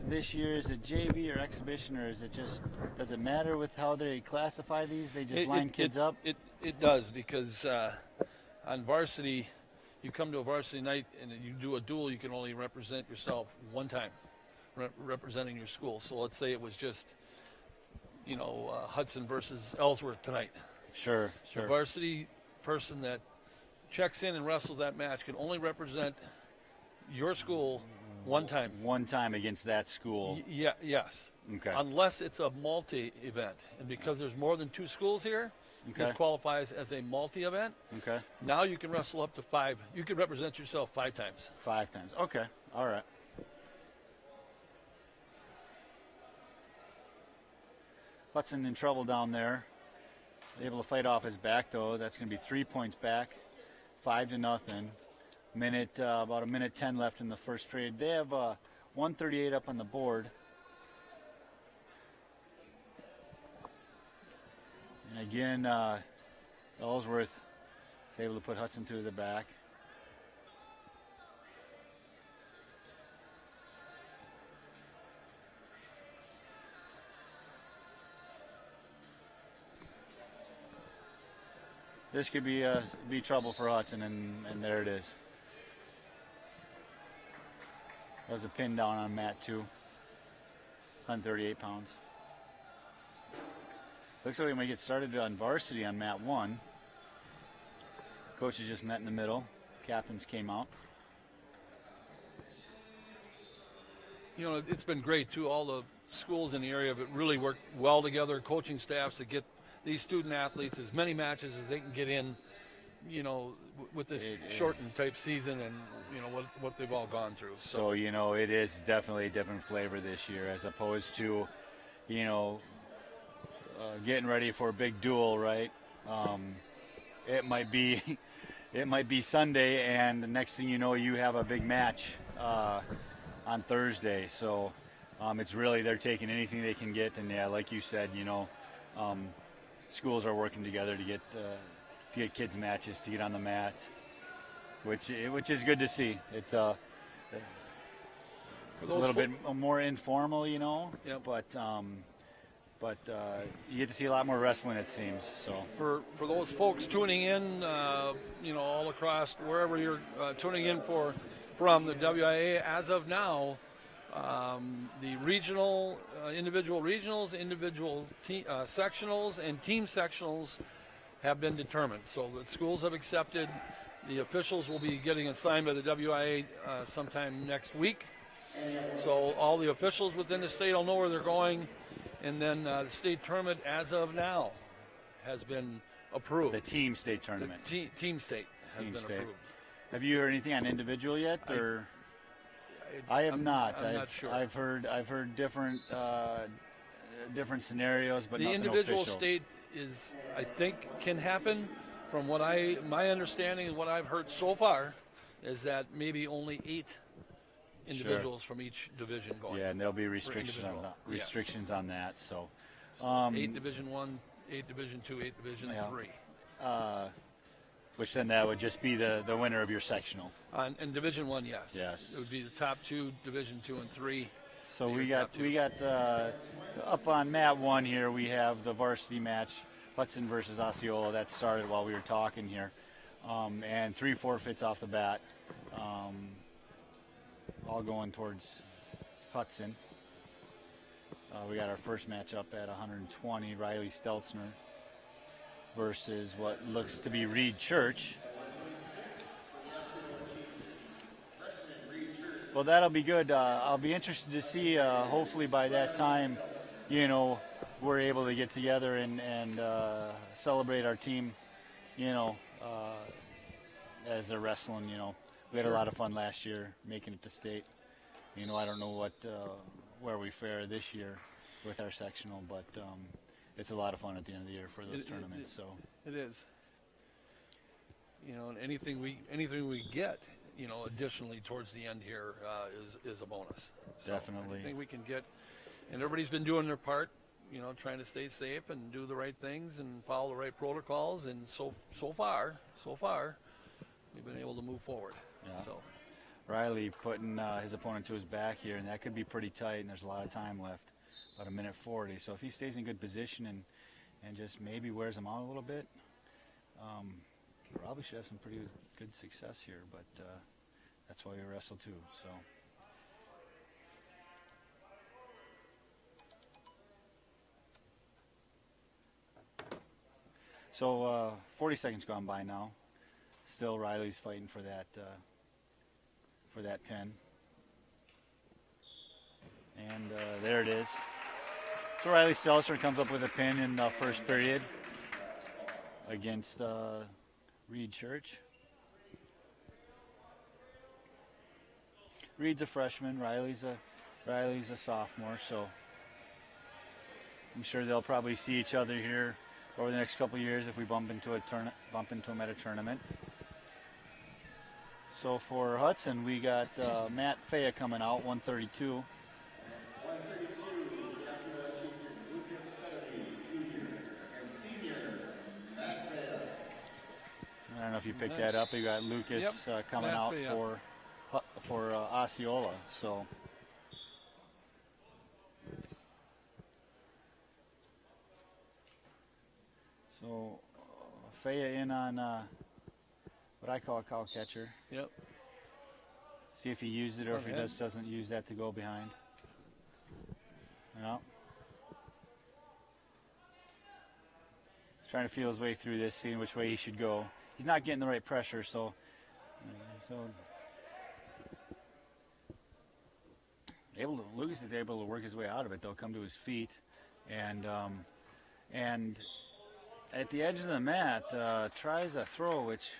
this year is it JV or exhibition, or is it just, does it matter with how they classify these? They just line kids up? It does, because on varsity, you come to a varsity night and you do a duel, you can only represent yourself one time, representing your school. So let's say it was just, Hudson versus Ellsworth tonight. Sure. The varsity person that checks in and wrestles that match can only represent your school one time. One time against that school. Yes. Okay. Unless it's a multi-event. And because there's more than 2 schools here, Okay. this qualifies as a multi-event. Okay. Now you can wrestle up to 5. You can represent yourself 5 times. 5 times. Okay. All right. Hudson in trouble down there. Able to fight off his back, though. That's going to be 3 points back, 5-0. About a minute 10 left in the first period. They have 138 up on the board. And again, Ellsworth is able to put Hudson to the back. This could be trouble for Hudson, and there it is. That was a pin down on mat 2, 138 pounds. Looks like we might get started on varsity on mat 1. Coaches just met in the middle. Captains came out. It's been great, too. All the schools in the area have really worked well together, coaching staffs, to get these student athletes as many matches as they can get in, with this shortened type season and, what they've all gone through. So, it is definitely a different flavor this year as opposed to, getting ready for a big duel, right? It might be Sunday, and the next thing you know, you have a big match on Thursday. So it's really, they're taking anything they can get. And, yeah, like you said, schools are working together to get kids matches, to get on the mat, which is good to see. It's a little bit more informal, Yep. but you get to see a lot more wrestling, it seems. So for those folks tuning in, all across wherever you're tuning in from the WIA, as of now, the regional, individual regionals, individual sectionals, and team sectionals have been determined. So the schools have accepted. The officials will be getting assigned by the WIA sometime next week. So all the officials within the state will know where they're going. And then the state tournament, as of now, has been approved. the team state tournament. Team state has Team been state. approved. Have you heard anything on individual yet, or? I have not. I'm not sure. I've heard different scenarios, but The nothing individual official. state is, I think, can happen. From my understanding and what I've heard so far, is that maybe only 8 individuals from each division going. Yeah, and there'll be restrictions on that. So 8 Division 1, 8 Division 2, 8 Division 3. Which then that would just be the winner of your sectional. In Division 1, yes. Yes. It would be the top 2, Division 2 and 3. So we got up on mat 1 here. We have the varsity match, Hudson versus Osceola. That started while we were talking here, and 3 forfeits off the bat, all going towards Hudson. We got our first match up at 120. Riley Stelzner versus what looks to be Reed Church. Well, that'll be good. I'll be interested to see. Hopefully, by that time, we're able to get together and celebrate our team. As they're wrestling. We had a lot of fun last year making it to state. I don't know where we fare this year with our sectional, but it's a lot of fun at the end of the year for those tournaments. So it is. And anything we get. Additionally towards the end here is a bonus. So definitely. Anything we can get, and everybody's been doing their part, trying to stay safe and do the right things and follow the right protocols. And so far, we've been able to move forward. Yeah. So Riley putting his opponent to his back here, and that could be pretty tight. And there's a lot of time left, about 1:40. So if he stays in good position and just maybe wears him out a little bit, probably should have some pretty good success here, but that's why we wrestle too. So 40 seconds gone by now. Still Riley's fighting for that pin, and there it is. So Riley Stelzner comes up with a pin in the first period against Reed Church. Reed's a freshman. Riley's a sophomore. So I'm sure they'll probably see each other here over the next couple of years if we bump into them at a tournament. So for Hudson, we got Matt Faya coming out, 132. I don't know if you picked that up. You got Lucas coming Matt out Faya. for Osceola. So Faya in on what I call a cow catcher. Yep. See if he used it or if he doesn't use that to go behind. No. He's trying to feel his way through this, seeing which way he should go. He's not getting the right pressure, so Lucas is able to work his way out of it. They'll come to his feet, and at the edge of the mat tries a throw, which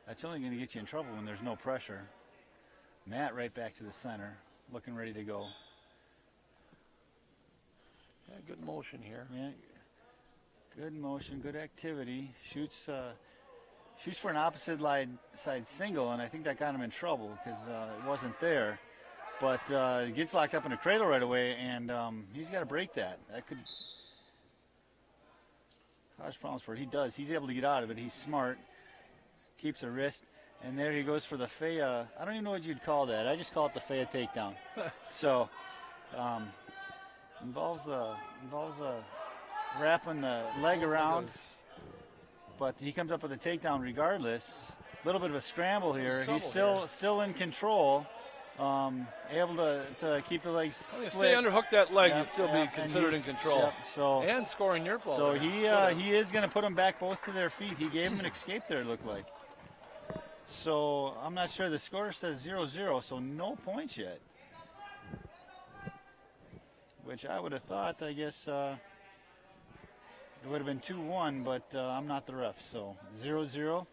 that's only going to get you in trouble when there's no pressure. Matt right back to the center, looking ready to go. Yeah, good motion here. Yeah, good motion, good activity. Shoots for an opposite side single, and I think that got him in trouble because it wasn't there. But he gets locked up in a cradle right away, and he's got to break that. That could cause problems for it. He does. He's able to get out of it. He's smart. Keeps a wrist. And there he goes for the Faya. I don't even know what you'd call that. I just call it the Faya takedown. So involves wrapping the leg around. But he comes up with a takedown regardless. A little bit of a scramble here. He's still in control. Able to keep the legs split. Stay underhook that leg, Yep, you'll still yep, be considered in control. Yep, and scoring your ball. So he is going to put them back both to their feet. He gave them an escape there, it looked like. So I'm not sure. The score says 0-0, so no points yet. Which I would have thought, I guess, it would have been 2-1, but I'm not the ref. So 0-0.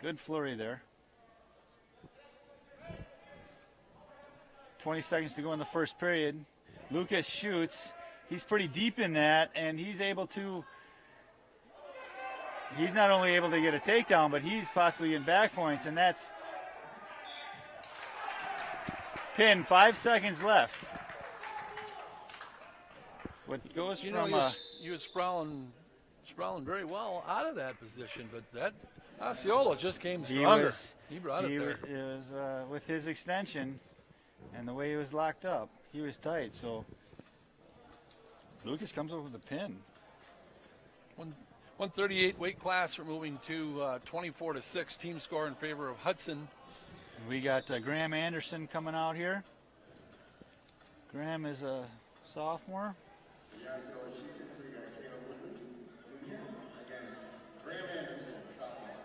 Good flurry there. 20 seconds to go in the first period. Lucas shoots. He's pretty deep in that, and he's able to he's not only able to get a takedown, but he's possibly getting back points, and that's pin. 5 seconds left. What goes You from know, you was sprawling very well out of that position, but that Osceola just came stronger. He brought it there. It was with his extension and the way he was locked up, he was tight. So Lucas comes over with a pin. 138 weight class. We're moving to 24-6 team score in favor of Hudson. We got Graham Anderson coming out here. Graham is a sophomore. The Osceola Chieftains, we got Caleb Woodley, junior, against Graham Anderson, sophomore.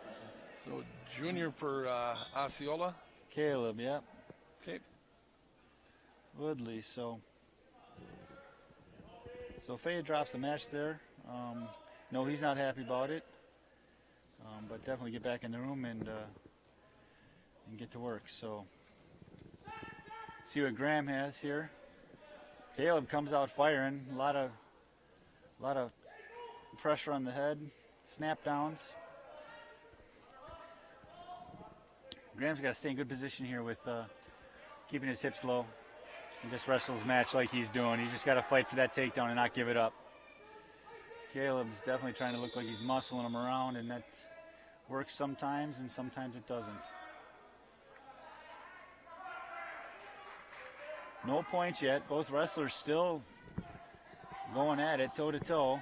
So junior for Osceola. Caleb, yep. Okay. Woodley. So Faye drops a match there. No, he's not happy about it. But definitely get back in the room and get to work. So see what Graham has here. Caleb comes out firing. A lot of pressure on the head, snap downs. Graham's got to stay in good position here with keeping his hips low and just wrestle his match like he's doing. He's just got to fight for that takedown and not give it up. Caleb's definitely trying to look like he's muscling him around, and that works sometimes and sometimes it doesn't. No points yet. Both wrestlers still going at it toe to toe.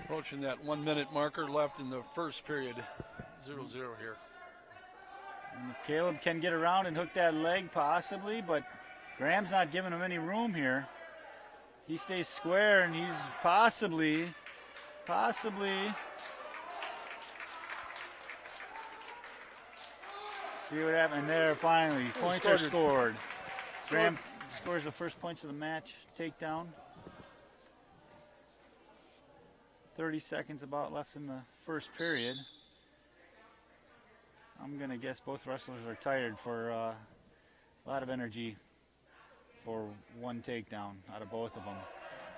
Approaching that 1 minute marker left in the first period. 0-0 here. And if Caleb can get around and hook that leg, possibly, but Graham's not giving him any room here. He stays square, and he's possibly. See what happened there finally. Points are scored. Graham scores the first points of the match. Takedown. 30 seconds about left in the first period. I'm going to guess both wrestlers are tired for a lot of energy for one takedown out of both of them.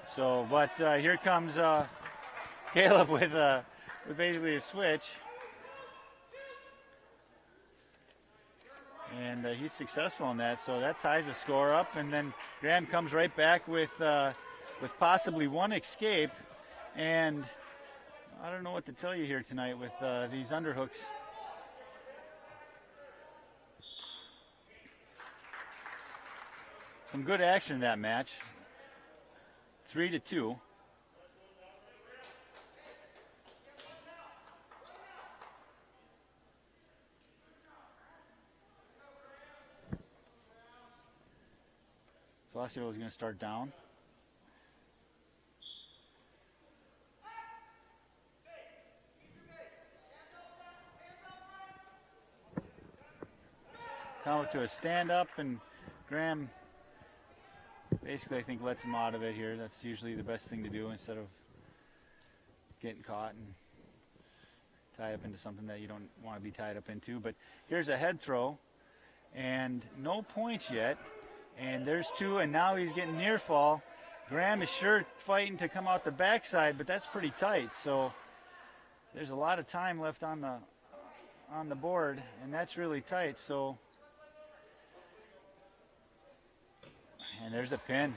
So, but here comes Caleb with basically a switch. And he's successful in that, so that ties the score up. And then Graham comes right back with possibly one escape. And I don't know what to tell you here tonight with these underhooks. Some good action in that match. 3-2. So Osceola is going to start down. Come up to a stand up, and Graham basically, I think, lets him out of it here. That's usually the best thing to do instead of getting caught and tied up into something that you don't want to be tied up into. But here's a head throw, and no points yet. And there's two, and now he's getting near fall. Graham is sure fighting to come out the backside, but that's pretty tight. So there's a lot of time left on the board, and that's really tight. So, and there's a pin.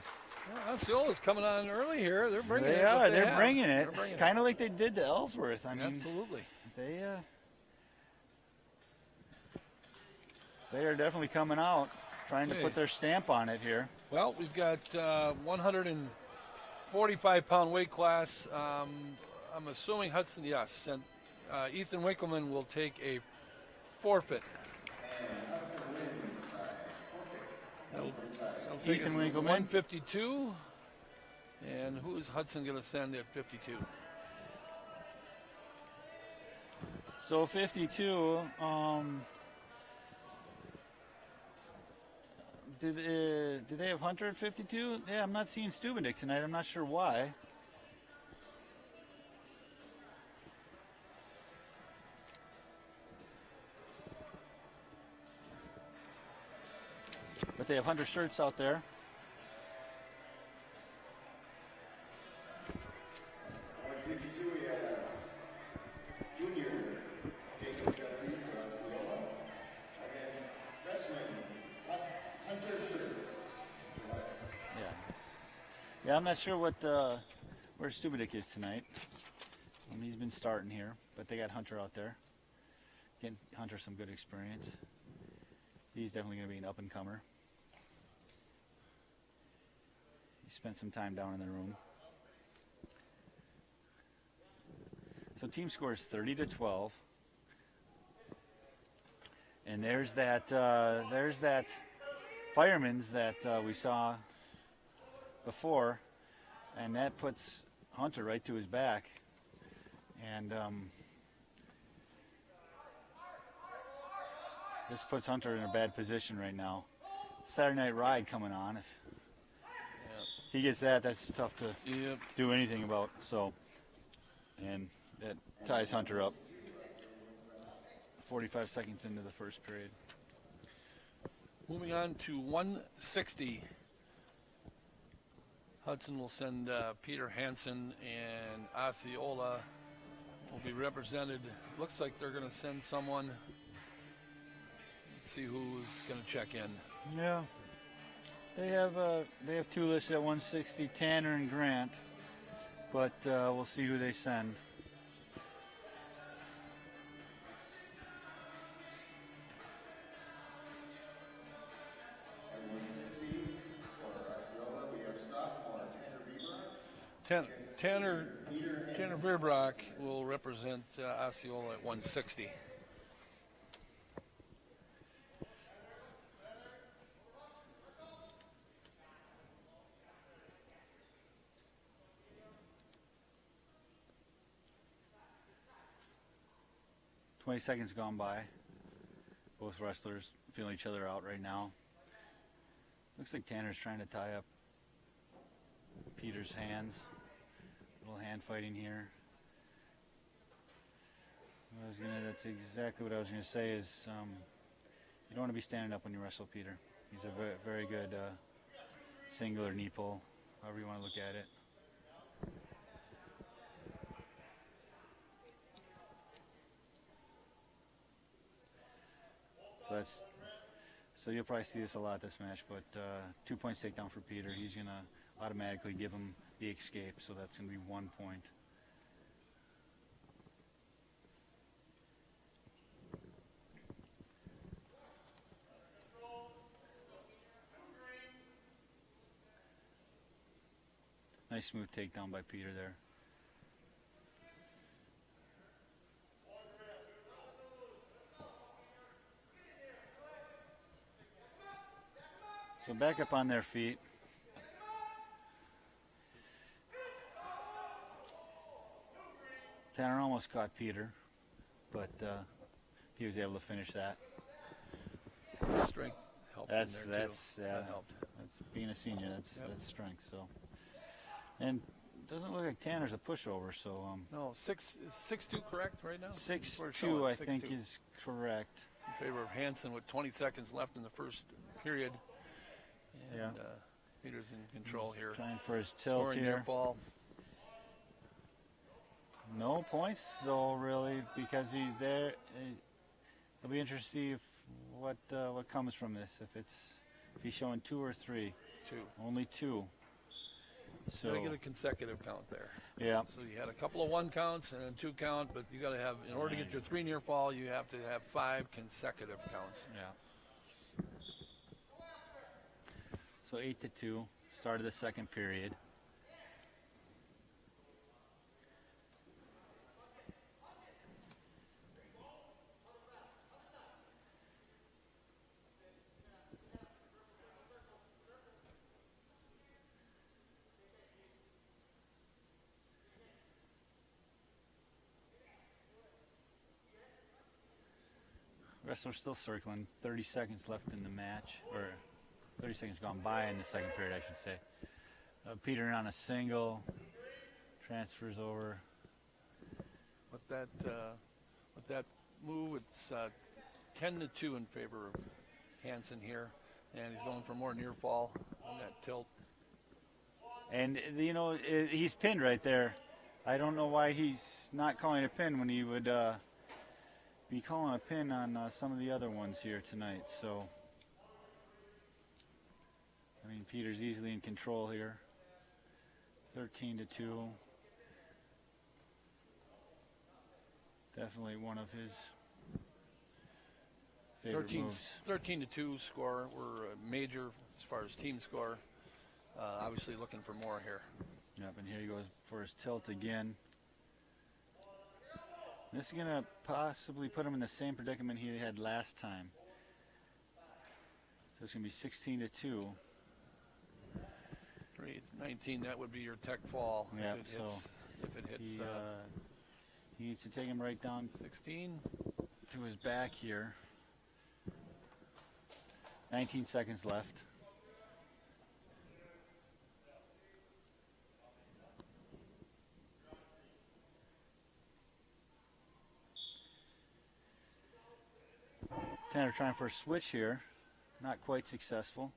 Well, Osceola's coming on early here. They're bringing it. They're bringing it. Kind of like they did to Ellsworth. I mean, absolutely. They are definitely coming out, trying to put their stamp on it here. Well, we've got 145-pound weight class. I'm assuming Hudson, yes. And Ethan Winkleman will take a forfeit. Hudson wins by forfeit. Ethan Winkleman. 152. And who is Hudson going to send at 52? So 52. Do they have Hunter at 52? Yeah, I'm not seeing Stubendick tonight. I'm not sure why. But they have Hunter shirts out there. On 52, we had junior Yeah, I'm not sure where Stubidic is tonight. He's been starting here, but they got Hunter out there. Getting Hunter some good experience. He's definitely going to be an up-and-comer. He spent some time down in the room. So team score is 30-12. And there's that Fireman's that we saw before, and that puts Hunter right to his back. And this puts Hunter in a bad position right now. Saturday Night Ride coming on. If he gets that, that's tough to do anything about. So, and that ties Hunter up. 45 seconds into the first period. Moving on to 160. Hudson will send Peter Hansen, and Osceola will be represented. Looks like they're going to send someone. Let's see who's going to check in. Yeah. They have two lists at 160, Tanner and Grant, but we'll see who they send. Tanner Veerbrock will represent Osceola at 160. "20 seconds gone by. Both wrestlers feeling each other out right now. Looks like Tanner's trying to tie up Peter's hands. A little hand fighting here. That's exactly what I was going to say is you don't want to be standing up when you wrestle Peter. He's a very, very good single or knee pull, however you want to look at it. So you'll probably see this a lot this match, but 2 points takedown for Peter. He's going to automatically give him the escape, so that's going to be 1 point. Nice smooth takedown by Peter there. So back up on their feet. Tanner almost caught Peter, but he was able to finish that. Strength helped. That helped. That's being a senior. That's strength. So, and doesn't look like Tanner's a pushover. So no, 6'2" correct right now. 6'2" I think is correct. In favor of Hansen with 20 seconds left in the first period. And Peter's in control here. Trying for his tilt Scoring here. near ball. No points though, really, because he's there. It'll be interesting to see what comes from this. If he's showing 2 or 3. 2. Only 2. So you got to get a consecutive count there. Yeah. So you had a couple of 1 counts and a 2 count, but you got to have, in order to get your 3 near fall, you have to have 5 consecutive counts. Yeah. So 8-2, start of the second period. Wrestler's still circling. 30 seconds left in the match, or 30 seconds gone by in the second period, I should say. Peter on a single, transfers over. With that move, it's 10-2 in favor of Hansen here, and he's going for more near fall on that tilt. And he's pinned right there. I don't know why he's not calling a pin when he would be calling a pin on some of the other ones here tonight. So, I mean, Peter's easily in control here. 13-2. Definitely one of his favorite moves. 13-2 score. We're a major as far as team score. Obviously looking for more here. Yep, and here he goes for his tilt again. This is going to possibly put him in the same predicament he had last time. So it's going to be 16-2. 3, it's 19. That would be your tech fall. Yep, if it hits. He needs to take him right down 16 to his back here. 19 seconds left. Tanner trying for a switch here. Not quite successful.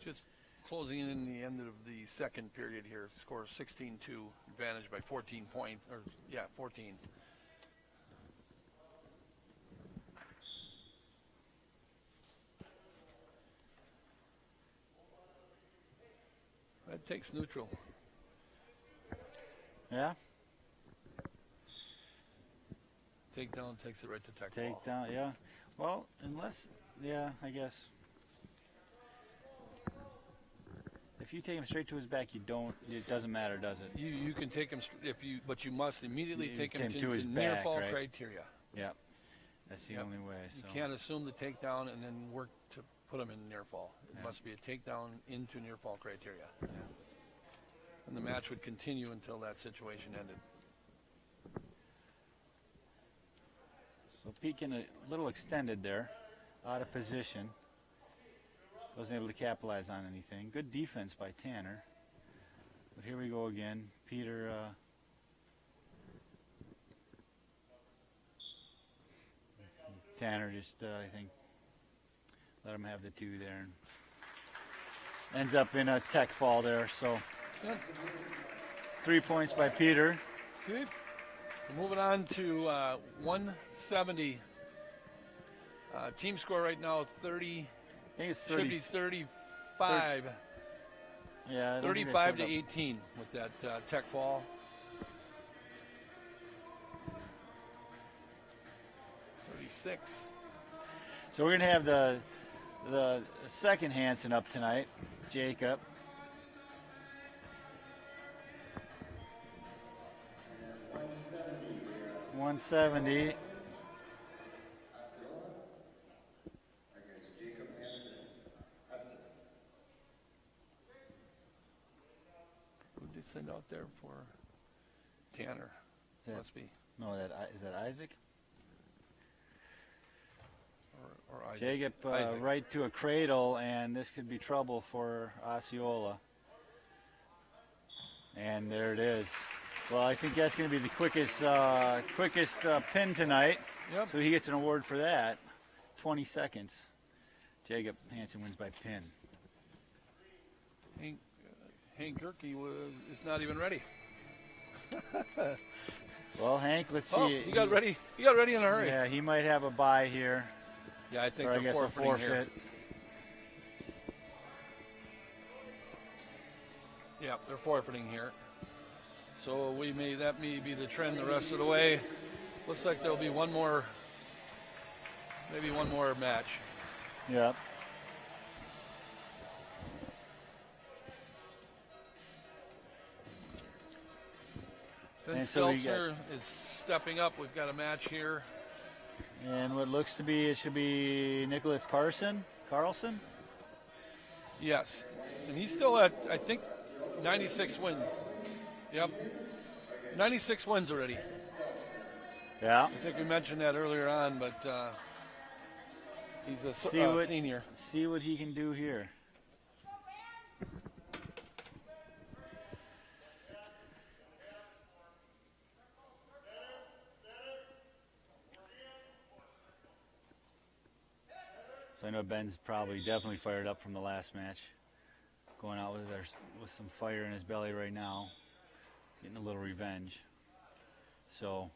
Just closing in the end of the second period here. Score 16-2, advantage by 14 points. 14. That takes neutral. Yeah? Takedown takes it right to tech ball. Takedown, yeah. Well, unless, yeah, I guess. If you take him straight to his back, you don't. It doesn't matter, does it? You can take him but you must immediately take him to his near back, fall right? criteria. Yeah, that's the only way. So. You can't assume the takedown and then work to put him in near fall. It must be a takedown into near fall criteria. Yeah. And the match would continue until that situation ended. So peeking a little extended there, out of position. Wasn't able to capitalize on anything. Good defense by Tanner. But here we go again. Peter Tanner just, I think, let him have the 2 there. And ends up in a tech fall there. So 3 points by Peter. Good. We're moving on to 170. Team score right now 30. I think it's Should be 35. Yeah, 35 to 18 with that tech fall. 36. So we're gonna have the second Hansen up tonight, Jacob. And 170, 170. Osceola against Jacob Hudson. Who did they send out there for Tanner? Must be. No, is that Isaac? Or Isaac. Jacob Isaac. right to a cradle, and this could be trouble for Osceola. And there it is. Well, I think that's going to be the quickest pin tonight. Yep. So he gets an award for that. 20 seconds. Jacob Hansen wins by pin. Hank Gerke is not even ready. Well, Hank, let's Oh, see. he got ready. He got ready in a hurry. Yeah, he might have a bye here. Yeah, I think Or I they're guess a forfeiting here. forfeit. Yeah, they're forfeiting here. So that may be the trend the rest of the way. Looks like there'll be maybe one more match. Yep. Ben And so we got- Stelzner is stepping up. We've got a match here. And what looks to be, it should be Nicholas Carlson. Yes. And he's still at, I think, 96 wins. Yep. 96 wins already. Yeah. I think we mentioned that earlier on, but he's a senior. See what he can do here. So I know Ben's probably definitely fired up from the last match. Going out with some fire in his belly right now. Getting a little revenge. So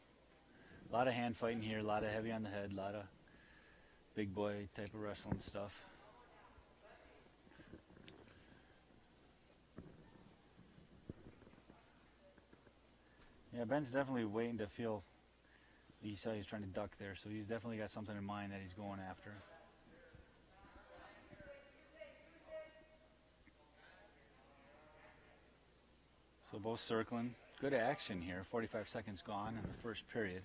a lot of hand fighting here, a lot of heavy on the head, a lot of big boy type of wrestling stuff. Yeah, Ben's definitely waiting to feel. You saw he was trying to duck there, so he's definitely got something in mind that he's going after. So both circling. Good action here. 45 seconds gone in the first period.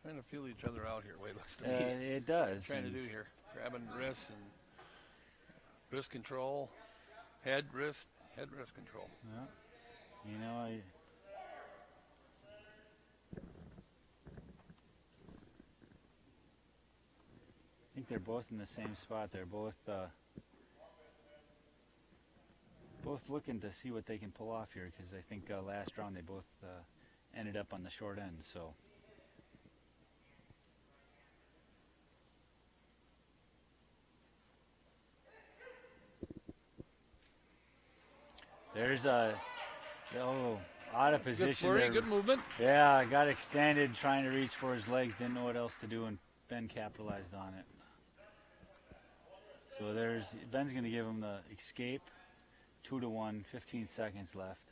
Trying to feel each other out here, way it looks to me. It does. Trying to do here. Grabbing wrists and wrist control. Head, wrist control. Yeah. You know, I think they're both in the same spot. They're both looking to see what they can pull off here, because I think last round they both ended up on the short end. So there's out of position. Good flurry, there. good movement. Yeah, got extended, trying to reach for his legs, didn't know what else to do, and Ben capitalized on it. So Ben's going to give him the escape, 2-1, 15 seconds left.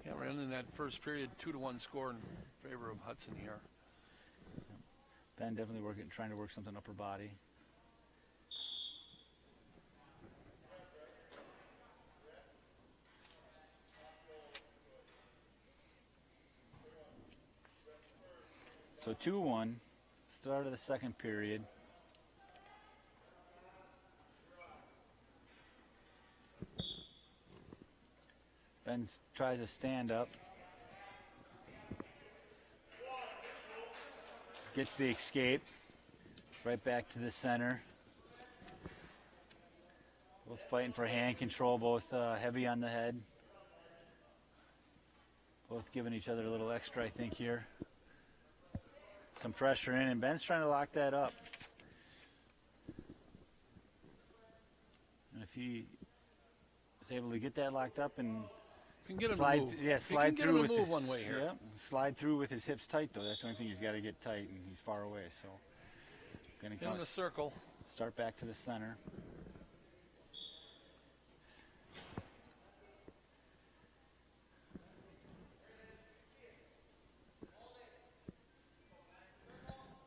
Yeah, we're ending that first period, 2-1 score in favor of Hudson here. Ben definitely trying to work something upper body. So 2-1, start of the second period. Ben tries to stand up. Gets the escape. Right back to the center. Both fighting for hand control, both heavy on the head. Both giving each other a little extra, I think, here. Some pressure in, and Ben's trying to lock that up. And if he is able to get that locked up and Can get him slide, to move. yeah, slide through with his, one way here. yeah, slide through with his hips tight though. That's the only thing he's got to get tight, and he's far away. So, gonna In the circle. start back to the center.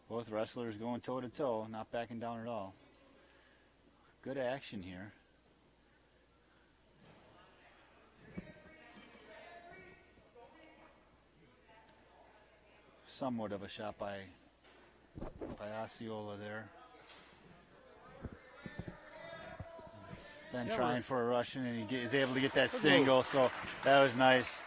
Both wrestlers going toe to toe, not backing down at all. Good action here. Somewhat of a shot by Osceola there. Ben trying for a Russian, and he is able to get that single, so that was nice.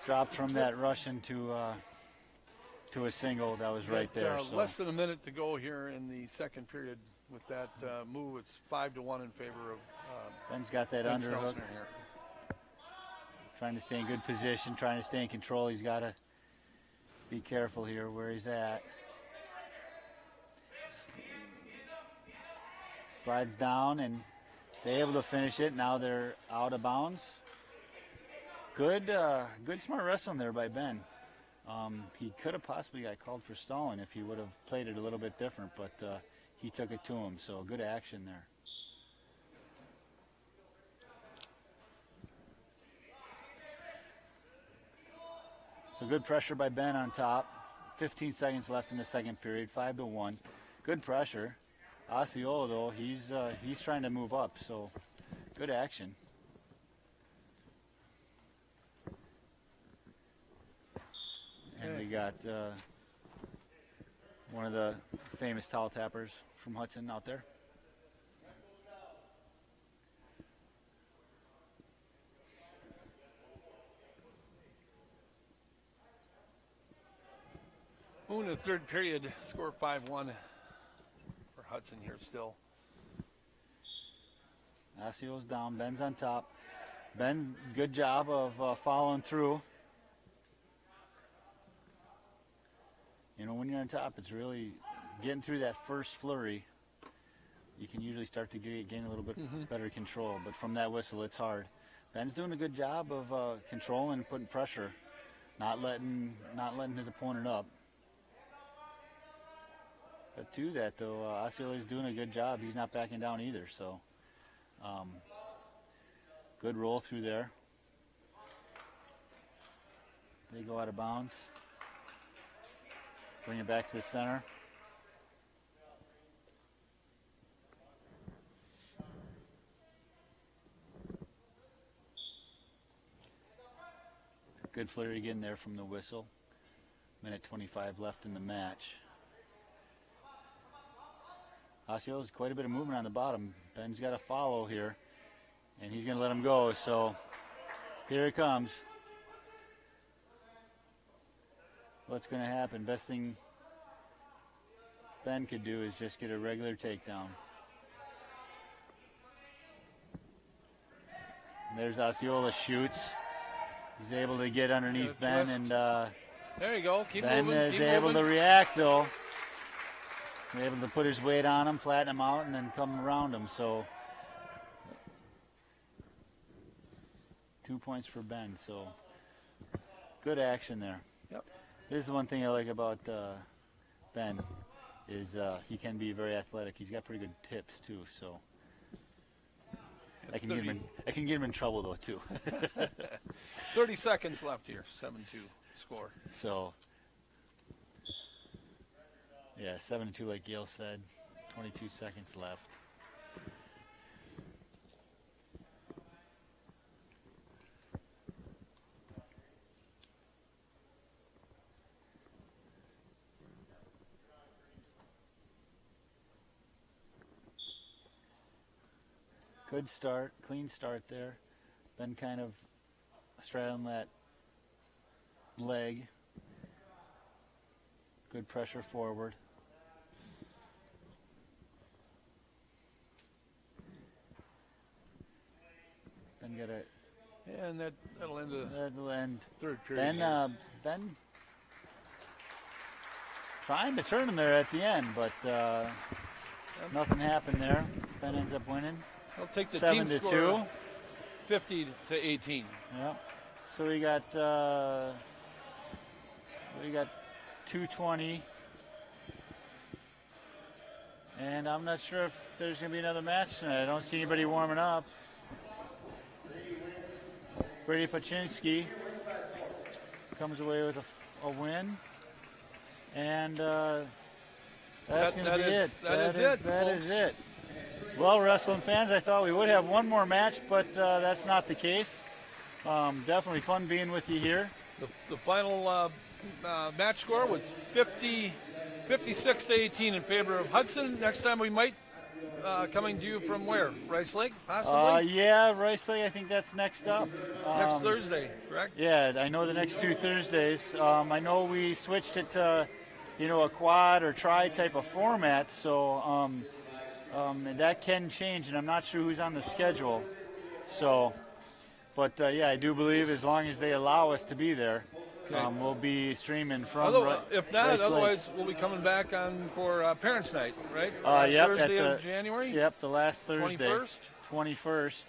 Dropped from that Russian to a single. That was right there. So. Less than a minute to go here in the second period with that move. It's 5-1 in favor of Ben's got that Ben underhook. Stelzner here. Trying to stay in good position, trying to stay in control. He's got to be careful here where he's at. Slides down and is able to finish it. Now they're out of bounds. Good smart wrestling there by Ben. He could have possibly got called for stalling if he would have played it a little bit different, but he took it to him, so good action there. So good pressure by Ben on top. 15 seconds left in the second period, 5-1. Good pressure. Osceola, though, he's trying to move up, so good action. And we got one of the famous towel tappers from Hudson out there. Moving to the third period, score 5-1 for Hudson here still. Osceola's down, Ben's on top. Ben, good job of following through. You know, when you're on top, it's really getting through that first flurry. You can usually start to gain a little bit better control, but from that whistle, it's hard. Ben's doing a good job of controlling and putting pressure, not letting his opponent up. But to that, though, Osceola's doing a good job. He's not backing down either, so Good roll through there. They go out of bounds. Bring it back to the center. Good flurry again there from the whistle. Minute 25 left in the match. Osceola's quite a bit of movement on the bottom. Ben's got a follow here, and he's going to let him go. So here it comes. What's going to happen? Best thing Ben could do is just get a regular takedown. There's Osceola, shoots. He's able to get underneath Ben, twist. and There you go. Keep Ben moving. is keep able moving. to react, though. Able to put his weight on him, flatten him out, and then come around him. So 2 points for Ben. So good action there. Yep. This is the one thing I like about Ben is he can be very athletic. He's got pretty good tips too. So I can get him in trouble though too. 30 seconds left here. 7-2 score. So yeah, 7-2 like Gail said. 22 seconds left. Good start, clean start there. Ben kind of straddling that leg. Good pressure forward. Ben got it. And that'll end the That'll end. third period. Ben trying to turn him there at the end, but nothing happened there. Ben ends up winning. He'll take the 7 team to score 2. 50-18. Yep. So we got 220, and I'm not sure if there's going to be another match tonight. I don't see anybody warming up. Brady Paczynski comes away with a win, and that's going to be it. That is it, That folks. is it. Well, wrestling fans, I thought we would have one more match, but that's not the case. Definitely fun being with you here. The final match score was 56-18 in favor of Hudson. Next time we might coming to you from where? Rice Lake, possibly? Yeah, Rice Lake, I think that's next up. Next Thursday, correct? Yeah, I know the next 2 Thursdays. I know we switched it to, a quad or tri type of format, so that can change, and I'm not sure who's on the schedule. So, but yeah, I do believe as long as they allow us to be there, Okay. we'll be streaming from. If not, Rice Lake. otherwise we'll be coming back on for Parents' Night, right? Yep, Thursday at of January. Yep, the last Thursday. 21st? 21st,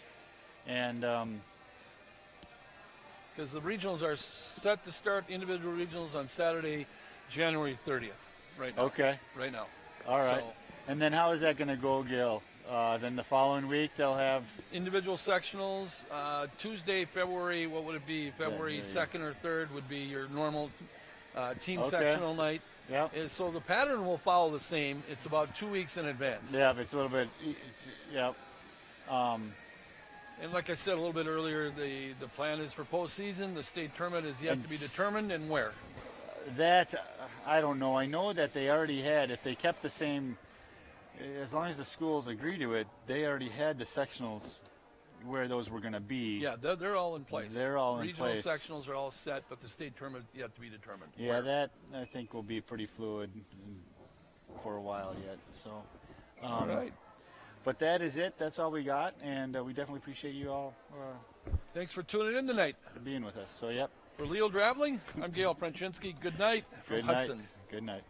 and Because the regionals are set to start individual regionals on Saturday, January 30th. Right now. okay, Right now. all right. So, And then how is that going to go, Gil? Then the following week they'll have. individual sectionals. Tuesday, February, what would it be? February yeah. 2nd or 3rd would be your normal team Okay. sectional night. Yep. And so the pattern will follow the same. It's about 2 weeks in advance. Yeah, it's a little bit. Yep. And like I said a little bit earlier, the plan is for postseason. The state tournament is yet to be determined, and where. That I don't know. I know that they already had. If they kept the same, as long as the schools agree to it, they already had the sectionals where those were going to be. Yeah, they're all in place. They're all in Regional place. sectionals are all set, but the state tournament yet to be determined. Yeah, Where. that I think will be pretty fluid for a while yet. So. All right. But that is it. That's all we got, and we definitely appreciate you all Thanks for tuning in tonight. being with us. So, yep. For Leo Draveling, I'm Gail Pranczynski. Good night from Good night. Hudson. Good night.